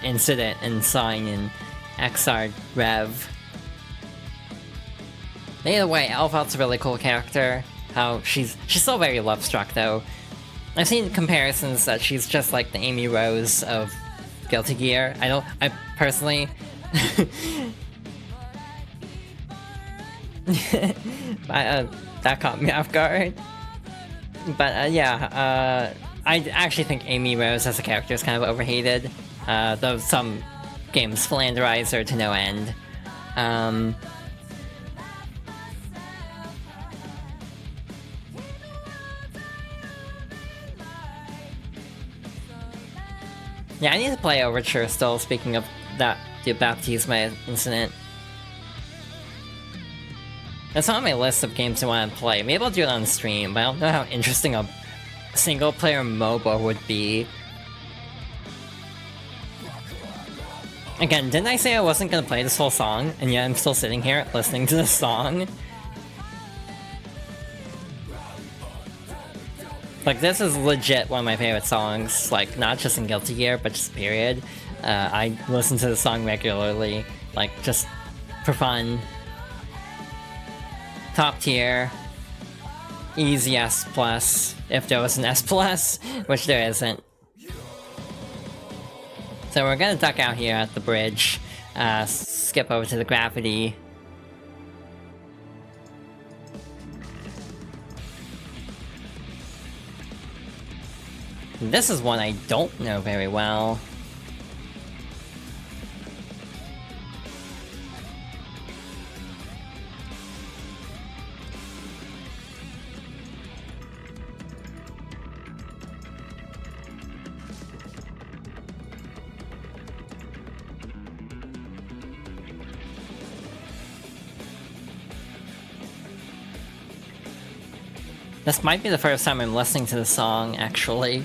incident and sign in XR Rev. Either way, Alpha's a really cool character. How she's still very love-struck though. I've seen comparisons that she's just like the Amy Rose of Guilty Gear. I personally that caught me off guard. But yeah, I actually think Amy Rose as a character is kind of overhated. Though some games flanderize her to no end. Yeah, I need to play Overture still, speaking of that, the Baptisma incident. It's on my list of games I want to play. Maybe I'll do it on stream, but I don't know how interesting a single-player MOBA would be. Again, didn't I say I wasn't gonna play this whole song, and yet I'm still sitting here listening to this song? Like, this is legit one of my favorite songs, like, not just in Guilty Gear, but just period. I listen to the song regularly, like, just for fun. Top tier. Easy S+, if there was an S+, which there isn't. So we're gonna duck out here at the bridge, skip over to the gravity. This is one I don't know very well. This might be the first time I'm listening to the song, actually.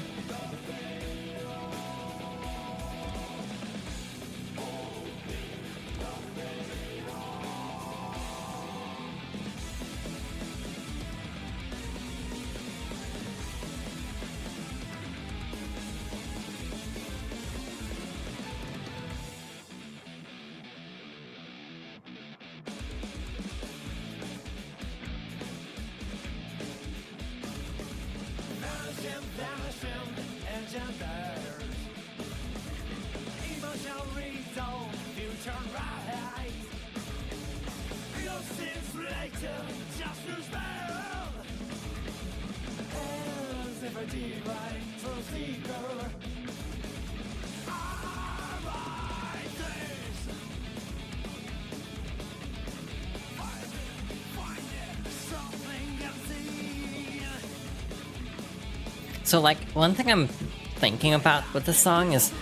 So, like, one thing I'm thinking about with this song is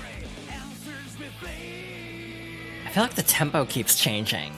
I feel like the tempo keeps changing.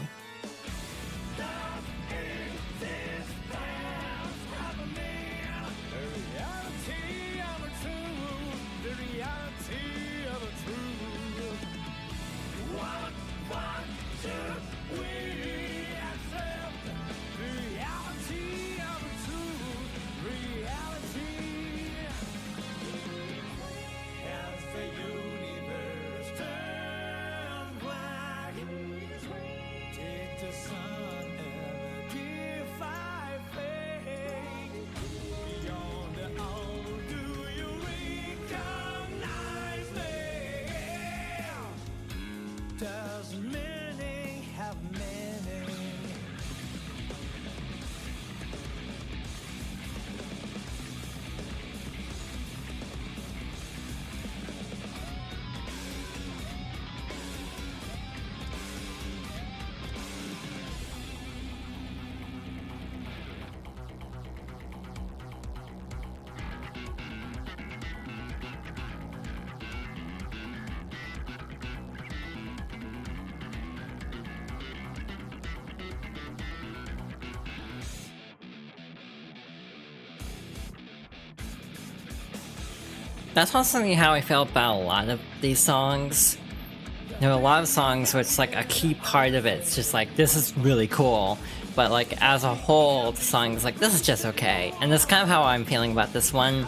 That's honestly how I felt about a lot of these songs. There are a lot of songs where it's like a key part of it, it's just like, this is really cool. But like, as a whole, the song is like, this is just okay. And that's kind of how I'm feeling about this one.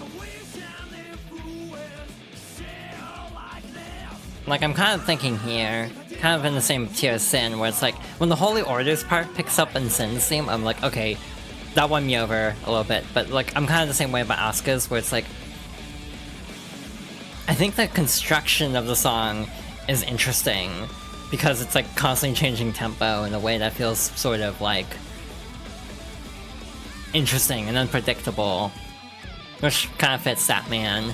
Like, I'm kind of thinking here, kind of in the same tier as Sin, where it's like, when the Holy Orders part picks up in Sin's theme, I'm like, okay, that won me over a little bit. But like, I'm kind of the same way about Asuka's, where it's like, I think the construction of the song is interesting because it's like constantly changing tempo in a way that feels sort of like interesting and unpredictable, which kind of fits that man.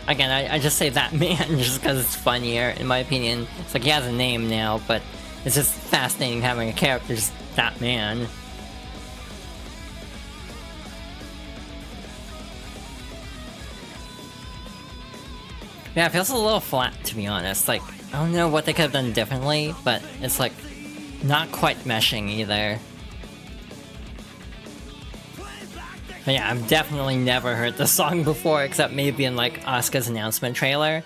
Again, I just say that man just because it's funnier, in my opinion. It's like he has a name now, but it's just fascinating having a character just that man. Yeah, it feels a little flat, to be honest. Like, I don't know what they could have done differently, but it's like not quite meshing either. But yeah, I've definitely never heard this song before, except maybe in like Asuka's announcement trailer.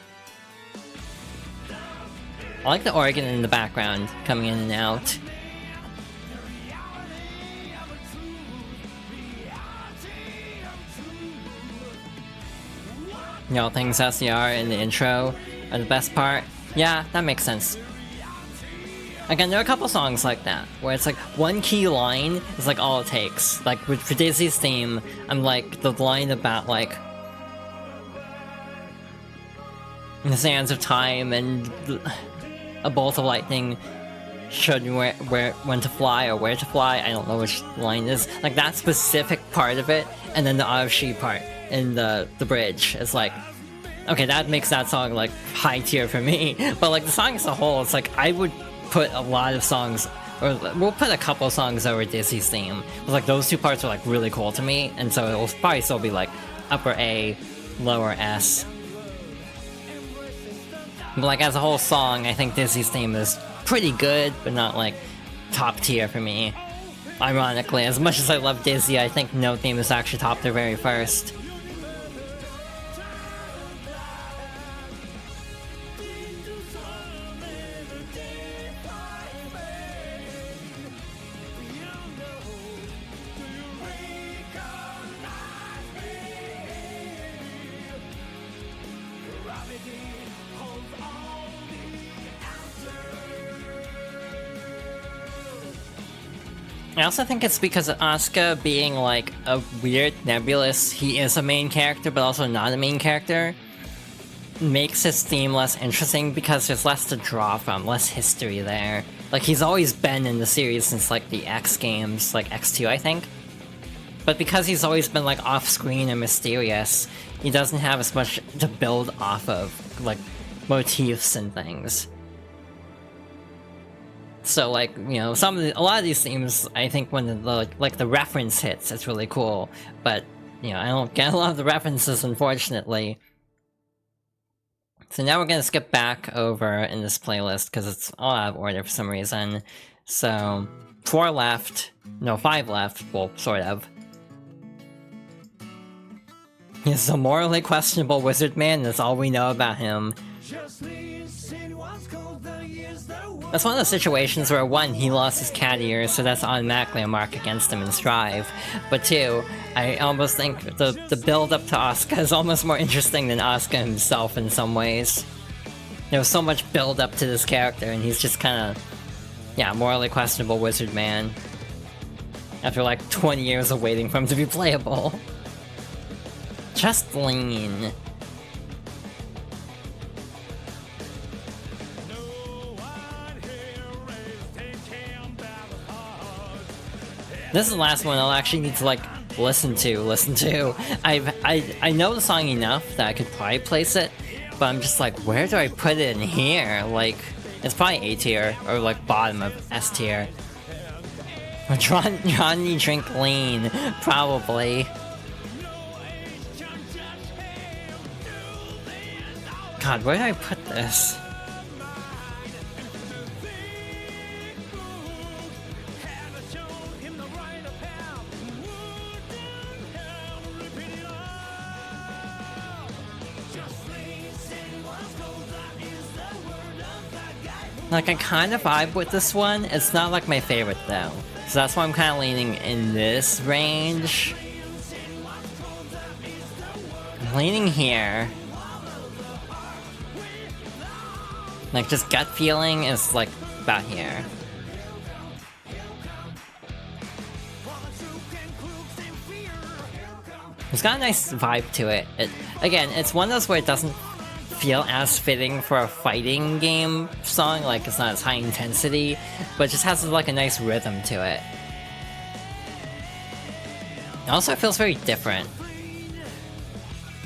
I like the organ in the background, coming in and out. You know, things SDR in the intro are the best part. Yeah, that makes sense. Again, there are a couple songs like that, where it's like one key line is like all it takes. Like for Dizzy's theme, I'm like the line about like in the sands of time and a bolt of lightning showed you when to fly or where to fly. I don't know which line is. Like that specific part of it, and then the Arashi part in the bridge is like, okay, that makes that song like high tier for me. But like the song as a whole, it's like I would put a lot of songs, or we'll put a couple songs over Dizzy's theme. But like those two parts are like really cool to me, and so it will probably still be like upper A, lower S. But like as a whole song, I think Dizzy's theme is pretty good, but not like top tier for me. Ironically, as much as I love Dizzy, I think no theme is actually top tier very first. I also think it's because of Asuka being like a weird nebulous, he is a main character but also not a main character, makes his theme less interesting because there's less to draw from, less history there. Like he's always been in the series since like the X games, like X2 I think. But because he's always been like off-screen and mysterious, he doesn't have as much to build off of, like motifs and things. So like, you know, a lot of these themes, I think when the reference hits, it's really cool. But, you know, I don't get a lot of the references, unfortunately. So now we're gonna skip back over in this playlist, because it's all out of order for some reason. So, 5 left, well, sort of. He's a morally questionable wizard man, that's all we know about him. That's one of those situations where 1, he lost his cat ears, so that's automatically a mark against him in Strive. But 2, I almost think the build-up to Asuka is almost more interesting than Asuka himself in some ways. There was so much build-up to this character, and he's just kinda, yeah, morally questionable wizard man. After like 20 years of waiting for him to be playable. Just lean. This is the last one I'll actually need to like listen to. I know the song enough that I could probably place it, but I'm just like, where do I put it in here? Like, it's probably A tier, or like bottom of S tier. Johnny Drink Lean, probably. God, where do I put this? Like, I kind of vibe with this one. It's not like my favorite though. So that's why I'm kind of leaning in this range. I'm leaning here. Like, just gut feeling is like about here. It's got a nice vibe to it. Again, it's one of those where it doesn't feel as fitting for a fighting game song, like it's not as high intensity, but it just has like a nice rhythm to it. It also feels very different.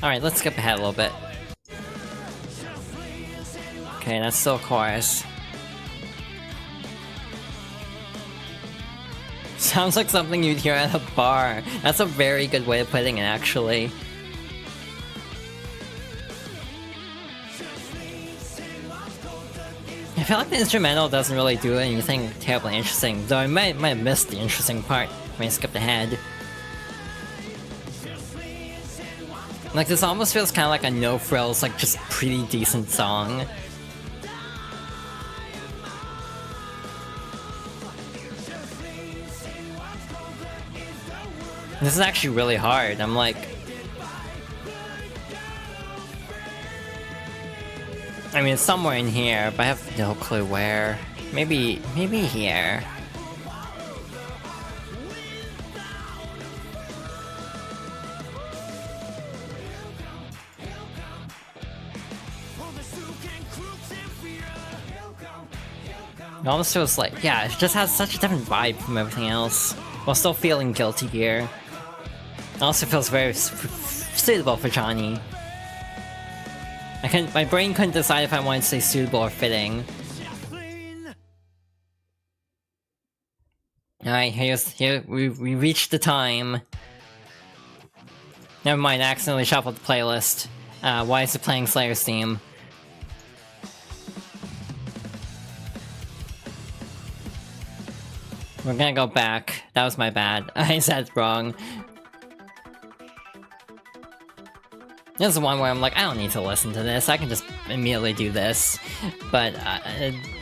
Alright, let's skip ahead a little bit. Okay, that's still chorus. Sounds like something you'd hear at a bar. That's a very good way of putting it, actually. feel like the instrumental doesn't really do anything terribly interesting, though I might have missed the interesting part when I skipped ahead. Like, this almost feels kind of like a no-frills, like, just pretty decent song. This is actually really hard. I'm like... I mean, it's somewhere in here, but I have no clue where. Maybe here. It almost feels like, yeah, it just has such a different vibe from everything else, while still feeling guilty here. It also feels very suitable for Johnny. My brain couldn't decide if I wanted to say suitable or fitting. Alright, here we reached the time. Never mind, I accidentally shuffled the playlist. Why is it playing Slayer's theme? We're gonna go back. That was my bad. I said it wrong. This is the one where I'm like, I don't need to listen to this. I can just immediately do this. But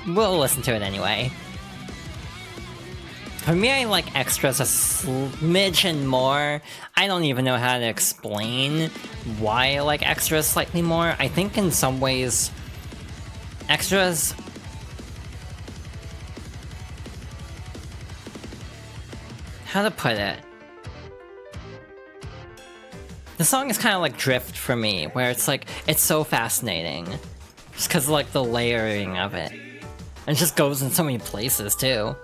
we'll listen to it anyway. For me, I like extras a smidgen more. I don't even know how to explain why I like extras slightly more. I think in some ways, extras... How to put it? The song is kind of like Drift for me, where it's like, it's so fascinating. Just because of like the layering of it. And it just goes in so many places too.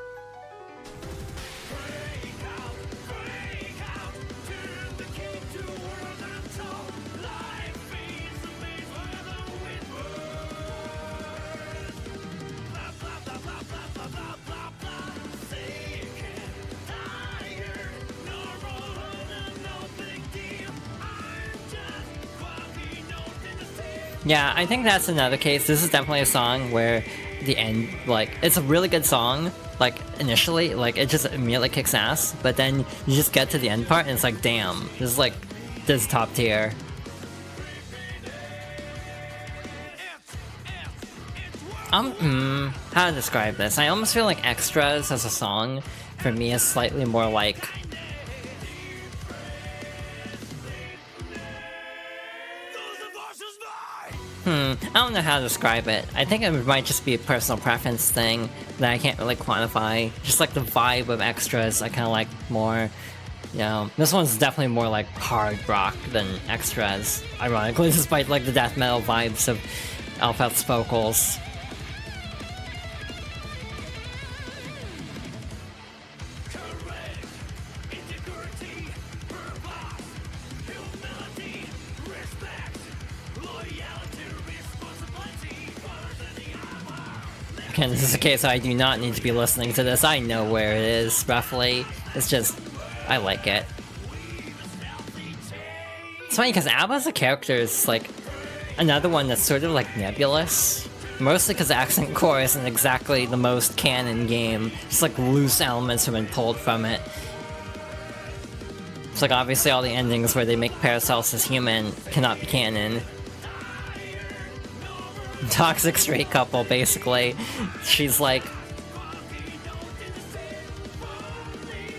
Yeah, I think that's another case. This is definitely a song where the end, like, it's a really good song, like, initially, like, it just immediately kicks ass, but then you just get to the end part and it's like, damn, this is like, this is top tier. How to describe this? I almost feel like Extras as a song, for me, is slightly more like... I don't know how to describe it. I think it might just be a personal preference thing that I can't really quantify. Just like the vibe of Extras, I kind of like more. You know, this one's definitely more like hard rock than Extras, ironically, despite like the death metal vibes of Alpha's vocals. Again, this is a case I do not need to be listening to this. I know where it is, roughly. It's just, I like it. It's funny, because ABBA as a character is, like, another one that's sort of, like, nebulous. Mostly because Accent Core isn't exactly the most canon game. Just, like, loose elements have been pulled from it. It's like, obviously all the endings where they make Paracelsus human cannot be canon. Toxic straight couple, basically. She's like...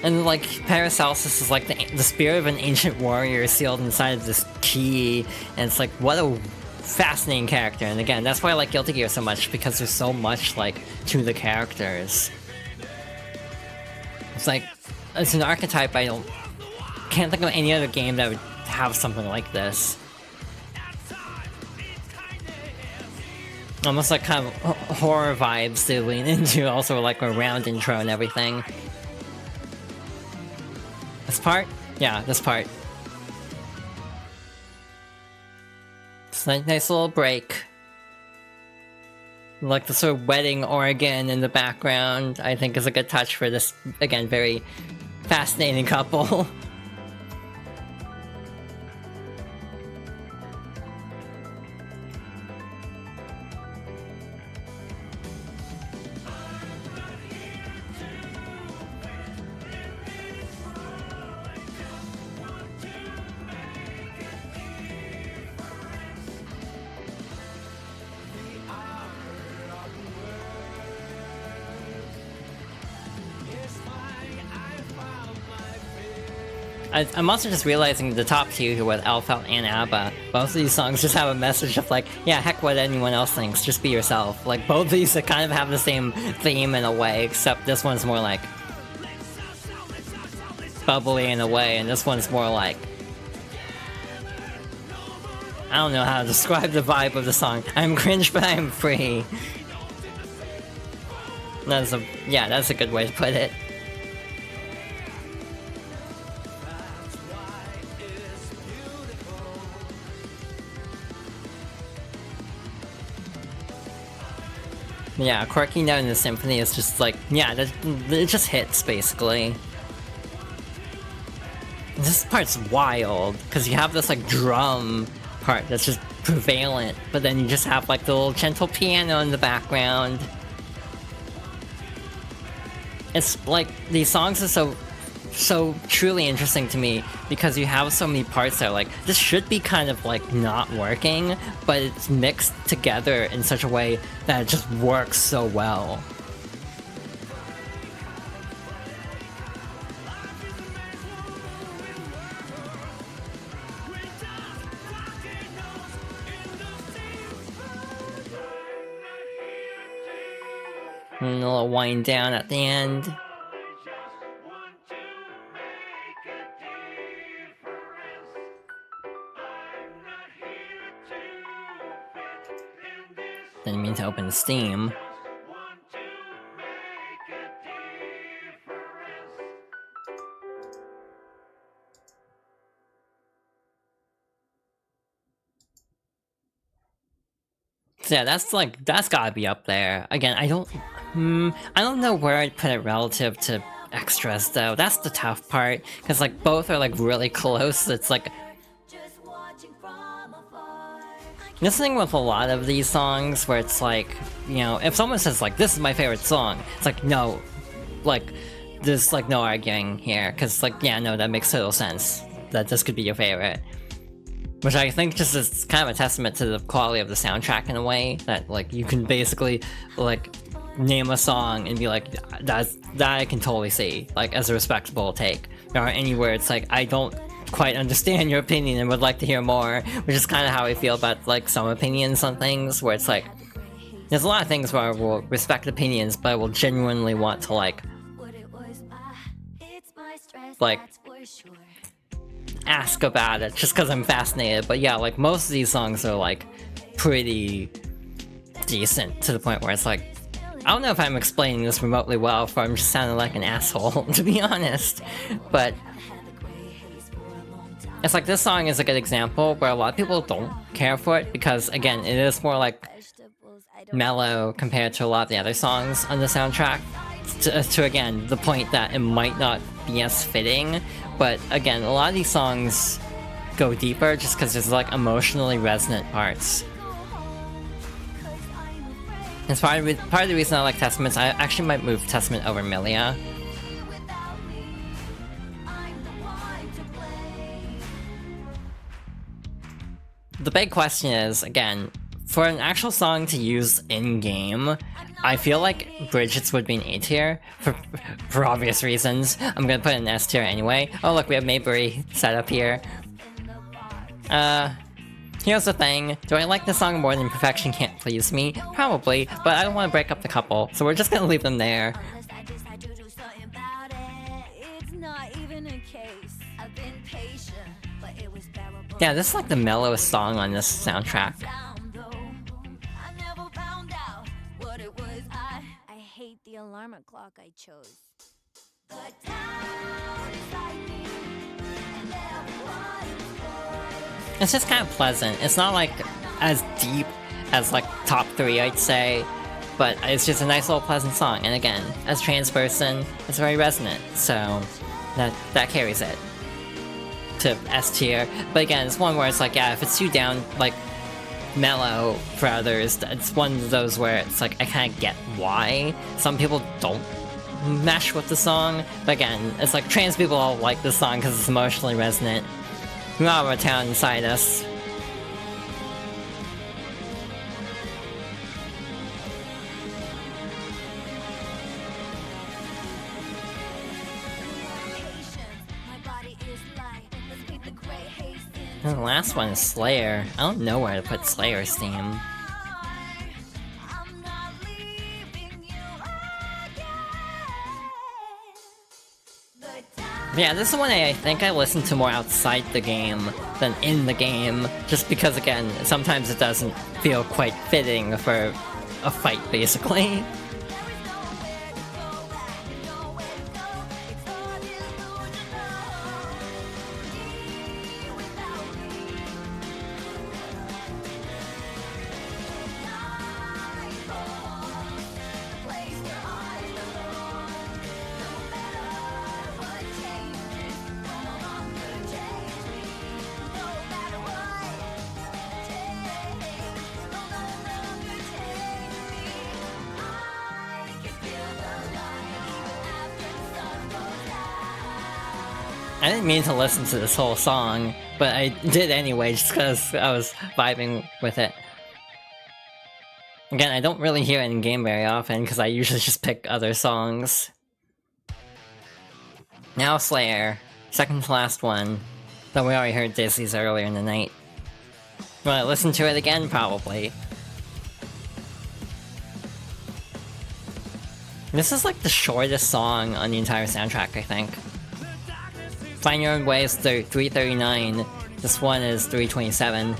And like, Paracelsus is like the spirit of an ancient warrior sealed inside of this key, and it's like, what a fascinating character. And again, that's why I like Guilty Gear so much, because there's so much, like, to the characters. It's like, it's an archetype can't think of any other game that would have something like this. Almost like kind of horror vibes they lean into, also like a round intro and everything. This part? Yeah, this part. It's a nice little break. Like the sort of wedding organ in the background, I think is a good touch for this, again, very fascinating couple. I'm also just realizing the top two here with Elfelt and ABBA, both of these songs just have a message of like, yeah, heck what anyone else thinks, just be yourself. Like, both of these kind of have the same theme in a way, except this one's more like bubbly in a way, and this one's more like, I don't know how to describe the vibe of the song. I'm cringe, but I'm free. That's a good way to put it. Yeah, quirky note in the symphony is just like, yeah, it just hits, basically. This part's wild, because you have this, like, drum part that's just prevalent, but then you just have, like, the little gentle piano in the background. It's, like, these songs are so truly interesting to me, because you have so many parts that are like, this should be kind of, like, not working, but it's mixed together in such a way that it just works so well. And a little wind down at the end. Didn't mean to open Steam. So yeah, that's gotta be up there. Again, I don't know where I'd put it relative to extras though. That's the tough part, because like both are like really close. It's like this thing with a lot of these songs where it's like, you know, if someone says like, this is my favorite song, it's like, no, like, there's like no arguing here, because like, yeah, no, that makes total sense that this could be your favorite. Which I think just is kind of a testament to the quality of the soundtrack in a way, that like, you can basically like name a song and be like, that I can totally see, like, as a respectable take. There aren't anywhere it's like, I don't quite understand your opinion and would like to hear more, which is kind of how I feel about like some opinions on things, where it's like, there's a lot of things where I will respect opinions, but I will genuinely want to like ask about it just because I'm fascinated. But yeah, like most of these songs are like pretty decent, to the point where it's like, I don't know if I'm explaining this remotely well, or I'm just sounding like an asshole, to be honest, but it's like, this song is a good example where a lot of people don't care for it, because again, it is more like mellow compared to a lot of the other songs on the soundtrack, to again, the point that it might not be as fitting, but again, a lot of these songs go deeper just because there's like emotionally resonant parts. It's part of the reason I like Testaments. I actually might move Testament over Milia. The big question is, again, for an actual song to use in-game, I feel like Bridget's would be an A tier, for obvious reasons. I'm gonna put it in S tier anyway. Oh look, we have Mayberry set up here. Here's the thing, do I like the song more than Perfection Can't Please Me? Probably, but I don't want to break up the couple, so we're just gonna leave them there. Yeah, this is like the mellowest song on this soundtrack. I hate the alarm clock I chose. It's just kind of pleasant. It's not like as deep as like top 3, I'd say, but it's just a nice little pleasant song. And again, as a trans person, it's very resonant, so that carries it to S tier. But again, it's one where it's like, yeah, if it's too down, like mellow for others, it's one of those where it's like, I kind of get why some people don't mesh with the song, but again, it's like trans people all like this song because it's emotionally resonant. We all have a town inside us. My body is like And the last one is Slayer. I don't know where to put Slayer's theme. Yeah, this is one I think I listen to more outside the game than in the game, just because, again, sometimes it doesn't feel quite fitting for a fight, basically. I didn't mean to listen to this whole song, but I did anyway, just because I was vibing with it. Again, I don't really hear it in game very often, because I usually just pick other songs. Now Slayer, second to last one, though we already heard Dizzy's earlier in the night. Will I listen to it again? Probably. This is like the shortest song on the entire soundtrack, I think. Find Your Own Way is 3:39. This one is 3:27.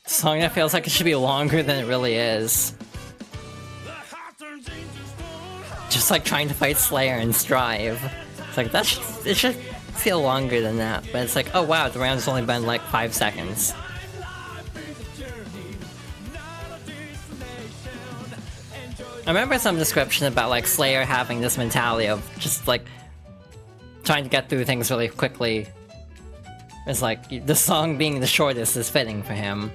Song that feels like it should be longer than it really is. Just like trying to fight Slayer and Strive. It's like, it should feel longer than that, but it's like, oh wow, the round's only been like 5 seconds. I remember some description about like Slayer having this mentality of just like trying to get through things really quickly. It's like, the song being the shortest is fitting for him.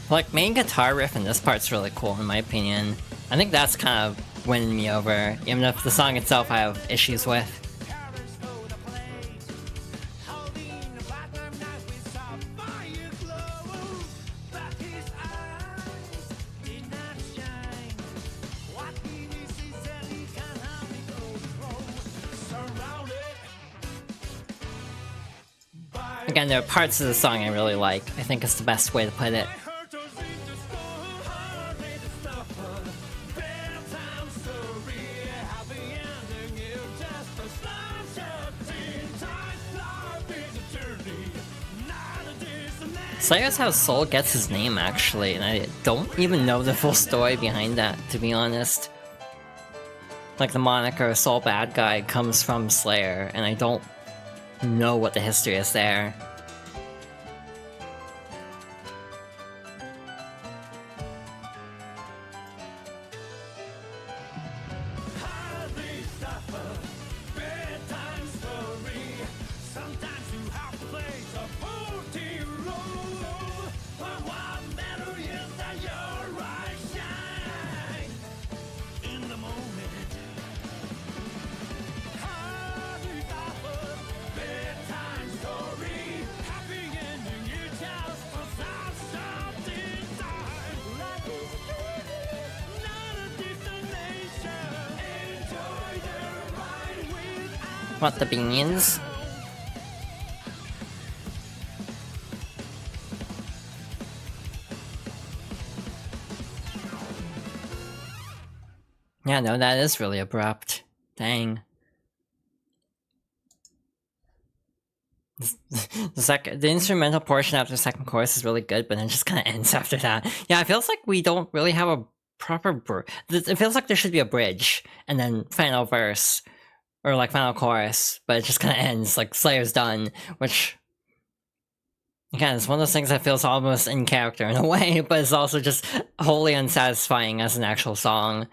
Like, main guitar riff in this part's really cool, in my opinion. I think that's kind of winning me over, even if the song itself I have issues with. Again, there are parts of the song I really like. I think it's the best way to put it. Slayer's How Soul gets his name, actually, and I don't even know the full story behind that, to be honest. Like, the moniker Soul Bad Guy comes from Slayer, and I don't know what the history is there. What, the beans? Yeah, no, that is really abrupt. Dang. The instrumental portion after the second chorus is really good, but then it just kind of ends after that. Yeah, it feels like we don't really have a proper it feels like there should be a bridge, and then final verse. Or like final chorus, but it just kind of ends, like Slayer's done, which Again, it's one of those things that feels almost in character in a way, but it's also just wholly unsatisfying as an actual song.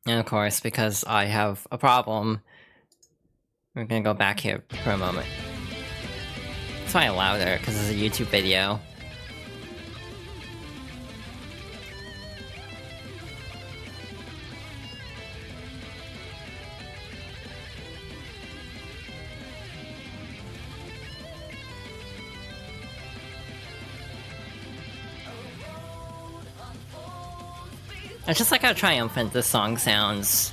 And of course, because I have a problem, we're gonna go back here for a moment. It's probably louder, because it's a YouTube video. I just like how triumphant this song sounds.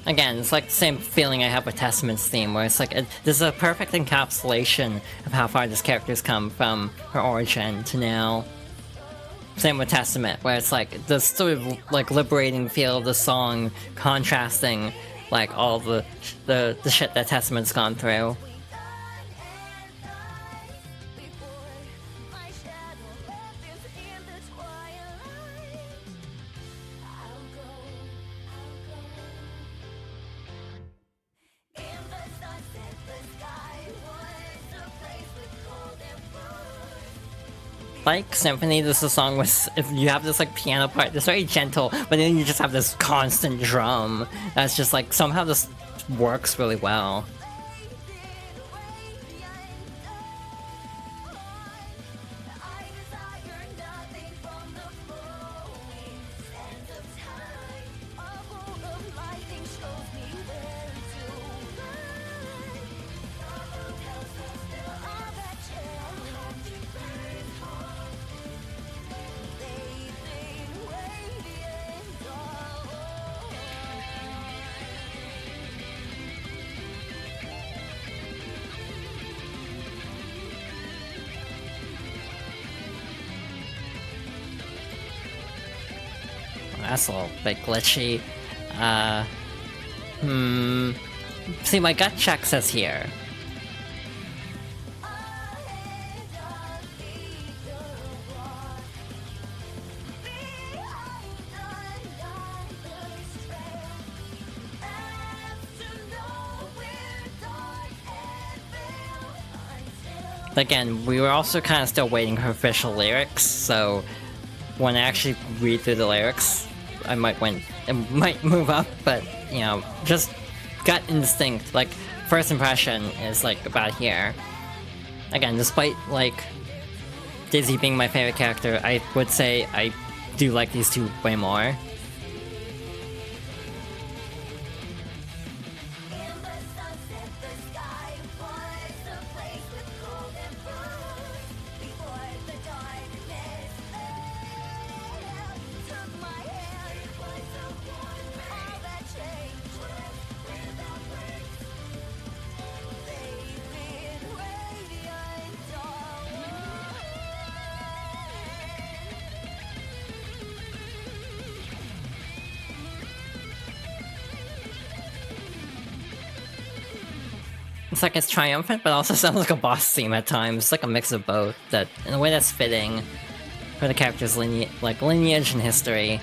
Again, it's like the same feeling I have with Testament's theme, where it's like, this is a perfect encapsulation of how far this character's come from her origin to now. Same with Testament, where it's like, this sort of, like, liberating feel of the song contrasting, like, all the shit that Testament's gone through. Like Symphony, this is a song with, if you have this like piano part that's very gentle, but then you just have this constant drum that's just like, somehow this works really well. That's a little bit glitchy. See, my gut check says here. Again, we were also kind of still waiting for official lyrics, so when I actually read through the lyrics, I might move up, but, you know, just gut instinct, like, first impression is, like, about here. Again, despite, like, Dizzy being my favorite character, I would say I do like these two way more. It's like it's triumphant, but also sounds like a boss theme at times. It's like a mix of both, that in a way that's fitting for the character's lineage and history.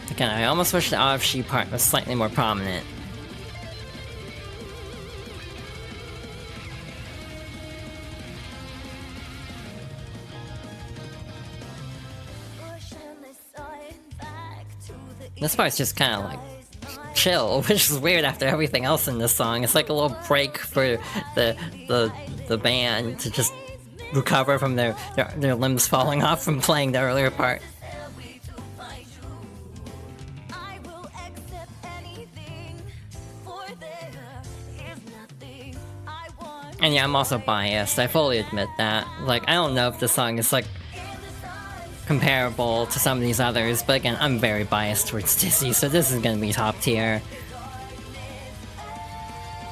Again, I almost wish the RFG part was slightly more prominent. This part's just kind of like chill, which is weird after everything else in this song. It's like a little break for the band to just recover from their limbs falling off from playing the earlier part. And yeah, I'm also biased, I fully admit that. Like, I don't know if this song is like comparable to some of these others, but again, I'm very biased towards Dizzy, so this is gonna be top tier.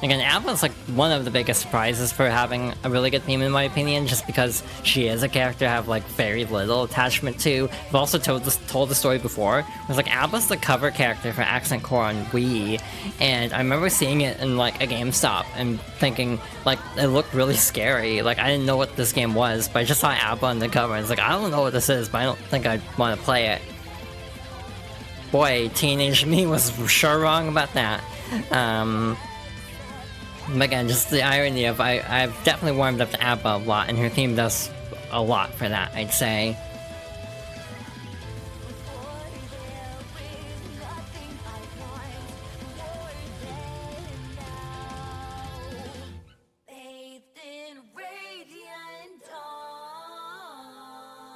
Again, ABBA's like one of the biggest surprises for having a really good theme in my opinion, just because she is a character I have like very little attachment to. I've also told the story before. It was like ABBA's the cover character for Accent Core on Wii, and I remember seeing it in like a GameStop and thinking like it looked really scary. Like I didn't know what this game was, but I just saw ABBA on the cover and I was like, I don't know what this is, but I don't think I'd want to play it. Boy, teenage me was sure wrong about that. Again, just the irony of I've definitely warmed up to ABBA a lot, and her theme does a lot for that, I'd say.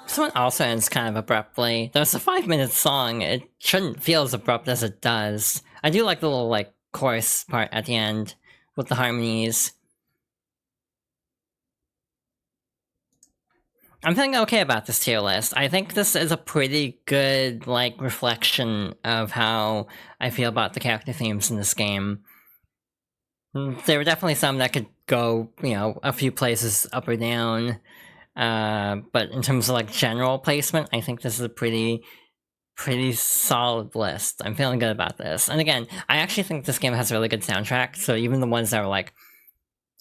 This one also ends kind of abruptly. Though it's a 5-minute song, it shouldn't feel as abrupt as it does. I do like the little like chorus part at the end with the harmonies. I'm feeling okay about this tier list. I think this is a pretty good, like, reflection of how I feel about the character themes in this game. There were definitely some that could go, you know, a few places up or down. But in terms of, like, general placement, I think this is a pretty solid list. I'm feeling good about this. And again, I actually think this game has a really good soundtrack, so even the ones that are like,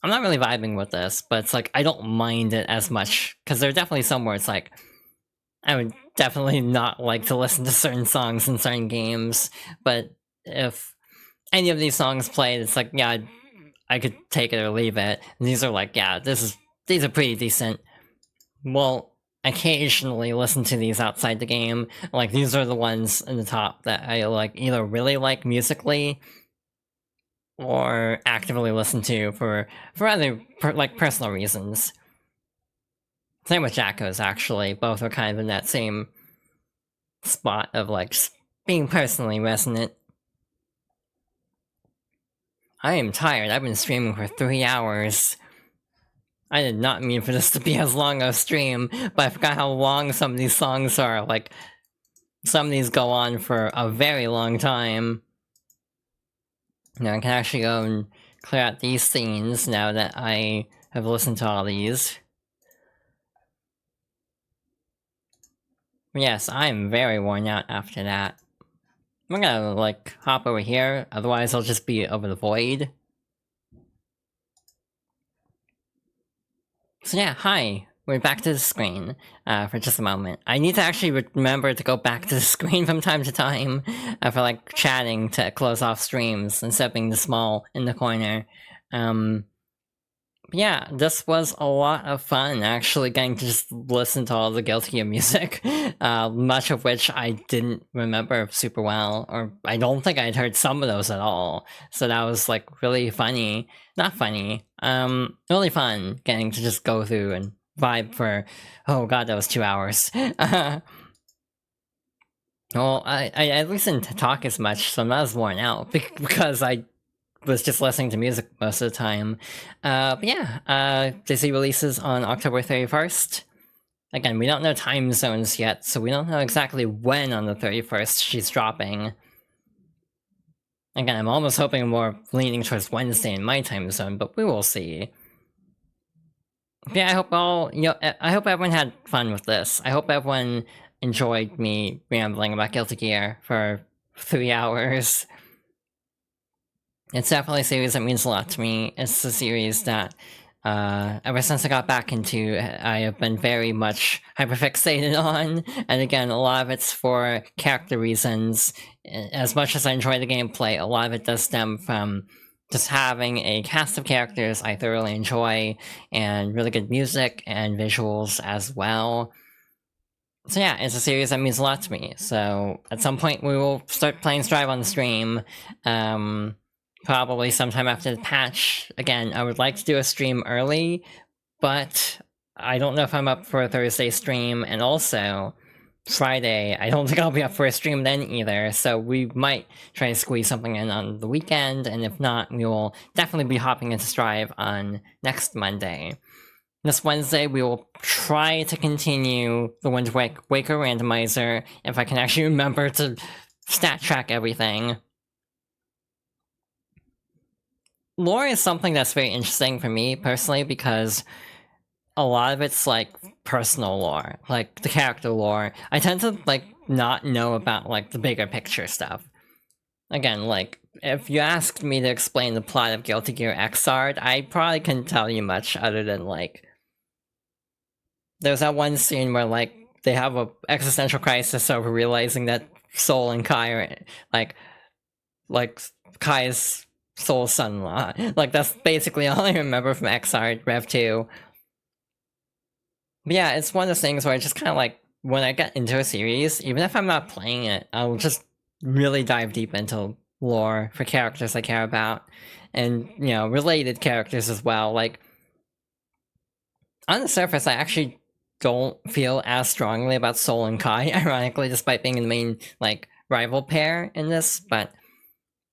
I'm not really vibing with this, but it's like, I don't mind it as much, because there are definitely some where it's like, I would definitely not like to listen to certain songs in certain games, but if any of these songs played, it's like, yeah, I could take it or leave it. And these are like, yeah, these are pretty decent. Well, occasionally listen to these outside the game. Like, these are the ones in the top that I like either really like musically or actively listen to for other like personal reasons. Same with Jacko's, actually. Both are kind of in that same spot of like being personally resonant. I am tired. I've been streaming for 3 hours. I did not mean for this to be as long a stream, but I forgot how long some of these songs are. Like, some of these go on for a very long time. Now I can actually go and clear out these scenes now that I have listened to all these. Yes, I'm very worn out after that. I'm gonna, like, hop over here, otherwise I'll just be over the void. So yeah, hi. We're back to the screen for just a moment. I need to actually remember to go back to the screen from time to time for like chatting to close off streams instead of being the small in the corner. Yeah, this was a lot of fun actually getting to just listen to all the Guilty Gear music, much of which I didn't remember super well, or I don't think I'd heard some of those at all. So that was like really funny. Not funny, really fun getting to just go through and vibe for, oh god, that was 2 hours. Well, I at least didn't talk as much, so I'm not as worn out, because I was just listening to music most of the time. But yeah, Disney releases on October 31st. Again, we don't know time zones yet, so we don't know exactly when on the 31st she's dropping. Again, I'm almost hoping more leaning towards Wednesday in my time zone, but we will see. Yeah, I hope everyone had fun with this. I hope everyone enjoyed me rambling about Guilty Gear for 3 hours. It's definitely a series that means a lot to me. It's a series that, ever since I got back into, I have been very much hyperfixated on. And again, a lot of it's for character reasons. As much as I enjoy the gameplay, a lot of it does stem from just having a cast of characters I thoroughly enjoy, and really good music and visuals as well. So yeah, it's a series that means a lot to me. So at some point we will start playing Strive on the stream. Probably sometime after the patch. Again, I would like to do a stream early, but I don't know if I'm up for a Thursday stream, and also Friday, I don't think I'll be up for a stream then either, so we might try to squeeze something in on the weekend, and if not, we will definitely be hopping into Strive on next Monday. This Wednesday, we will try to continue the Wind Waker randomizer, if I can actually remember to stat track everything. lore is something that's very interesting for me personally because a lot of it's like personal lore, like the character lore. I tend to like not know about like the bigger picture stuff. Again, like if you asked me to explain the plot of Guilty Gear Xrd, I probably couldn't tell you much other than like there's that one scene where like they have a existential crisis over realizing that Soul and Kai are like Kai's Soul's son-in-law. Like that's basically all I remember from Xrd Rev 2. But yeah, it's one of those things where I just kind of like, when I get into a series, even if I'm not playing it, I'll just really dive deep into lore for characters I care about. And, you know, related characters as well. Like, on the surface, I actually don't feel as strongly about Soul and Kai, ironically, despite being the main, like, rival pair in this, but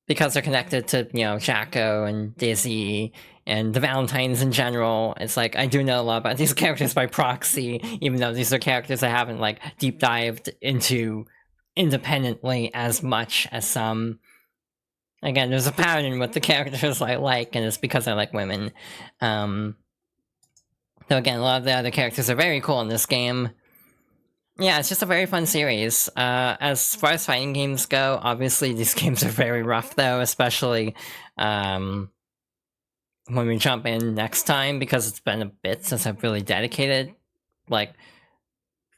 because they're connected to, you know, Jacko and Dizzy and the Valentines in general, it's like I do know a lot about these characters by proxy, even though these are characters I haven't like deep dived into independently as much as some. Again, there's a pattern with the characters I like, and it's because I like women. So again, a lot of the other characters are very cool in this game. Yeah, it's just a very fun series. As far as fighting games go, obviously these games are very rough though, especially when we jump in next time, because it's been a bit since I've really dedicated, like,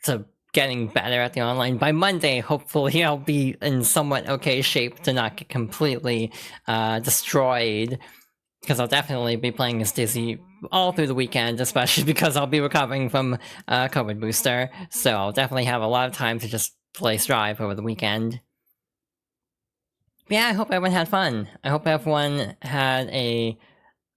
to getting better at the online. By Monday, hopefully I'll be in somewhat okay shape to not get completely destroyed, because I'll definitely be playing as Dizzy all through the weekend, especially because I'll be recovering from COVID booster, so I'll definitely have a lot of time to just play Strive over the weekend. But yeah, I hope everyone had fun. I hope everyone had a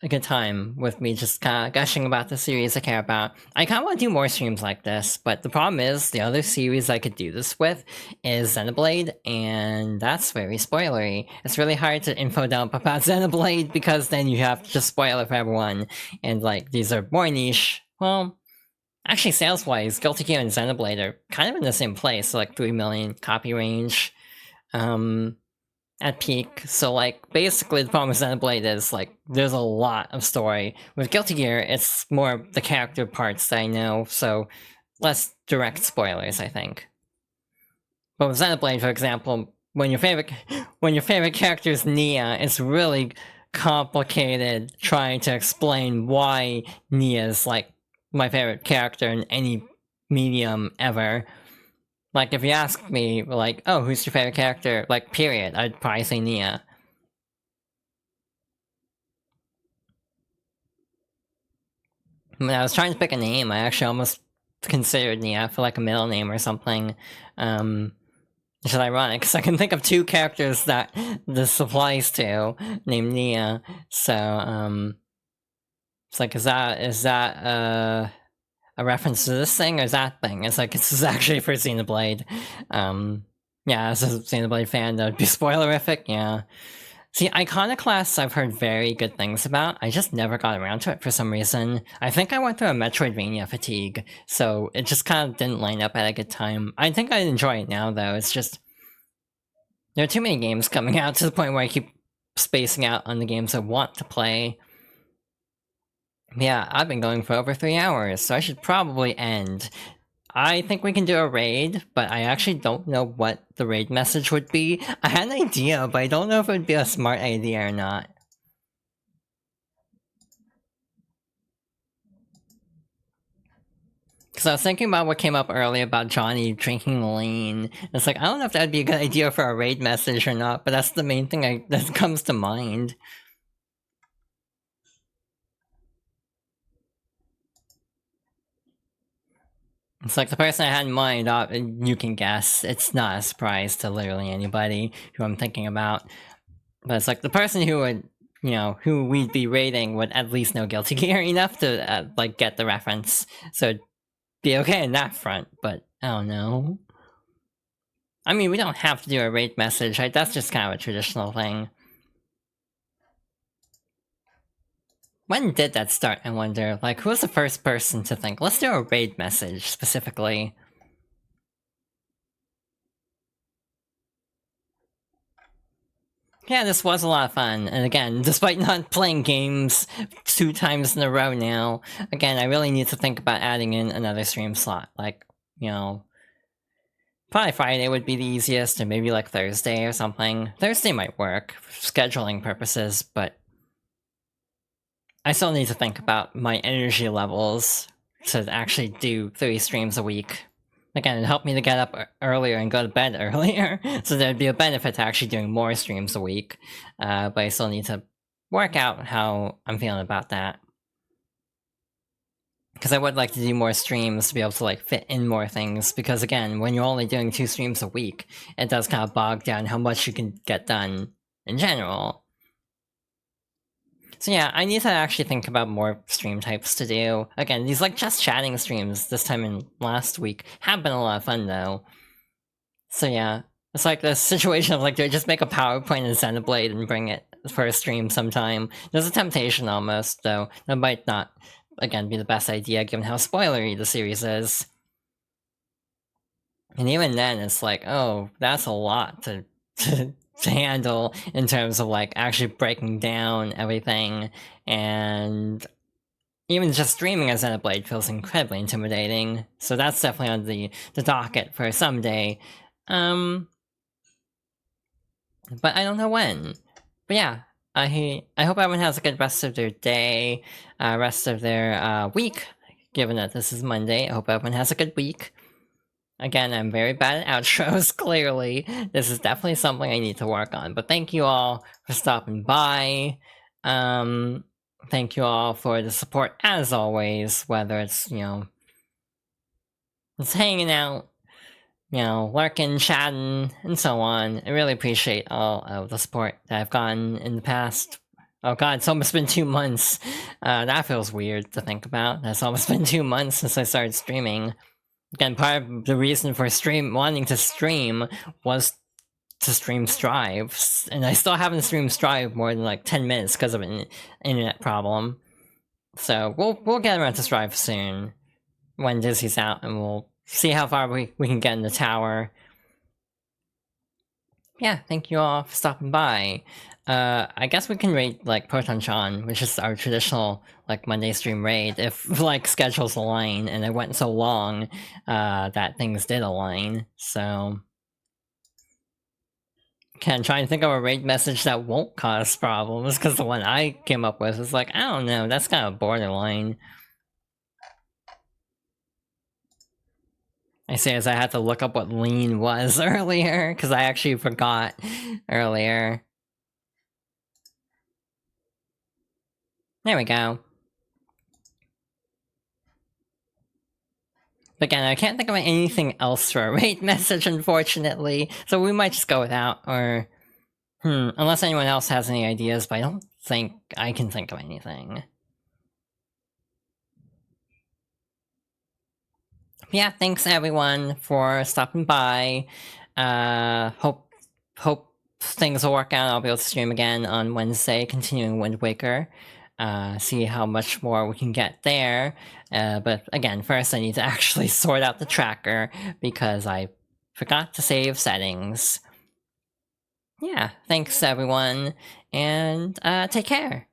good time with me just kind of gushing about the series I care about. I kind of want to do more streams like this, but the problem is the other series I could do this with is Xenoblade, and that's very spoilery. It's really hard to info dump about Xenoblade because then you have to just spoil it for everyone, and like these are more niche. Well, actually sales-wise, Guilty Gear and Xenoblade are kind of in the same place, so like 3 million copy range. At peak, so like basically the problem with Xenoblade is like there's a lot of story. With Guilty Gear, it's more the character parts that I know, so less direct spoilers, I think. But with Xenoblade, for example, when your favorite character is Nia, it's really complicated trying to explain why Nia is like my favorite character in any medium ever. Like, if you ask me, like, oh, who's your favorite character, like, period, I'd probably say Nia. When I was trying to pick a name, I actually almost considered Nia for, like, a middle name or something. Which is ironic, because I can think of 2 characters that this applies to, named Nia. So, it's like, is that, a reference to this thing or that thing? It's like, this is actually for Xenoblade. Yeah, as a Xenoblade fan, that would be spoilerific, yeah. See, Iconoclasts I've heard very good things about. I just never got around to it for some reason. I think I went through a Metroidvania fatigue, so it just kind of didn't line up at a good time. I think I'd enjoy it now, though. It's just, there are too many games coming out to the point where I keep spacing out on the games I want to play. Yeah, I've been going for over 3 hours, so I should probably end. I think we can do a raid, but I actually don't know what the raid message would be. I had an idea, but I don't know if it would be a smart idea or not. Because I was thinking about what came up earlier about Johnny drinking lean. It's like, I don't know if that'd be a good idea for a raid message or not, but that's the main thing that comes to mind. It's like the person I had in mind, you can guess. It's not a surprise to literally anybody who I'm thinking about. But it's like the person who would, you know, who we'd be rating would at least know Guilty Gear enough to, like, get the reference. So it'd be okay in that front, but I don't know. I mean, we don't have to do a raid message, right? That's just kind of a traditional thing. When did that start, I wonder? Like, who was the first person to think, let's do a raid message, specifically? Yeah, this was a lot of fun, and again, despite not playing games 2 times in a row now, again, I really need to think about adding in another stream slot, like, you know, probably Friday would be the easiest, or maybe like Thursday or something. Thursday might work, for scheduling purposes, but I still need to think about my energy levels to actually do 3 streams a week. Again, it helped me to get up earlier and go to bed earlier, so there'd be a benefit to actually doing more streams a week, but I still need to work out how I'm feeling about that. Because I would like to do more streams to be able to like fit in more things, because again, when you're only doing 2 streams a week, it does kind of bog down how much you can get done in general. So yeah, I need to actually think about more stream types to do. Again, these like just chatting streams this time and last week have been a lot of fun though. So yeah, it's like the situation of like, do I just make a PowerPoint in Xenoblade and bring it for a stream sometime? There's a temptation almost, though. That might not, again, be the best idea given how spoilery the series is. And even then, it's like, oh, that's a lot to handle in terms of like actually breaking down everything, and even just streaming as Xenoblade feels incredibly intimidating. So that's definitely on the docket for someday. But I don't know when. But yeah, I hope everyone has a good rest of their day, rest of their week. Given that this is Monday, I hope everyone has a good week. Again, I'm very bad at outros, clearly. This is definitely something I need to work on. But thank you all for stopping by. Thank you all for the support, as always, whether it's, you know, it's hanging out, you know, lurking, chatting, and so on. I really appreciate all of the support that I've gotten in the past. Oh god, it's almost been 2 months. That feels weird to think about. It's almost been 2 months since I started streaming. Again, part of the reason for wanting to stream was to stream Strive, and I still haven't streamed Strive more than like 10 minutes because of an internet problem. So we'll get around to Strive soon when Dizzy's out, and we'll see how far we can get in the tower. Yeah, thank you all for stopping by. I guess we can raid, like, Proton-chan, which is our traditional, like, Monday stream raid, if, like, schedules align, and it went so long, that things did align, so... Okay, I'm trying to think of a raid message that won't cause problems, because the one I came up with is like, I don't know, that's kind of borderline. I say as I had to look up what lean was earlier, because I actually forgot earlier. There we go. But again, I can't think of anything else for a raid message, unfortunately, so we might just go without, or... unless anyone else has any ideas, but I don't think I can think of anything. Yeah, thanks everyone for stopping by. Hope things will work out. I'll be able to stream again on Wednesday, continuing Wind Waker. See how much more we can get there. But again, first I need to actually sort out the tracker because I forgot to save settings. Yeah, thanks everyone, and take care.